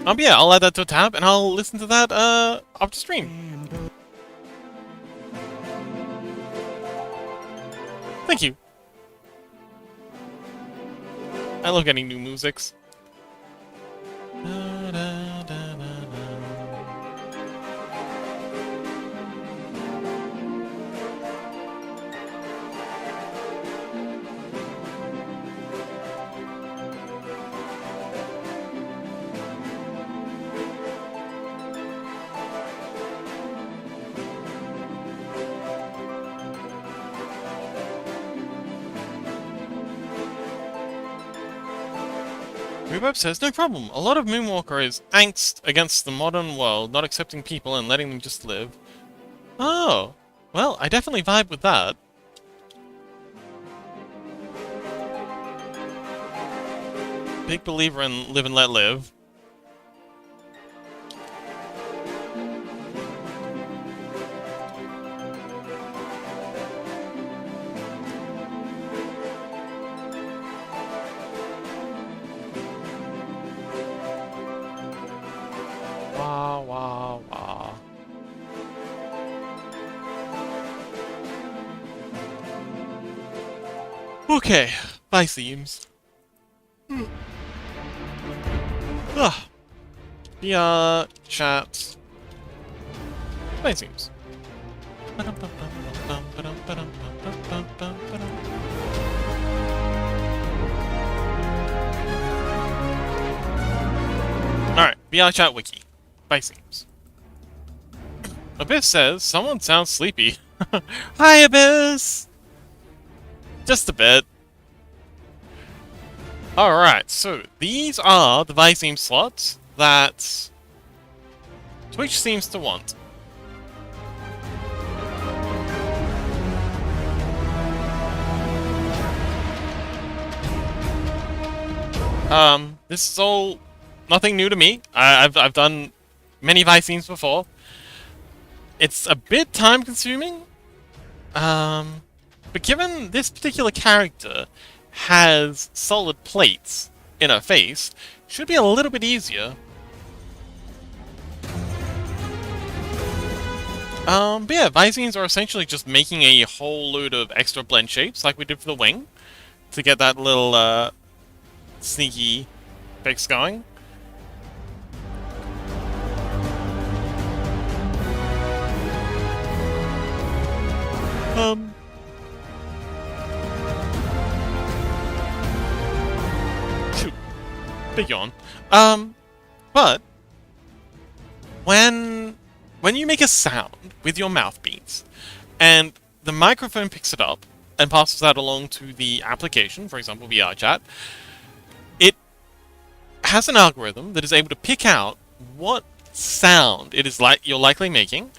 But yeah, I'll add that to a tab, and I'll listen to that, after stream. Thank you. I love getting new musics. Rhubarb says, no problem. A lot of Moonwalker is angst against the modern world, not accepting people and letting them just live. Oh, well, I definitely vibe with that. Big believer in live and let live. Okay, bye themes. The chat. It seems. Alright, VR chat wiki. Seems. Abyss says, someone sounds sleepy. Hi, Abyss! Just a bit. Alright, so these are the Viseme slots that Twitch seems to want. This is all nothing new to me. I've done many Visemes before. It's a bit time consuming, but given this particular character has solid plates in her face, it should be a little bit easier. But yeah, Visemes are essentially just making a whole load of extra blend shapes like we did for the wing to get that little sneaky fix going. Shoot. Big yawn. But when you make a sound with your mouthpiece, and the microphone picks it up and passes that along to the application, for example, VRChat, it has an algorithm that is able to pick out what sound it is you're likely making,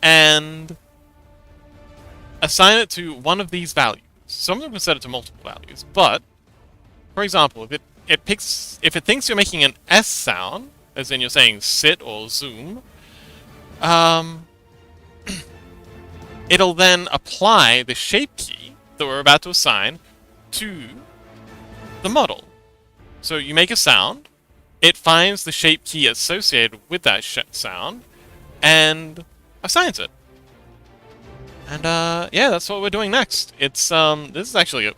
and assign it to one of these values. Some of them can set it to multiple values, but for example, if it thinks you're making an S sound, as in you're saying sit or zoom, it'll then apply the shape key that we're about to assign to the model. So you make a sound, it finds the shape key associated with that sound, and assigns it. And yeah, that's what we're doing next. It's this is actually a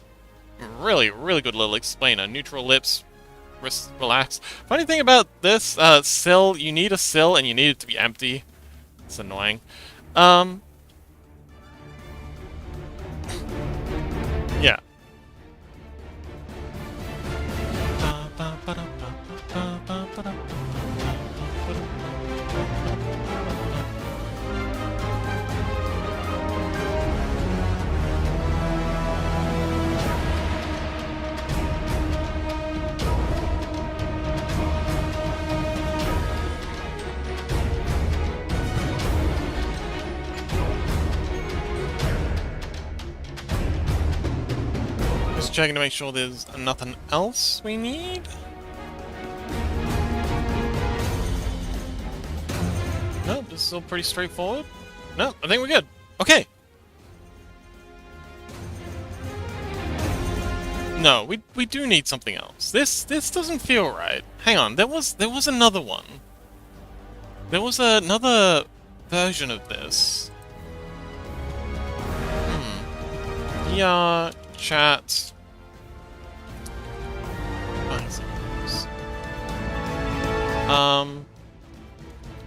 really, really good little explainer. Neutral lips, wrist relax. Funny thing about this sill, you need a sill and you need it to be empty. It's annoying. Yeah. Just checking to make sure there's nothing else we need. No, this is all pretty straightforward. No, I think we're good. Okay. No, we do need something else. This doesn't feel right. Hang on, there was another one. There was another version of this. VR chat.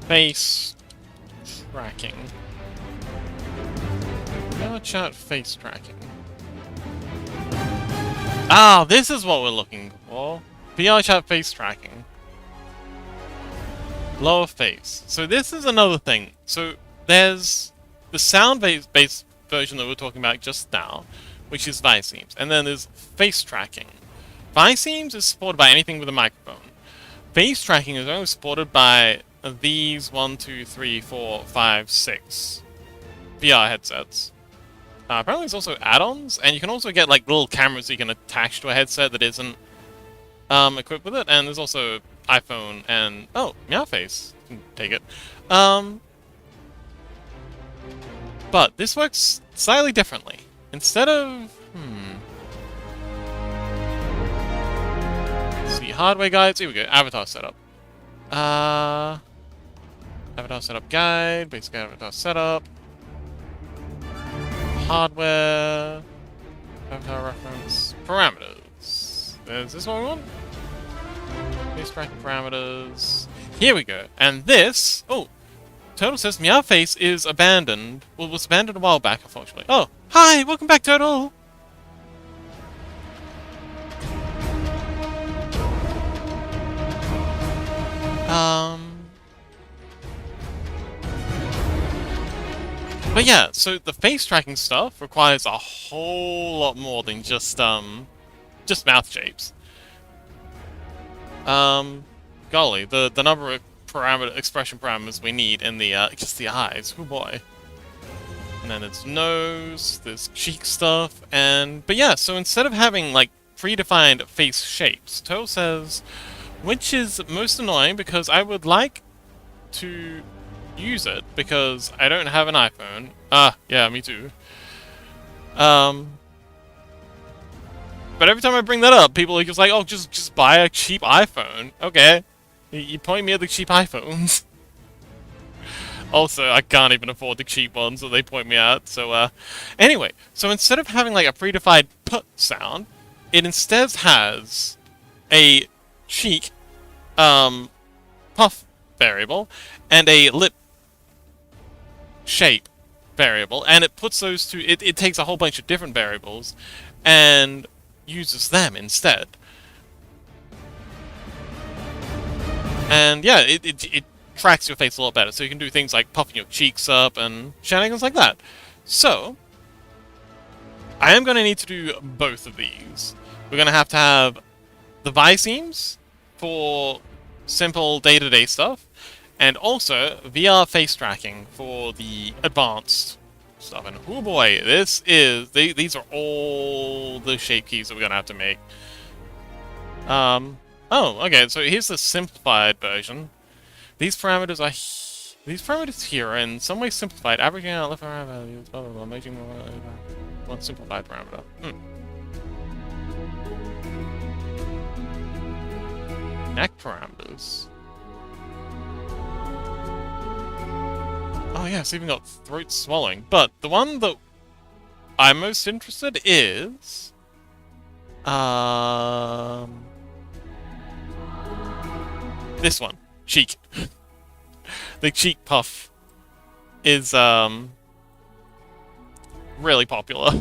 Face tracking. VR chat face tracking. Ah, this is what we're looking for. VR chat face tracking. Lower face. So this is another thing. So there's the sound-based version that we were talking about just now, which is Visemes. And then there's face tracking. Visemes is supported by anything with a microphone. Face tracking is only supported by these 1, 2, 3, 4, 5, 6 VR headsets. Apparently there's also add-ons, and you can also get like little cameras you can attach to a headset that isn't equipped with it, and there's also iPhone and Meowface. You can take it. But this works slightly differently. Instead of let's see, hardware guides. Here we go. Avatar setup. Avatar setup guide. Basic avatar setup. Hardware. Avatar reference. Parameters. Is this what we want? Face tracking parameters. Here we go. And this. Oh, Turtle says Meowface is abandoned. Well, was abandoned a while back, unfortunately. Oh, hi! Welcome back, Turtle! But yeah, so the face tracking stuff requires a whole lot more than just mouth shapes. Golly, the number of expression parameters we need in the, just the eyes, oh boy. And then there's nose, there's cheek stuff, but yeah, so instead of having, like, predefined face shapes, Turtle says, which is most annoying because I would like to use it because I don't have an iPhone. Ah, yeah, me too. But every time I bring that up, people are just like, oh, just buy a cheap iPhone. Okay. You point me at the cheap iPhones. Also, I can't even afford the cheap ones that they point me at, so, anyway, so instead of having, like, a predefined put sound, it instead has a cheek, puff variable, and a lip shape variable, and it puts those two, it takes a whole bunch of different variables, and uses them instead. And yeah, it tracks your face a lot better, so you can do things like puffing your cheeks up and shenanigans like that. So, I am going to need to do both of these. We're going to have the Viseams for simple day-to-day stuff, and also VR face tracking for the advanced stuff. And oh boy, these are all the shape keys that we're going to have to make. Oh, okay, so here's the simplified version. These parameters here are in some way simplified, averaging out left and right values, blah blah blah, making one simplified parameter. Neck parameters. Oh yeah, it's even got throat swelling. But the one that I'm most interested is this one. Cheek. The cheek puff is really popular.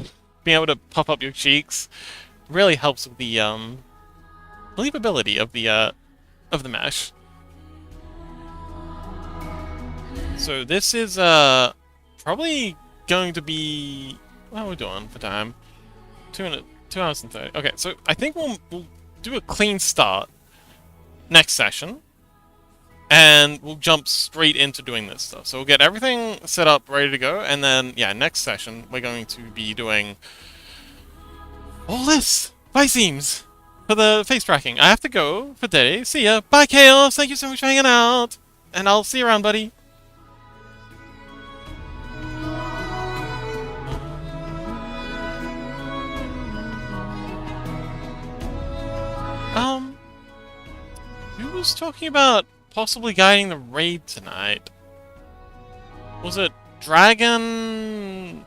Being able to puff up your cheeks really helps with the believability of the mesh. So this is probably going to be, what are we doing for time? 2 hours and 30. Okay, so I think we'll do a clean start next session. And we'll jump straight into doing this stuff. So we'll get everything set up, ready to go, and then, yeah, next session, we're going to be doing all this! Viseams! For the face tracking. I have to go for today. See ya! Bye, Chaos! Thank you so much for hanging out! And I'll see you around, buddy! Who was talking about possibly guiding the raid tonight? Was it Dragon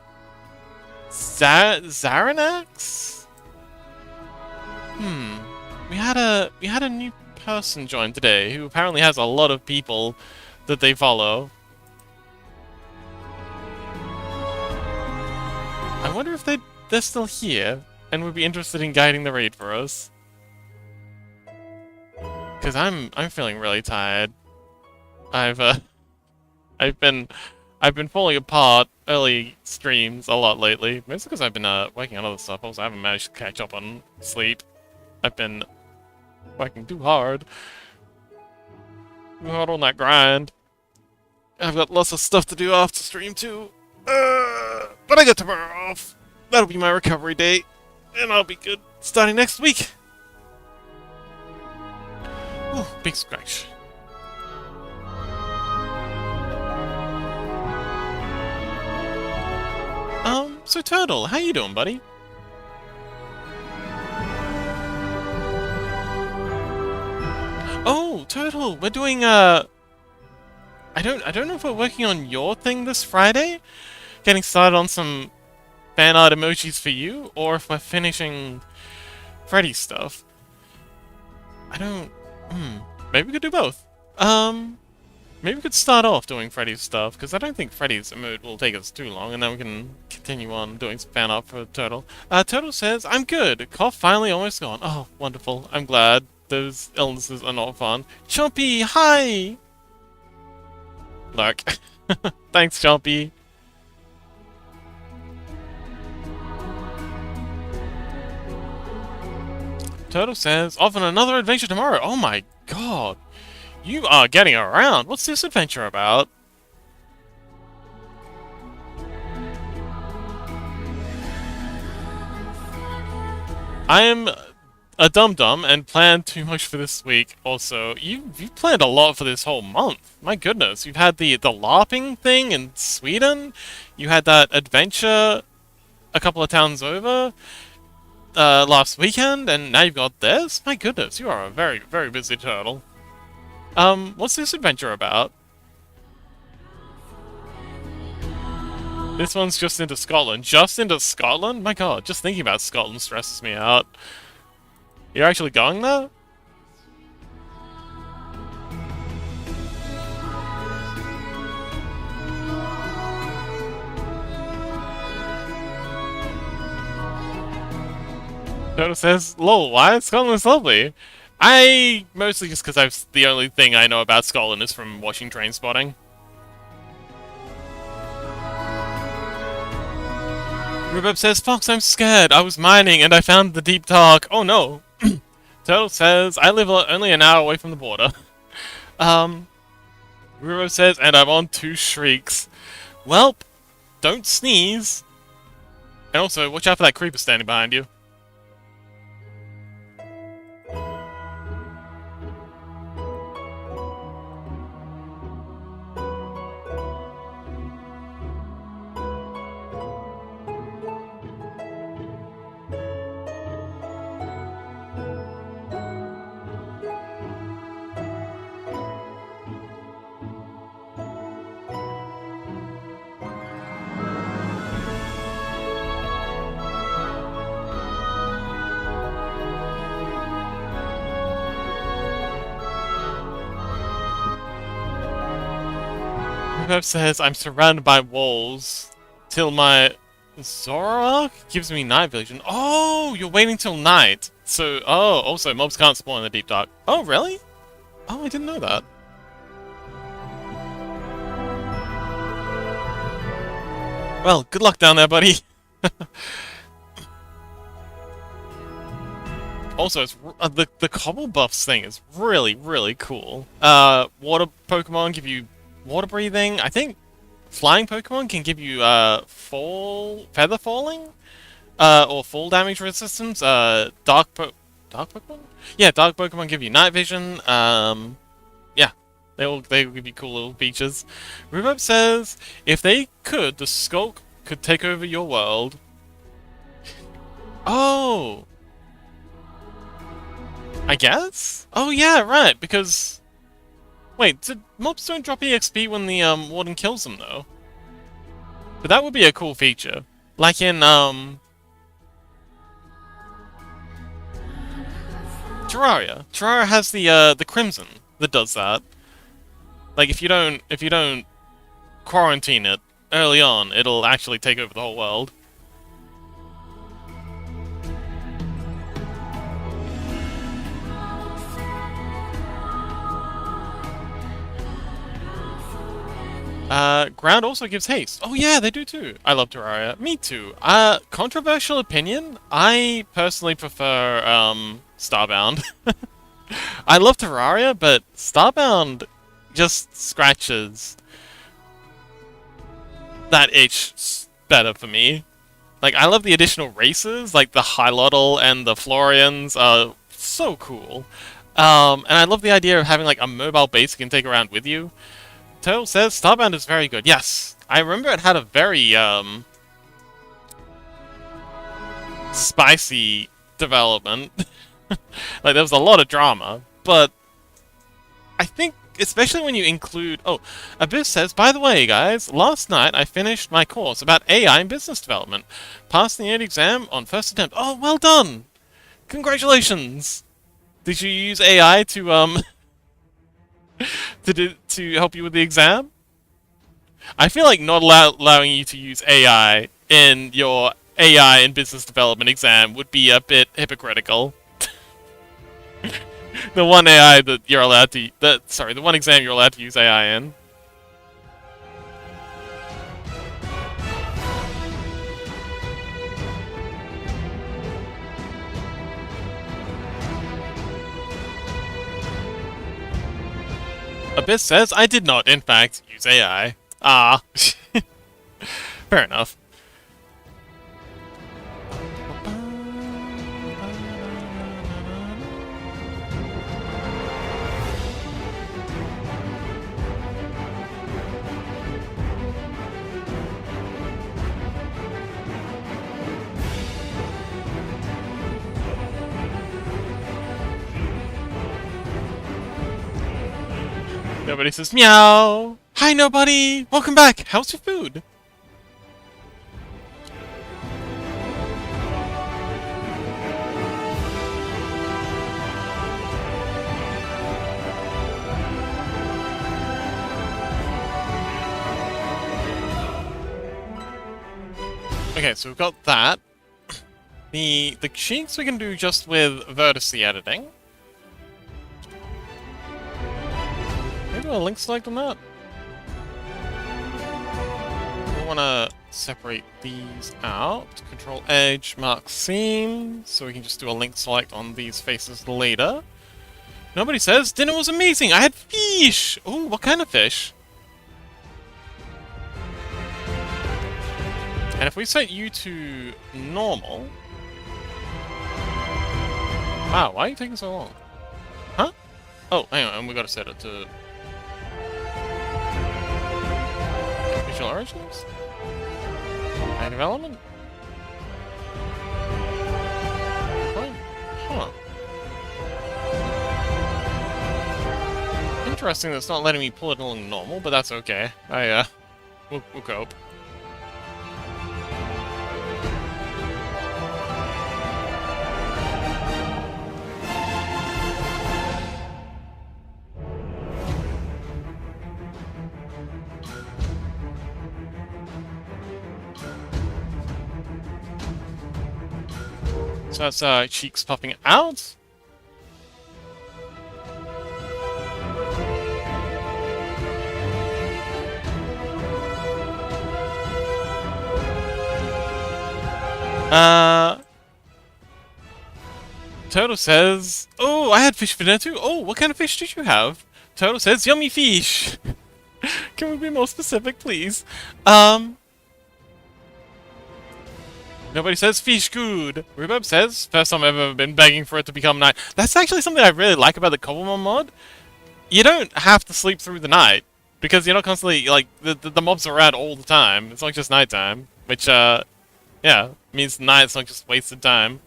Zaranax? We had a new person join today who apparently has a lot of people that they follow. I wonder if they're still here and would be interested in guiding the raid for us. Because I'm feeling really tired. I've been falling apart early streams a lot lately. Mostly because I've been working on other stuff. Also, I haven't managed to catch up on sleep. I've been working too hard. Too hard on that grind. I've got lots of stuff to do after stream too. But I got tomorrow off. That'll be my recovery date, and I'll be good starting next week. Ooh, big scratch. So Turtle, how you doing, buddy? Oh, Turtle, we're doing I don't know if we're working on your thing this Friday, getting started on some fan art emojis for you, or if we're finishing Freddy's stuff. I don't. Maybe we could do both. Maybe we could start off doing Freddy's stuff, because I don't think Freddy's emote will take us too long, and then we can continue on doing some fan art for Turtle. Turtle says, I'm good. Cough finally almost gone. Oh, wonderful. I'm glad. Those illnesses are not fun. Chompy, hi! Look. Thanks, Chompy. Turtle says, off on another adventure tomorrow. Oh my god. You are getting around. What's this adventure about? I am a dum-dum and planned too much for this week. Also, you've planned a lot for this whole month. My goodness, you've had the LARPing thing in Sweden. You had that adventure a couple of towns over last weekend, and now you've got this. My goodness, you are a very, very busy turtle. What's this adventure about? This one's just into Scotland. Just into Scotland? My god, just thinking about Scotland stresses me out. You're actually going there? Turtle says, lol, why? Scotland's lovely. Mostly just because the only thing I know about Scotland is from watching Trainspotting. Rhubarb says, Fox, I'm scared. I was mining and I found the deep dark. Oh no. Turtle says, I live only an hour away from the border. Rhubarb says, and I'm on 2 shrieks. Welp, don't sneeze. And also, watch out for that creeper standing behind you. Rhubarb says, I'm surrounded by walls till my Zoroark gives me night vision. Oh, you're waiting till night. So, oh, also, mobs can't spawn in the deep dark. Oh, really? Oh, I didn't know that. Well, good luck down there, buddy. Also, it's, the Cobble Buffs thing is really, really cool. Water Pokemon give you water breathing. I think flying Pokemon can give you feather falling, or fall damage resistance. Dark Pokemon? Yeah, dark Pokemon give you night vision. Yeah, they will give you cool little features. Rhubarb says, if they could, the Skulk could take over your world. Oh, I guess. Oh yeah, right. Because wait, mobs don't drop EXP when the warden kills them though. But that would be a cool feature, like in Terraria. Terraria has the Crimson that does that. Like if you don't quarantine it early on, it'll actually take over the whole world. Ground also gives haste. Oh yeah, they do too. I love Terraria. Me too. Controversial opinion. I personally prefer, Starbound. I love Terraria, but Starbound just scratches that itch better for me. Like, I love the additional races, like the Hylotl and the Florians are so cool. And I love the idea of having, like, a mobile base you can take around with you. Turtle says Starbound is very good. Yes, I remember it had a very spicy development. Like there was a lot of drama, but I think especially when you include. Oh, Abyss says, by the way, guys, last night I finished my course about AI and business development. Passed the 8th exam on first attempt. Oh, well done! Congratulations. Did you use AI to to help you with the exam. I feel like not allowing you to use AI in your AI and business development exam would be a bit hypocritical. The one AI that you're allowed to, the one exam you're allowed to use AI in. Abyss says, I did not, in fact, use AI. Ah. Fair enough. Nobody says meow. Hi, nobody. Welcome back. How's your food? Okay, so we've got that. The cheeks we can do just with vertice editing. Maybe a link select on that. We want to separate these out. Control Edge, mark seam, so we can just do a link select on these faces later. Nobody says dinner was amazing. I had fish. Oh, what kind of fish? And if we set you to normal. Wow, why are you taking so long? Huh? Oh, hang on, we gotta set it to visual origins? Native element? Fine. Huh. Interesting that it's not letting me pull it along normal, but that's okay. We'll cope. So that's cheeks popping out. Toto says, oh, I had fish for dinner too. Oh, what kind of fish did you have? Toto says, yummy fish. Can we be more specific, please? Nobody says fish good. Rhubarb says, first time I've ever been begging for it to become night. That's actually something I really like about the Cobblemon mod. You don't have to sleep through the night, because you're not constantly, like, the mobs are around all the time. It's not just nighttime, which, yeah, means night's not just wasted time.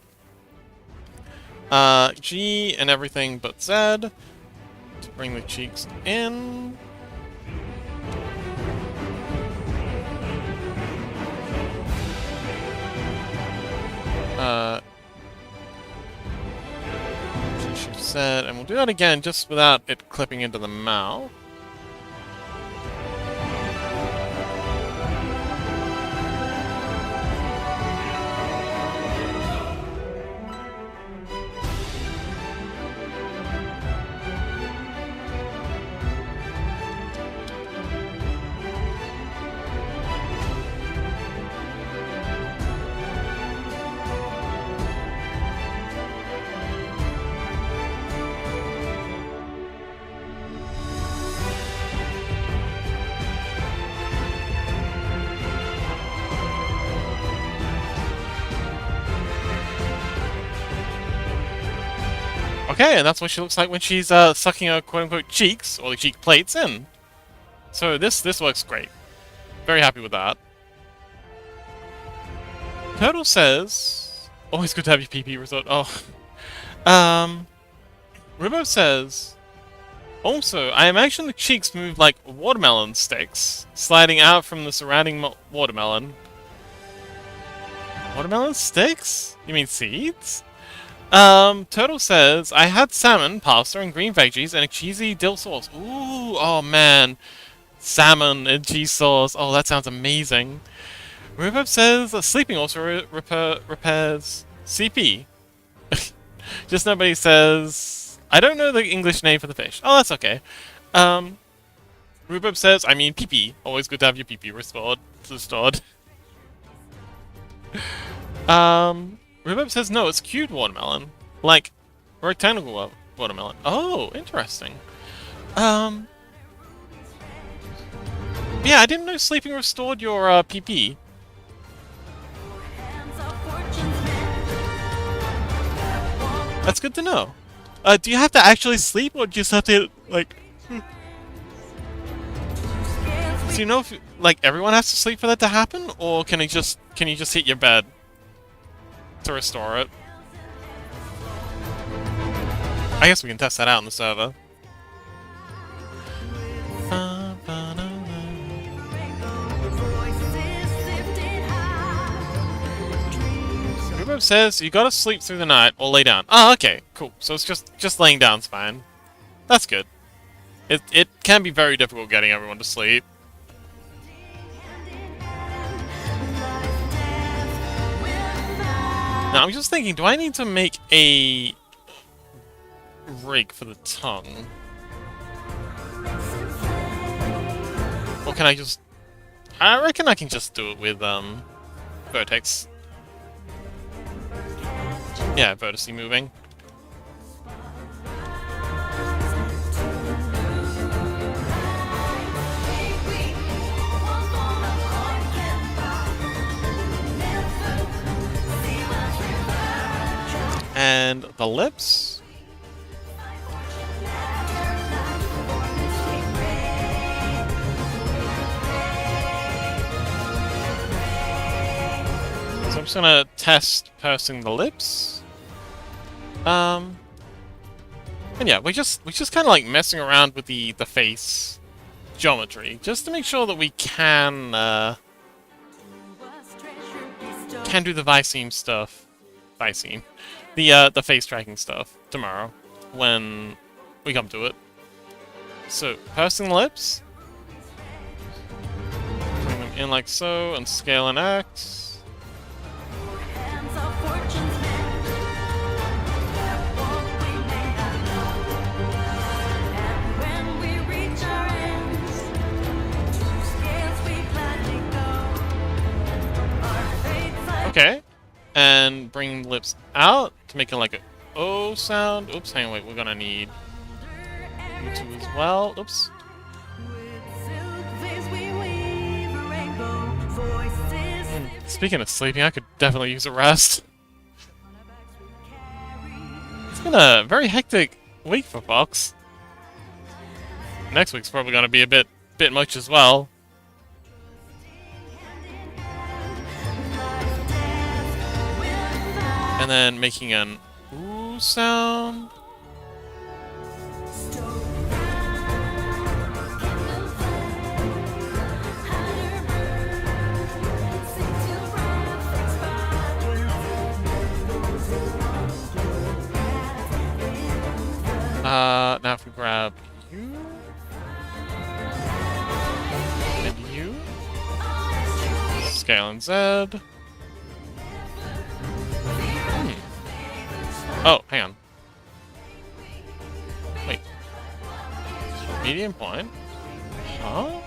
G and everything but Z. To bring the cheeks in. Set, and we'll do that again just without it clipping into the mouth. Okay, and that's what she looks like when she's sucking her quote-unquote cheeks, or the cheek plates, in. So this works great. Very happy with that. Turtle says... Always good to have your PP resort. Oh. Ribo says... Also, I imagine the cheeks move like watermelon sticks, sliding out from the surrounding watermelon. Watermelon sticks? You mean seeds? Turtle says, I had salmon, pasta, and green veggies, and a cheesy dill sauce. Ooh, oh man. Salmon and cheese sauce. Oh, that sounds amazing. Rhubarb says, sleeping also repairs CP. Just nobody says... I don't know the English name for the fish. Oh, that's okay. Rhubarb says, I mean pee-pee. Always good to have your pee-pee restored. Rhubarb says, no, it's cubed watermelon. Like, rectangle watermelon. Oh, interesting. Yeah, I didn't know sleeping restored your, PP. That's good to know. Do you have to actually sleep, or do you just have to, like... Do you know if, like, everyone has to sleep for that to happen, or can you just hit your bed to restore it? I guess we can test that out on the server. Rhubarb says you gotta sleep through the night or lay down. Oh, okay, cool. So it's just laying down's fine. That's good. It can be very difficult getting everyone to sleep. Now I'm just thinking, do I need to make a rig for the tongue? Or can I just... I reckon I can just do it with, vertex. Yeah, vertice moving. And the lips. So I'm just gonna test pursing the lips. And yeah, we just kind of like messing around with the face geometry, just to make sure that we can do the Viceme stuff. Viceme. The face tracking stuff tomorrow when we come to it. So, pursing the lips. Bring them in like so, and scale and X. Okay, and bring the lips out to make it like a O sound. Oops, hang on, wait, we're gonna need you two as well. Oops. Speaking of sleeping, I could definitely use a rest. It's been a very hectic week for Fox. Next week's probably gonna be a bit much as well. And then making an ooh sound. Now if we grab you and you, scale and Z. Oh, hang on. Wait. Medium point? Huh?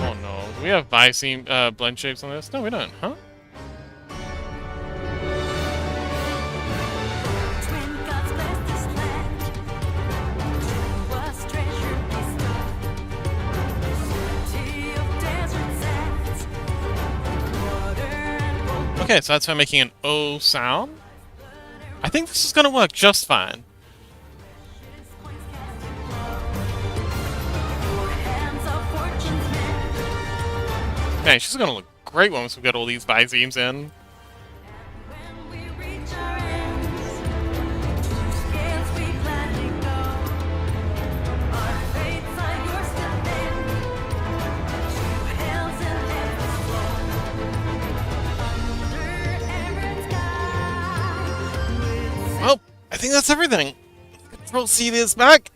Oh no. Do we have Viceme blend shapes on this? No, we don't, huh? Okay, so that's for making an O sound. I think this is gonna work just fine. Man, she's gonna look great once we get all these Vicemes in. Well, I think that's everything. Control C this back.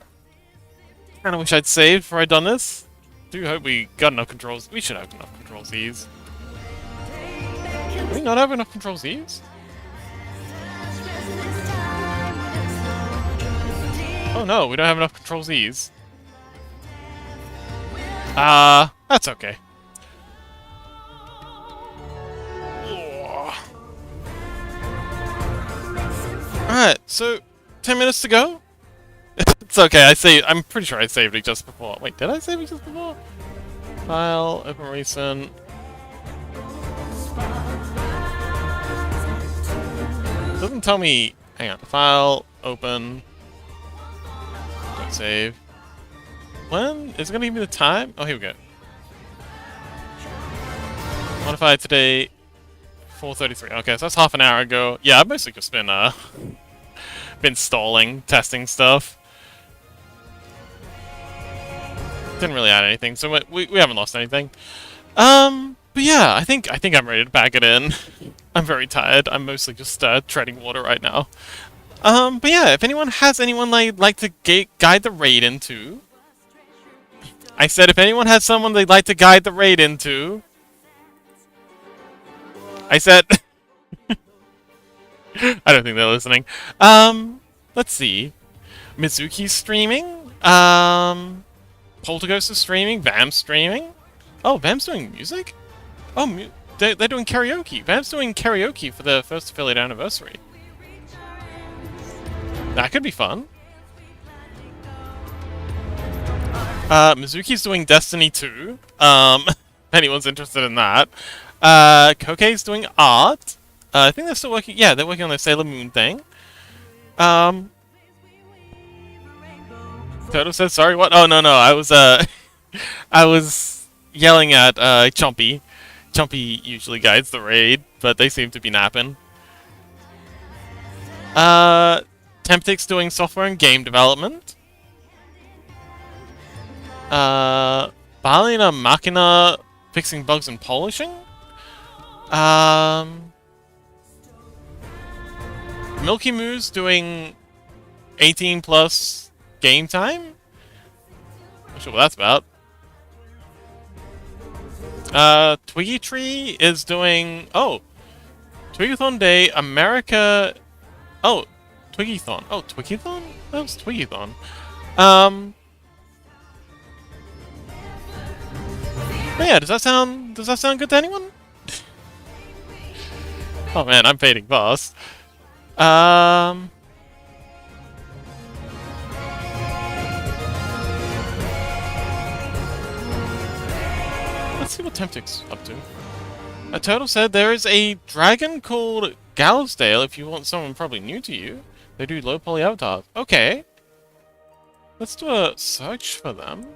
Kinda wish I'd saved before I'd done this. Do hope we got enough controls. We should have enough control Z's. Do we not have enough control Z's? Oh no, we don't have enough control Z's. That's okay. Alright, so 10 minutes to go? It's okay, I'm pretty sure I saved it just before. Wait, did I save it just before? File, open recent. Doesn't tell me. Hang on. File, open. Don't save. When? Is it gonna give me the time? Oh, here we go. Modify today. 4:33. Okay, so that's half an hour ago. Yeah, I've mostly just been stalling, testing stuff. Didn't really add anything, so we haven't lost anything. But yeah, I think I'm ready to pack it in. I'm very tired. I'm mostly just treading water right now. But yeah, if anyone has anyone they'd like to guide the raid into, I said if anyone has someone they'd like to guide the raid into, I said. I don't think they're listening. Let's see. Mizuki's streaming. Poltergeist is streaming. Vam's streaming. Oh, Vam's doing music? Oh, they're doing karaoke. Vam's doing karaoke for their first affiliate anniversary. That could be fun. Mizuki's doing Destiny 2. If anyone's interested in that. Kokei's doing art. I think they're still working. Yeah, they're working on their Sailor Moon thing. Toto said sorry. What? Oh no. I was I was yelling at Chompy. Chompy usually guides the raid, but they seem to be napping. Temptic's doing software and game development. Balina Machina fixing bugs and polishing. Milky Moo's doing 18 plus game time? Not sure what that's about. Twiggy Tree is doing... Oh! Twiggython Day, America... Oh! Twiggython. Oh, Twiggython? That was Twiggython. But yeah, does that sound good to anyone? Oh man, I'm fading fast. Let's see what Temptic's up to. A turtle said there is a dragon called Gallows-Dale if you want someone probably new to you. They do low poly avatars. Okay. Let's do a search for them.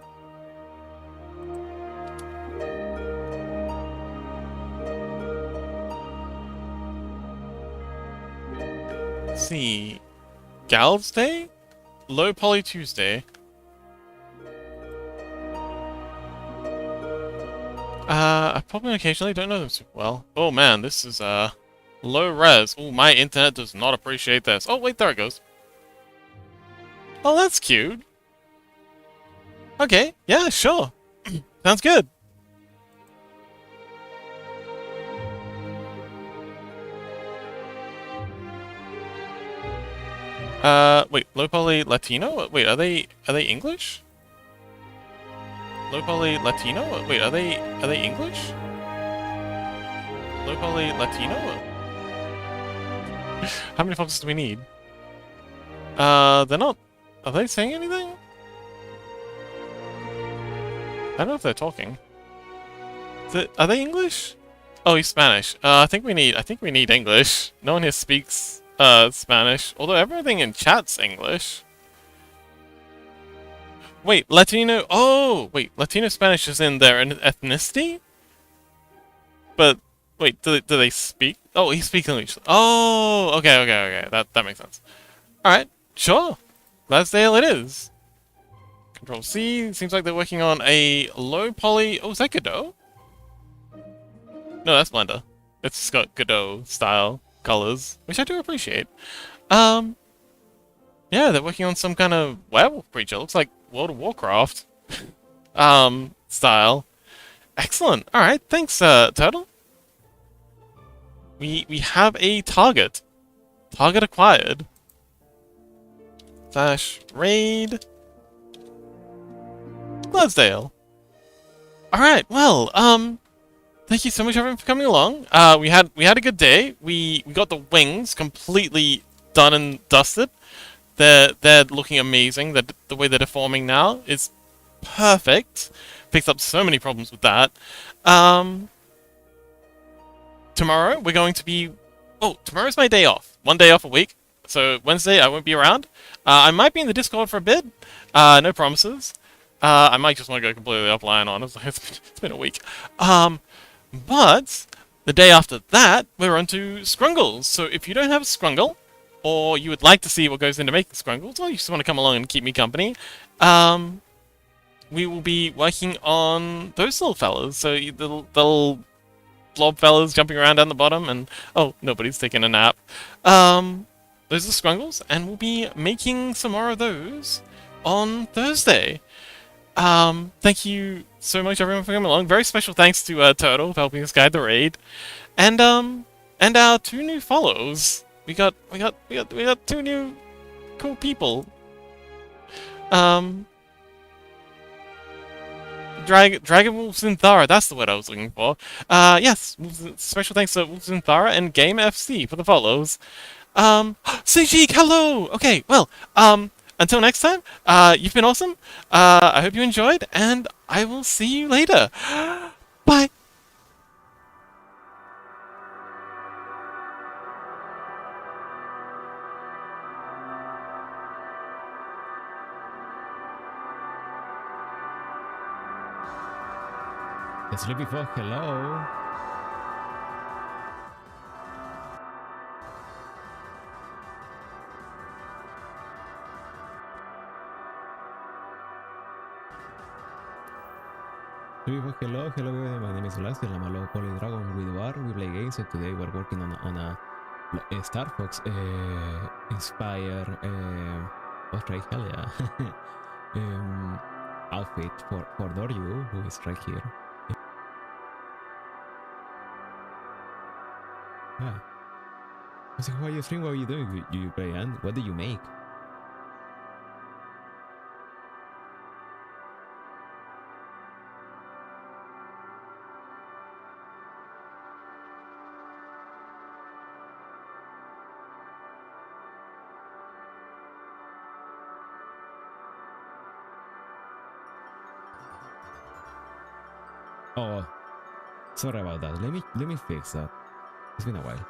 Let's see. Gal's Day? Low Poly Tuesday. I probably occasionally don't know them super well. Oh man, this is low res. Oh, my internet does not appreciate this. Oh wait, there it goes. Oh, that's cute. Okay, yeah, sure. Sounds good. Wait, low poly Latino? Wait, are they English? Low poly Latino? Wait, are they English? Low poly Latino? How many foxes do we need? They're not... Are they saying anything? I don't know if they're talking. Are they English? Oh, he's Spanish. I think we need English. No one here speaks Spanish, although everything in chat's English. Wait, Latino... Oh! Wait, Latino Spanish is in their ethnicity? But, wait, do they speak? Oh, he speaks English. Oh! Okay. That makes sense. Alright, sure. Glasdale it is. Control C. Seems like they're working on a low poly... Oh, is that Godot? No, that's Blender. It's got Godot style colors, which I do appreciate. Yeah, they're working on some kind of werewolf creature. Looks like World of Warcraft style. Excellent. All right, thanks, Turtle. We have a target. Target acquired. Slash raid. Clydesdale. All right. Well, thank you so much everyone for coming along. We had a good day. We got the wings completely done and dusted. They're looking amazing. The way they're deforming now is perfect. Fixed up so many problems with that. Tomorrow we're going to be... Oh, tomorrow's my day off. One day off a week. So Wednesday I won't be around. I might be in the Discord for a bit. No promises. I might just want to go completely offline, honestly. It's been a week. But the day after that, we're on to Scrungles. So if you don't have a Scrungle, or you would like to see what goes into making Scrungles, or you just want to come along and keep me company, we will be working on those little fellas. So the little blob fellas jumping around down the bottom, and oh, nobody's taking a nap. Those are Scrungles, and we'll be making some more of those on Thursday. Thank you so much everyone for coming along. Very special thanks to Turtle for helping us guide the raid, and our 2 new follows. We got 2 new cool people. Dragon Wolves in Thara, that's the word I was looking for. Yes, special thanks to Wolves in Thara and Game FC for the follows. Sejik, hello! Okay, well, until next time, you've been awesome. I hope you enjoyed, and I will see you later. Bye! Sleepy Frog, hello. Hello, everybody. My name is Last, and I'm a low poly dragon with War. We play games, and today we're working on a Star Fox inspired right, hell yeah. Outfit for Doryu, who is right here. Yeah. I said, why are you streaming? What are you doing? Do you play, and what do you make? Oh, sorry about that. Let me fix that. It's been a while.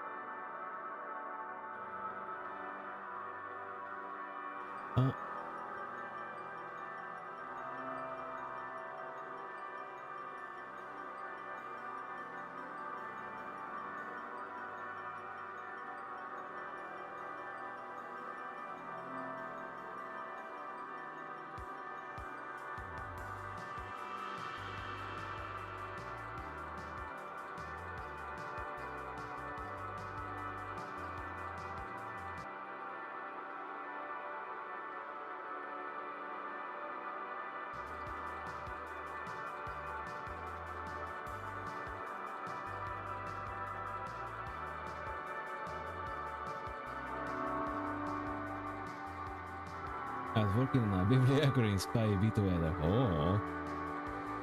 I was working on a bibliography inspired VTuber. Oh,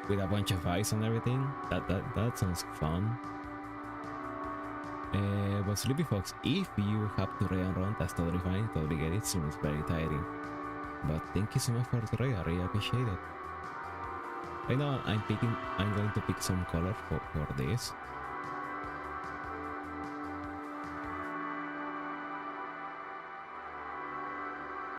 with a bunch of eyes and everything. That sounds fun. But Sleepy Fox, if you have to raid and run, that's totally fine. Totally get it. Seems very tiring. But thank you so much for the raid. I really appreciate it. Right now, I'm going to pick some color for this.